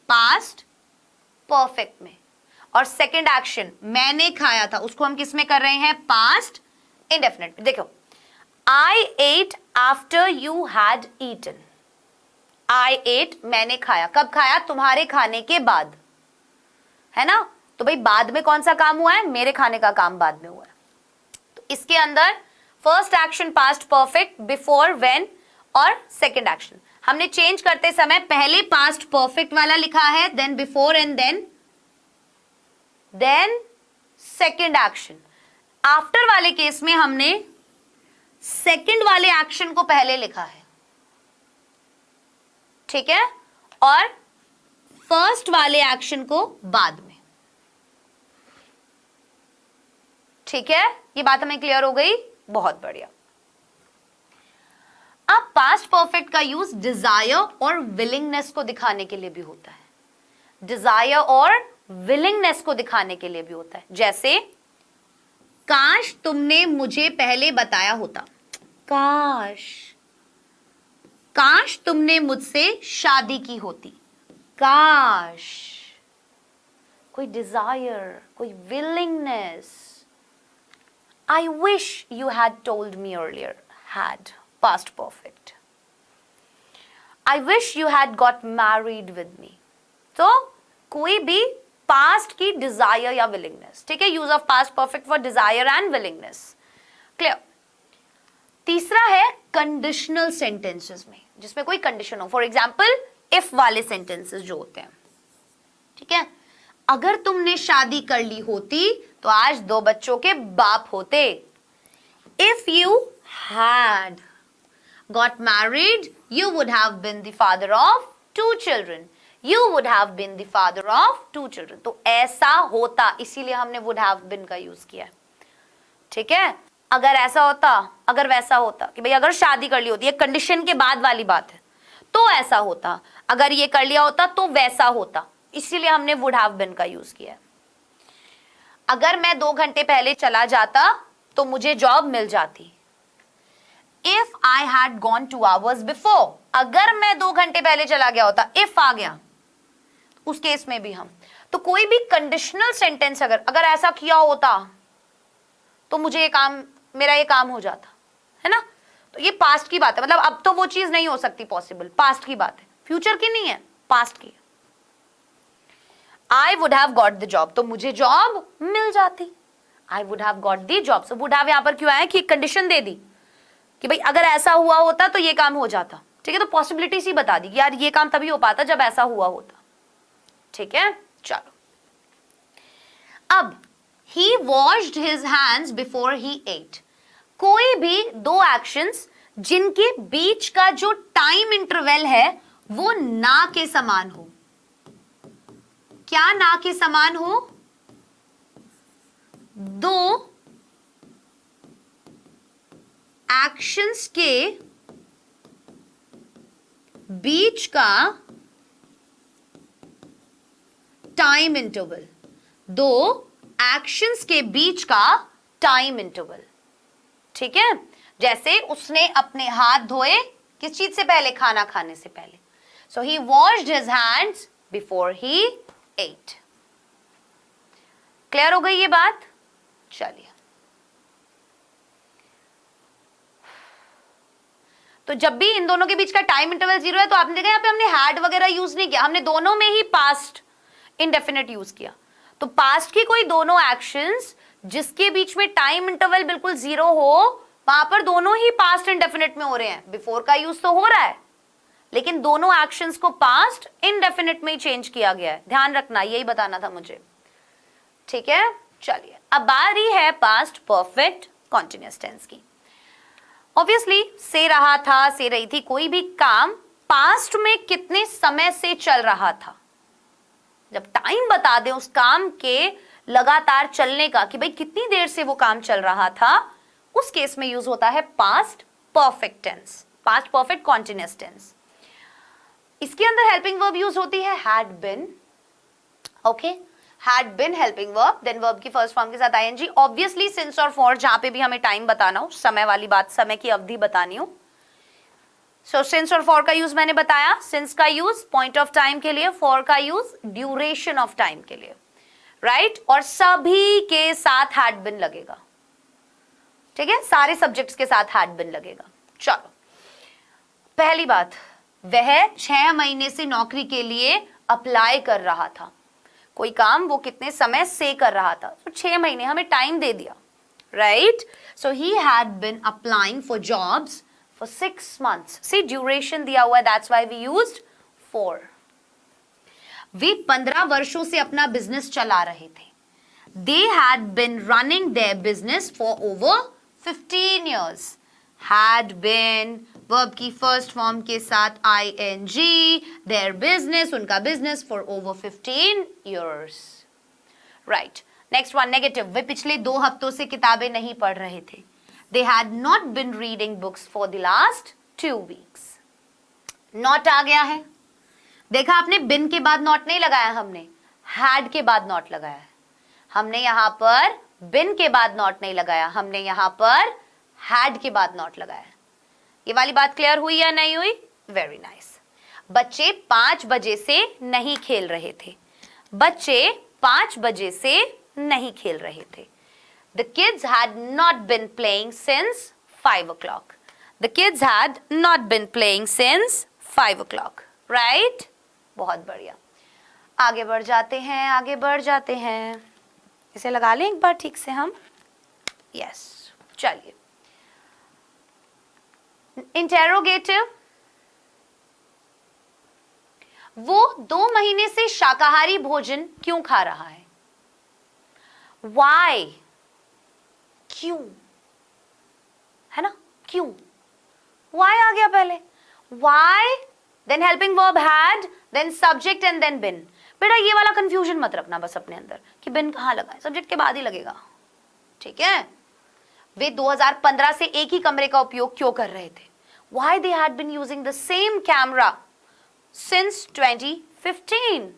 पास्ट परफेक्ट में। और सेकंड एक्शन मैंने खाया था, उसको हम किस में कर रहे हैं? पास्ट इंडेफिनिट में। देखो, I ate after you had eaten. I ate, मैंने खाया, कब खाया? तुम्हारे खाने के बाद, है ना। तो भाई बाद में कौन सा काम हुआ है? मेरे खाने का काम बाद में हुआ है। तो इसके अंदर first action past perfect, before, when, और सेकंड एक्शन हमने चेंज करते समय पहले पास्ट परफेक्ट वाला लिखा है, then before, and then second action. After वाले केस में हमने सेकंड वाले एक्शन को पहले लिखा है, ठीक है, और फर्स्ट वाले एक्शन को बाद में। ठीक है, ये बात हमें क्लियर हो गई? बहुत बढ़िया। अब पास्ट परफेक्ट का यूज डिजायर और विलिंगनेस को दिखाने के लिए भी होता है। डिजायर और विलिंगनेस को दिखाने के लिए भी होता है। जैसे, काश तुमने मुझे पहले बताया होता। काश, काश तुमने मुझसे शादी की होती। काश, कोई डिजायर, कोई willingness. I wish you had told me earlier. Had, past perfect. I wish you had got married with me. तो कोई भी पास्ट की डिजायर या विलिंगनेस, ठीक है, use of past perfect for desire and willingness. Clear? तीसरा है कंडीशनल सेंटेंसेस में। जिसमें कोई कंडीशन हो. फॉर एग्जाम्पल इफ वाले सेंटेंसेस जो होते हैं, ठीक है. अगर तुमने शादी कर ली होती तो आज 2 बच्चों के बाप होते. If you had got married, you would have been the father of 2 children. You would have been the father of 2 children. तो ऐसा होता, इसीलिए हमने would have been का यूज किया है. ठीक है. अगर ऐसा होता, अगर वैसा होता, कि भाई अगर शादी कर ली होती है, कंडीशन के बाद वाली बात है, तो ऐसा होता. अगर ये कर लिया होता तो वैसा होता, इसीलिए हमने would have been का यूज किया है. अगर मैं 2 घंटे पहले चला जाता तो मुझे जॉब मिल जाती. If I had gone 2 hours before, अगर मैं 2 घंटे पहले चला गया होता, if आ गया, उस केस में भी हम, तो कोई भी कंडीशनल सेंटेंस अगर ऐसा किया होता तो मुझे ये काम, मेरा ये काम हो जाता, है ना. तो ये पास्ट की बात है, मतलब अब तो वो चीज नहीं हो सकती पॉसिबल, पास्ट की बात है, फ्यूचर की नहीं है, पास्ट की. I would have got the job, तो मुझे जॉब मिल जाती. I would have got the job. So would have यहां पर क्यों आया कि कंडीशन दे दी कि भाई अगर ऐसा हुआ होता तो ये काम हो जाता. ठीक है. तो पॉसिबिलिटीज ही बता दी कि यार ये काम तभी हो पाता जब ऐसा हुआ होता. ठीक है. चलो, अब he washed his hands before he ate. कोई भी 2 एक्शंस जिनके बीच का जो टाइम इंटरवल है वो ना के समान हो. क्या ना के समान हो? 2 एक्शंस के बीच का टाइम इंटरवल. 2 एक्शंस के बीच का टाइम इंटरवल. ठीक है. जैसे उसने अपने हाथ धोए किस चीज से पहले? खाना खाने से पहले. So he washed his hands before he ate. Clear हो गई ये बात? चलिए, तो जब भी इन दोनों के बीच का टाइम इंटरवल 0 है तो आपने देखा यहाँ पे हमने हैड वगैरह यूज नहीं किया, हमने दोनों में ही पास्ट इंडेफिनिट यूज किया. तो पास्ट की कोई दोनों एक्शंस जिसके बीच में टाइम इंटरवल बिल्कुल 0 हो, वहां पर दोनों ही पास्ट इंडेफिनिट में हो रहे हैं. बिफोर का यूज तो हो रहा है, लेकिन दोनों एक्शंस को पास्ट इंडेफिनिट में ही चेंज किया गया है. ध्यान रखना, यही बताना था मुझे. ठीक है. चलिए, अब बारी है पास्ट परफेक्ट कॉन्टिन्यूअस टेंस की. ऑब्वियसली से रहा था, से रही थी, कोई भी काम पास्ट में कितने समय से चल रहा था, जब टाइम बता दें उस काम के लगातार चलने का कि भाई कितनी देर से वो काम चल रहा था, उस केस में यूज होता है past perfect tense, past perfect continuous tense. इसके अंदर हेल्पिंग वर्ब यूज होती है had been. Okay, had been helping verb, then verb की फर्स्ट फॉर्म के साथ आईएनजी. ऑब्वियसली सिंस और फॉर, जहां पे भी हमें टाइम बताना हो, समय वाली बात, समय की अवधि बतानी हो, सो सिंस और फॉर का यूज मैंने बताया. सिंस का यूज पॉइंट ऑफ टाइम के लिए, फॉर का यूज ड्यूरेशन ऑफ टाइम के लिए, राइट. और सभी के साथ हैड बिन लगेगा. ठीक है, सारे सब्जेक्ट्स के साथ हैड बिन लगेगा. चलो, पहली बात, वह 6 महीने से नौकरी के लिए अप्लाई कर रहा था. कोई काम वो कितने समय से कर रहा था, तो 6 महीने हमें टाइम दे दिया, right. So he had been applying for jobs for 6 months. See duration दिया हुआ है, that's why we used for. वे 15 वर्षों से अपना बिजनेस चला रहे थे. They had been running their business for over 15 years. Had been verb की फर्स्ट फॉर्म के साथ ing, देयर बिजनेस, उनका business, for over 15 years. Right. Next one, negative. वे पिछले 2 हफ्तों से किताबें नहीं पढ़ रहे थे. They had not been reading books for the last 2 weeks. Not आ गया है. देखा आपने, बिन के बाद नॉट नहीं लगाया, हमने हैड के बाद नॉट लगाया है. हमने यहां पर बिन के बाद नॉट नहीं लगाया, हमने यहां पर हैड के बाद नॉट लगाया. ये वाली बात क्लियर हुई या नहीं हुई? Very nice. बच्चे 5 बजे से नहीं खेल रहे थे. बच्चे 5 बजे से नहीं खेल रहे थे. The kids had not been playing since 5 o'clock. The kids had not been playing since 5 o'clock. Right? बहुत बढ़िया. आगे बढ़ जाते हैं, आगे बढ़ जाते हैं. इसे लगा लें एक बार ठीक से हम. यस, चलिए. इंटेरोगेटिव वो 2 महीने से शाकाहारी भोजन क्यों खा रहा है? Why? क्यों? है ना, क्यों? Why आ गया पहले. Why, then helping verb had, then subject and then been. बेटा ये वाला कंफ्यूजन मत रखना बस अपने अंदर कि बिन कहाँ लगा है, सब्जेक्ट के बाद ही लगेगा. ठीक है. वे 2015 से एक ही कमरे का उपयोग क्यों कर रहे थे? Why they had been using the same camera since 2015.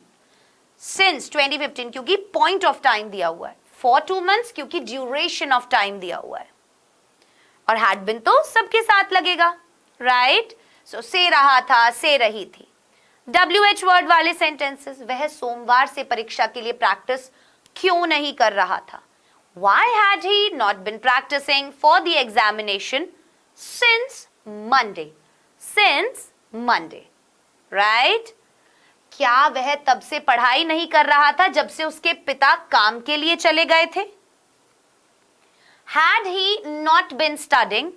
Since 2015 क्योंकि point of time दिया हुआ है. For 2 months क्योंकि duration of time दिया हुआ है. और had been तो सबके साथ लगेगा. Right? So से रहा था, से रही थी. WH word वाले sentences, वह सोमवार से परीक्षा के लिए प्रैक्टिस क्यों नहीं कर रहा था? Why had he not been practicing for the examination since Monday? Since Monday. Right? क्या वह तब से पढ़ाई नहीं कर रहा था जब से उसके पिता काम के लिए चले गए थे? Had he not been studying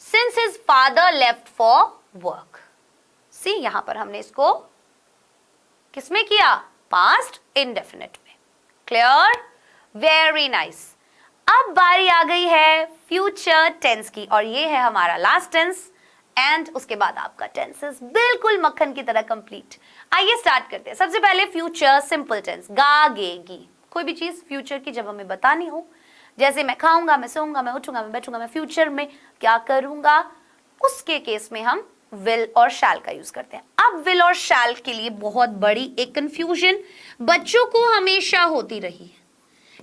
since his father left for work? See, यहां पर हमने इसको किसमें किया? Past indefinite में. Clear? Very nice. अब बारी आ गई है फ्यूचर टेंस की और ये है हमारा लास्ट टेंस एंड उसके बाद आपका टेंसेस बिल्कुल मक्खन की तरह कंप्लीट. आइए स्टार्ट करते हैं. सबसे पहले फ्यूचर सिंपल टेंस. गा गे गी. कोई भी चीज फ्यूचर की जब हमें बतानी हो, जैसे मैं खाऊंगा, मैं सोऊंगा, मैं उठूंगा, मैं बैठूंगा, मैं फ्यूचर में क्या करूंगा, उसके केस में हम विल और शैल का यूज करते हैं. अब विल और शैल के लिए बहुत बड़ी एक कंफ्यूजन बच्चों को हमेशा होती रही है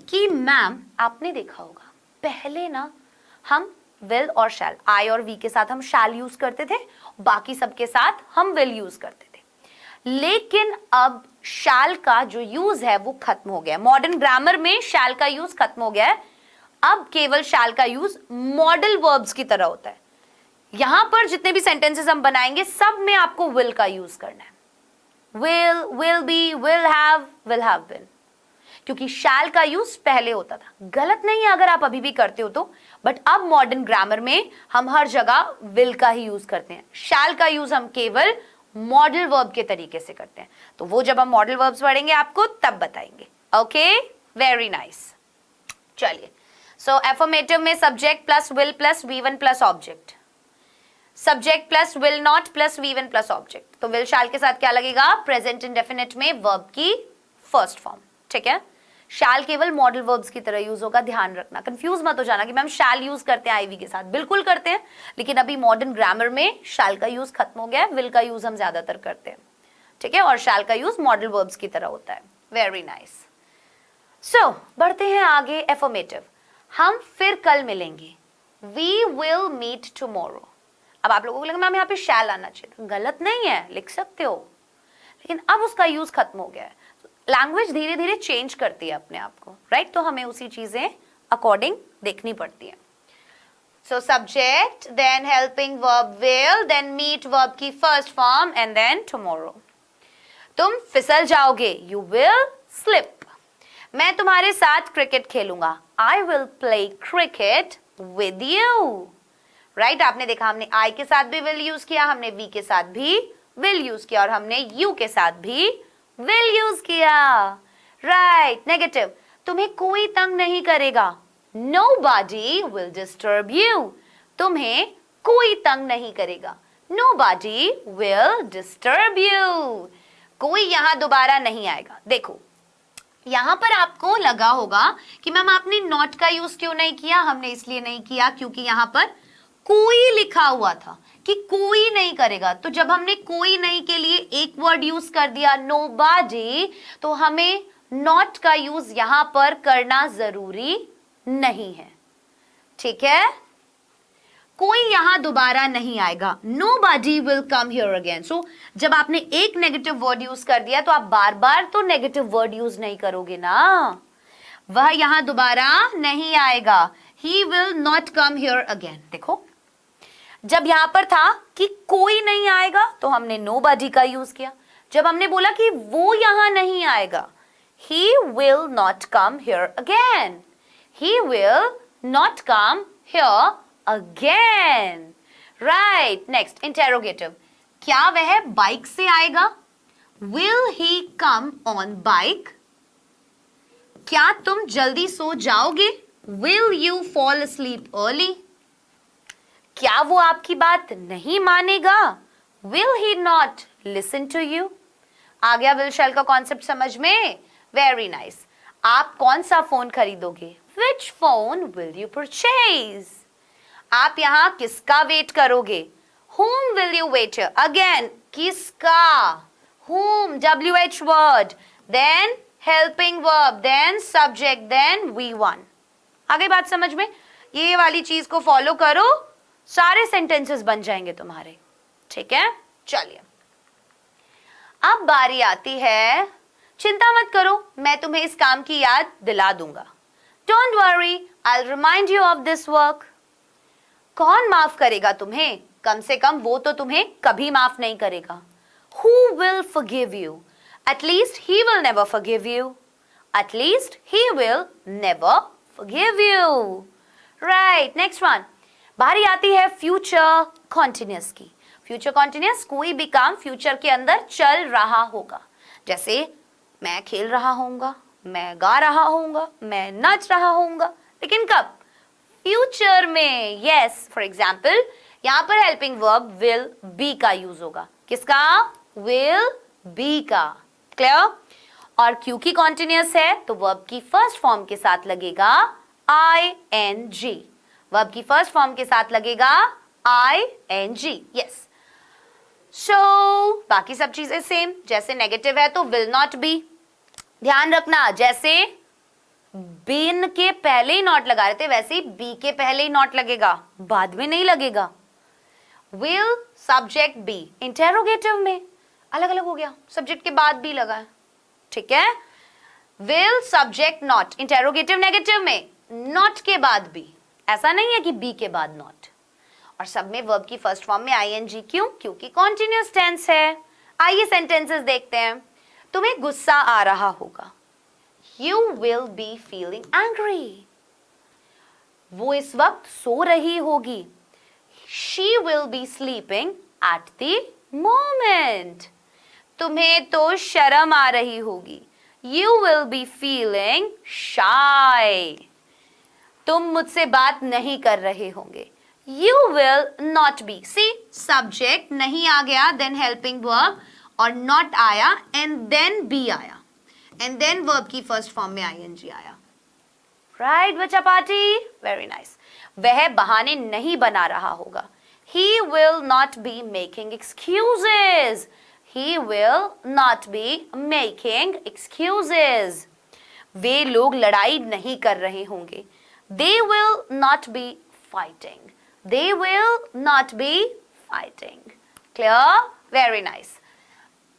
कि मैम आपने देखा होगा पहले ना हम विल और शैल, आई और वी के साथ हम शैल यूज करते थे, बाकी सबके साथ हम विल यूज करते थे. लेकिन अब शैल का जो यूज है वो खत्म हो गया. मॉडर्न ग्रामर में शैल का यूज खत्म हो गया है. अब केवल शैल का यूज मॉडल वर्ब्स की तरह होता है. यहां पर जितने भी सेंटेंसेस हम बनाएंगे सब में आपको विल का यूज करना है. Will, will be, will have been. क्योंकि शैल का यूज पहले होता था. गलत नहीं है अगर आप अभी भी करते हो तो, बट अब मॉडर्न ग्रामर में हम हर जगह विल का ही यूज करते हैं. शैल का यूज हम केवल मॉडल वर्ब के तरीके से करते हैं. तो वो जब हम मॉडल वर्ब्स पढ़ेंगे आपको तब बताएंगे. Okay, very nice. चलिए, सो एफर्मेटिव में subject plus will plus V1 plus object. Subject plus will not plus V1 plus object. तो विल शैल के साथ क्या लगेगा? प्रेजेंट इंडेफिनिट में वर्ब की फर्स्ट फॉर्म. ठीक है. शैल केवल मॉडल वर्ब्स की तरह यूज होगा. ध्यान रखना, कंफ्यूज मत हो जाना कि मैम शैल यूज करते हैं आईवी के साथ. बिल्कुल करते हैं, लेकिन अभी मॉडर्न ग्रामर में शैल का यूज खत्म हो गया है. विल का यूज हम ज्यादातर करते हैं. ठीक है. और शैल का यूज मॉडल वर्ब्स की तरह होता है. Very nice. सो बढ़ते हैं आगे. एफर्मेटिव. हम फिर कल मिलेंगे. We will meet tomorrow. अब आप लोगों को लगा मैम यहाँ पे शैल आना चाहिए. गलत नहीं है, लिख सकते हो, लेकिन अब उसका यूज खत्म हो गया है. लैंग्वेज धीरे धीरे चेंज करती है अपने आप को. राइट? तो हमें उसी चीजें अकॉर्डिंग देखनी पड़ती है. So subject, then helping verb will, then main verb की first form and then tomorrow. तुम फिसल जाओगे. You will slip. मैं तुम्हारे साथ क्रिकेट खेलूंगा. I will play cricket with you. Right? आपने देखा हमने आई के साथ भी विल यूज किया, हमने वी के साथ भी विल यूज किया और हमने यू के साथ भी विल यूज किया. राइट. नेगेटिव. तुम्हें कोई तंग नहीं करेगा. Nobody will disturb you. तुम्हें कोई तंग नहीं करेगा. Nobody will disturb you. कोई यहां दोबारा नहीं आएगा. देखो यहां पर आपको लगा होगा कि मैम आपने नॉट का यूज क्यों नहीं किया. हमने इसलिए नहीं किया क्योंकि यहां पर कोई लिखा हुआ था कि कोई नहीं करेगा. तो जब हमने कोई नहीं के लिए एक वर्ड यूज कर दिया nobody, तो हमें नॉट का यूज यहां पर करना जरूरी नहीं है. ठीक है. कोई यहां दोबारा नहीं आएगा. Nobody will come here again. So जब आपने एक नेगेटिव वर्ड यूज कर दिया तो आप बार बार तो नेगेटिव वर्ड यूज नहीं करोगे ना. वह यहां दोबारा नहीं आएगा. He will not come here again. देखो जब यहां पर था कि कोई नहीं आएगा तो हमने nobody का यूज किया. जब हमने बोला कि वो यहां नहीं आएगा, he will not come here again. He will not come here again. Right. Next, interrogative. क्या वह बाइक से आएगा? Will he come on bike? क्या तुम जल्दी सो जाओगे? Will you fall asleep early? क्या वो आपकी बात नहीं मानेगा? Will he not listen to you? आ गया will shall का कॉन्सेप्ट समझ में? Very nice. आप कौन सा फोन खरीदोगे? Which phone will you purchase? आप यहाँ किसका वेट करोगे? Whom will you wait here? Again, किसका? Whom, WH word, then helping verb, then subject, then V1. आगे बात समझ में? ये वाली चीज को फॉलो करो, सारे सेंटेंसेस बन जाएंगे तुम्हारे. ठीक है, चलिए. अब बारी आती है, चिंता मत करो, मैं तुम्हें इस काम की याद दिला दूंगा. Don't worry, I'll remind you of this work. कौन माफ करेगा तुम्हें? कम से कम वो तो तुम्हें कभी माफ नहीं करेगा. Who will forgive you? At least he will never forgive you. At least he will never forgive you. Right, next one. बारी आती है future continuous की. Future continuous कोई भी काम future के अंदर चल रहा होगा. जैसे मैं खेल रहा होऊंगा, मैं गा रहा होऊंगा, मैं नाच रहा होऊंगा. लेकिन कब? फ्यूचर में. यस, फॉर एग्जाम्पल यहां पर हेल्पिंग वर्ब विल बी का यूज होगा. किसका? विल बी का. क्लियर? और क्योंकि कॉन्टिन्यूअस है तो वर्ब की फर्स्ट फॉर्म के साथ लगेगा ing. वर्ब की फर्स्ट फॉर्म के साथ लगेगा ing. यस. सो बाकी सब चीजें सेम. जैसे नेगेटिव है तो विल नॉट बी. ध्यान रखना, जैसे बीन के पहले ही नॉट लगा रहे थे वैसे ही बी के पहले ही नॉट लगेगा, बाद में नहीं लगेगा. Will subject B. इंटेरोगेटिव में अलग अलग हो गया, सब्जेक्ट के बाद बी लगा है. ठीक है. Will subject not. Interrogative negative में नॉट के बाद बी. ऐसा नहीं है कि बी के बाद नॉट. और सब में वर्ब की फर्स्ट फॉर्म में आईएनजी. क्यों? क्योंकि कॉन्टिन्यूअस टेंस है. आइए सेंटेंसेस देखते हैं. तुम्हें गुस्सा आ रहा होगा. You will be feeling angry. वो इस वक्त सो रही होगी. She will be sleeping at the moment. तुम्हें तो शर्म आ रही होगी. You will be feeling shy. तुम मुझसे बात नहीं कर रहे होंगे. You will not be. See, subject नहीं आ गया, then helping verb, और not आया, and then be आया, and then verb की first form में ing आया. Right, बच्चा पार्टी? Very nice. वह बहाने नहीं बना रहा होगा. He will not be making excuses. He will not be making excuses. वे लोग लड़ाई नहीं कर रहे होंगे. They will not be fighting. They will not be fighting. Clear? Very nice.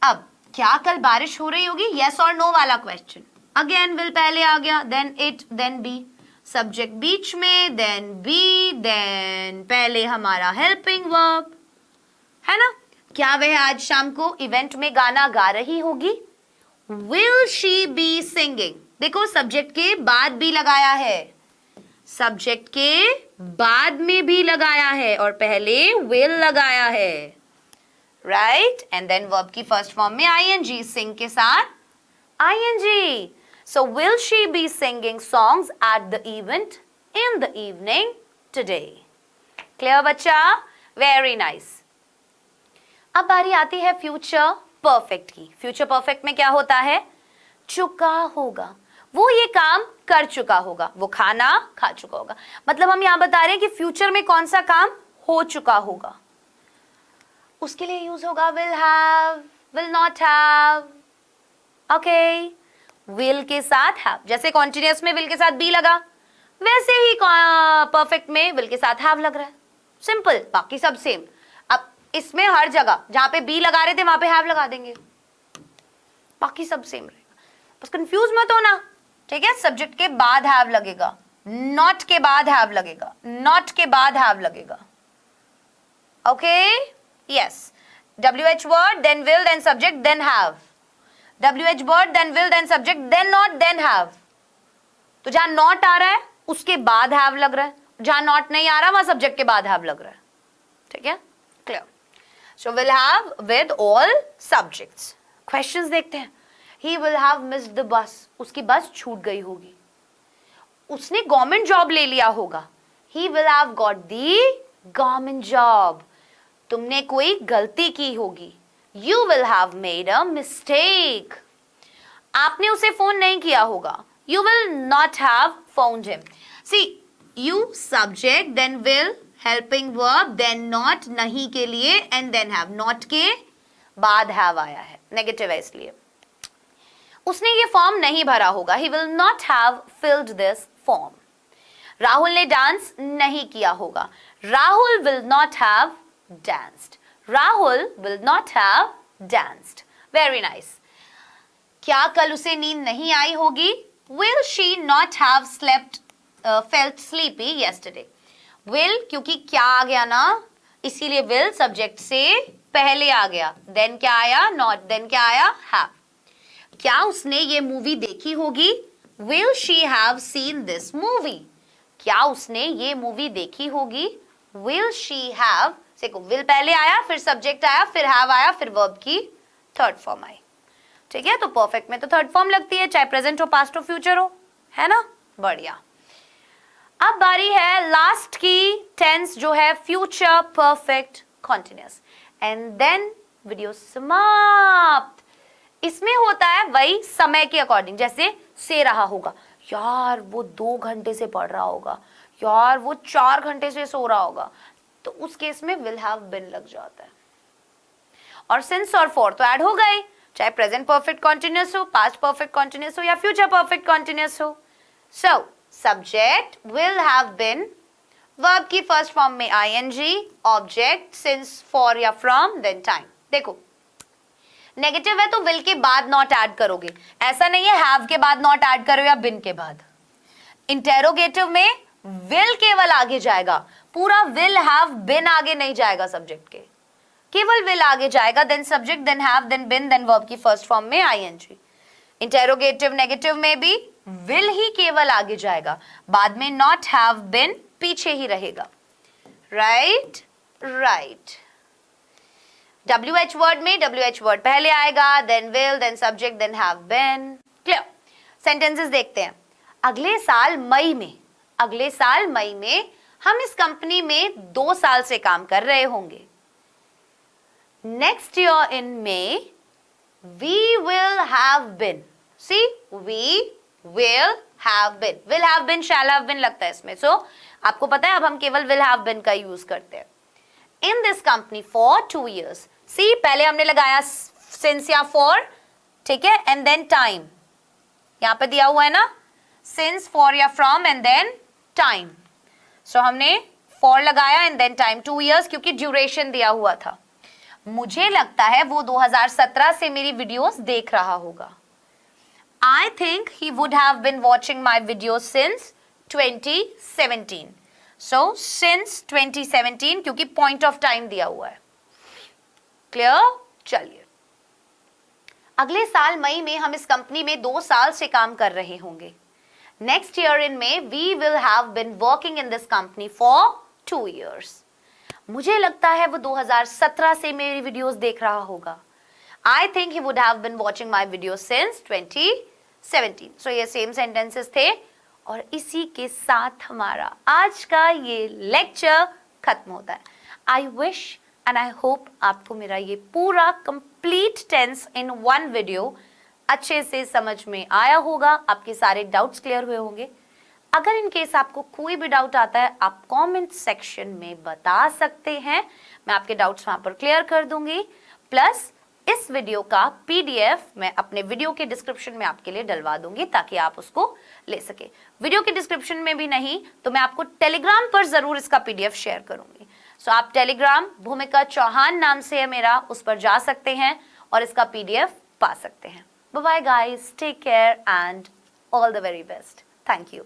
अब क्या कल बारिश हो रही होगी? Yes or no वाला क्वेश्चन. Again will पहले आ गया, then it, then be. Subject बीच में, then be, then पहले हमारा helping verb, है ना? क्या वह आज शाम को इवेंट में गाना गा रही होगी? Will she be singing? देखो सब्जेक्ट के बाद भी लगाया है, सब्जेक्ट के बाद में भी लगाया है और पहले will लगाया है. राइट, एंड देन वर्ब की फर्स्ट फॉर्म में ing, सिंग के साथ ing. So will she be singing songs at the event in the evening today? Clear बच्चा? Very nice. अब बारी आती है फ्यूचर परफेक्ट की. फ्यूचर परफेक्ट में क्या होता है? चुका होगा. वो ये काम कर चुका होगा, वो खाना खा चुका होगा. मतलब हम यहां बता रहे हैं कि फ्यूचर में कौन सा काम हो चुका होगा. उसके लिए यूज होगा will have, will not have. Okay, will के साथ have. जैसे कॉन्टिन्यूअस में will के साथ be लगा, वैसे ही परफेक्ट में will के साथ have लग रहा है. सिंपल, बाकी सब सेम. अब इसमें हर जगह जहां पे be लगा रहे थे वहां पे have लगा देंगे, बाकी सब सेम रहेगा. बस कंफ्यूज मत होना, ठीक है? सब्जेक्ट के बाद have लगेगा, not के बाद have लगेगा, not के बाद have लगेगा. Okay, yes. WH word, then will, then subject, then have. WH word, then will, then subject, then not, then have. तो जहां not आ रहा है उसके बाद have लग रहा है, जहां not नहीं आ रहा वहां subject के बाद have लग रहा है. ठीक है? Clear. So will have with all subjects. Questions देखते हैं। ही will have missed the bus, उसकी बस छूट गई होगी। उसने गवर्नमेंट जॉब ले लिया होगा। He will have got the government job. तुमने कोई गलती की होगी। You will have made a mistake. आपने उसे फोन नहीं किया होगा। You will not have phoned him. See, you subject, then will, helping verb, then not नहीं के लिए, एंड देन हैव। नॉट के बाद हैव आया है, नेगेटिव है इसलिए। उसने ये फॉर्म नहीं भरा होगा। He will not have filled this form. Rahul ने डांस नहीं किया होगा। Rahul will not have danced. Rahul will not have danced. Very nice. क्या कल उसे नींद नहीं आई होगी? Will she not have slept felt sleepy yesterday. Will, क्योंकि क्या आ गया ना, इसीलिए विल सब्जेक्ट से पहले आ गया। देन क्या आया? नॉट। देन क्या आया? हैव। क्या उसने ये मूवी देखी होगी? Will she have seen this movie. क्या उसने ये मूवी देखी होगी? विल शी हैव, देखो विल पहले आया, फिर सब्जेक्ट आया, फिर हैव आया, फिर वर्ब की थर्ड फॉर्म आई। ठीक है, तो परफेक्ट में तो थर्ड फॉर्म लगती है, चाहे प्रेजेंट हो, पास्ट हो, फ्यूचर हो, है ना? बढ़िया। अब बारी है लास्ट की टेंस जो है future perfect continuous, and then video समाप्त। इसमें होता है वही समय के अकॉर्डिंग, जैसे से रहा होगा, यार वो 2 घंटे से पढ़ रहा होगा, यार वो 4 घंटे से सो रहा होगा, तो उस केस में विल हैव बीन लग जाता है। और सिंस और फॉर तो ऐड हो गए, चाहे प्रेजेंट परफेक्ट कॉन्टिन्यूअस हो, पास्ट परफेक्ट कॉन्टिन्यूअस हो, या फ्यूचर परफेक्ट कॉन्टिन्यूअस हो। So subject will have been, verb की फर्स्ट फॉर्म में आईएनजी, ऑब्जेक्ट सिंस, फॉर या फ्रॉम, देन टाइम। देखो नेगेटिव है तो विल के बाद नॉट ऐड करोगे, ऐसा नहीं है हैव के बाद नॉट ऐड करो या बिन के बाद। इंटेरोगेटिव में विल केवल आगे जाएगा, पूरा विल हैव बिन आगे नहीं जाएगा सब्जेक्ट के, केवल विल आगे जाएगा, then subject, then have, then been, then verb की फर्स्ट फॉर्म में आईएनजी। इंटेरोगेटिव नेगेटिव में भी विल ही केवल आगे जाएगा, बाद में नॉट, हैव, बिन पीछे ही रहेगा। Right right. WH वर्ड में WH वर्ड पहले आएगा, then will, then subject, then have been. Clear? Sentences देखते हैं। अगले साल मई में हम इस कंपनी में 2 साल से काम कर रहे होंगे। Next year in May we will have been, see we will have been, will have been, shall have been लगता है इसमें, so आपको पता है अब हम केवल will have been का यूज करते हैं। In this company for 2 years, see पहले हमने लगाया since या for, ठीक है, and then time, यहाँ पे दिया हुआ है ना since, for या from and then time, so हमने for लगाया and then time, 2 years क्योंकि ड्यूरेशन दिया हुआ था। मुझे लगता है वो 2017 से मेरी वीडियोस देख रहा होगा। I think he would have been watching my videos since 2017. So since 2017 क्योंकि point of time दिया हुआ है। Clear? चलिए, अगले साल मई में हम इस कंपनी में 2 साल से काम कर रहे होंगे। Next year in May we will have been working in this company for 2 years. मुझे लगता है वो 2017 से मेरी वीडियोस देख रहा होगा। I think he would have been watching my videos since 2017. So ये सेम सेंटेंसेस थे और इसी के साथ हमारा आज का ये लेक्चर खत्म होता है। I wish and I hope आपको मेरा ये पूरा कंप्लीट टेंस इन 1 वीडियो अच्छे से समझ में आया होगा, आपके सारे डाउट्स क्लियर हुए होंगे। अगर इन केस आपको कोई भी डाउट आता है आप कमेंट सेक्शन में बता सकते हैं, मैं आपके डाउट्स वहां पर क्लियर कर दूंगी। प्लस इस वीडियो का PDF मैं अपने वीडियो के डिस्क्रिप्शन में आपके लिए डलवा दूंगी ताकि आप उसको ले सके। वीडियो के डिस्क्रिप्शन में भी नहीं तो मैं आपको टेलीग्राम पर जरूर इसका PDF शेयर करूंगी। सो आप टेलीग्राम भूमिका चौहान नाम से है मेरा, उस पर जा सकते हैं और इसका PDF पा सकते हैं। Bye bye guys, take care and all the very best. Thank you.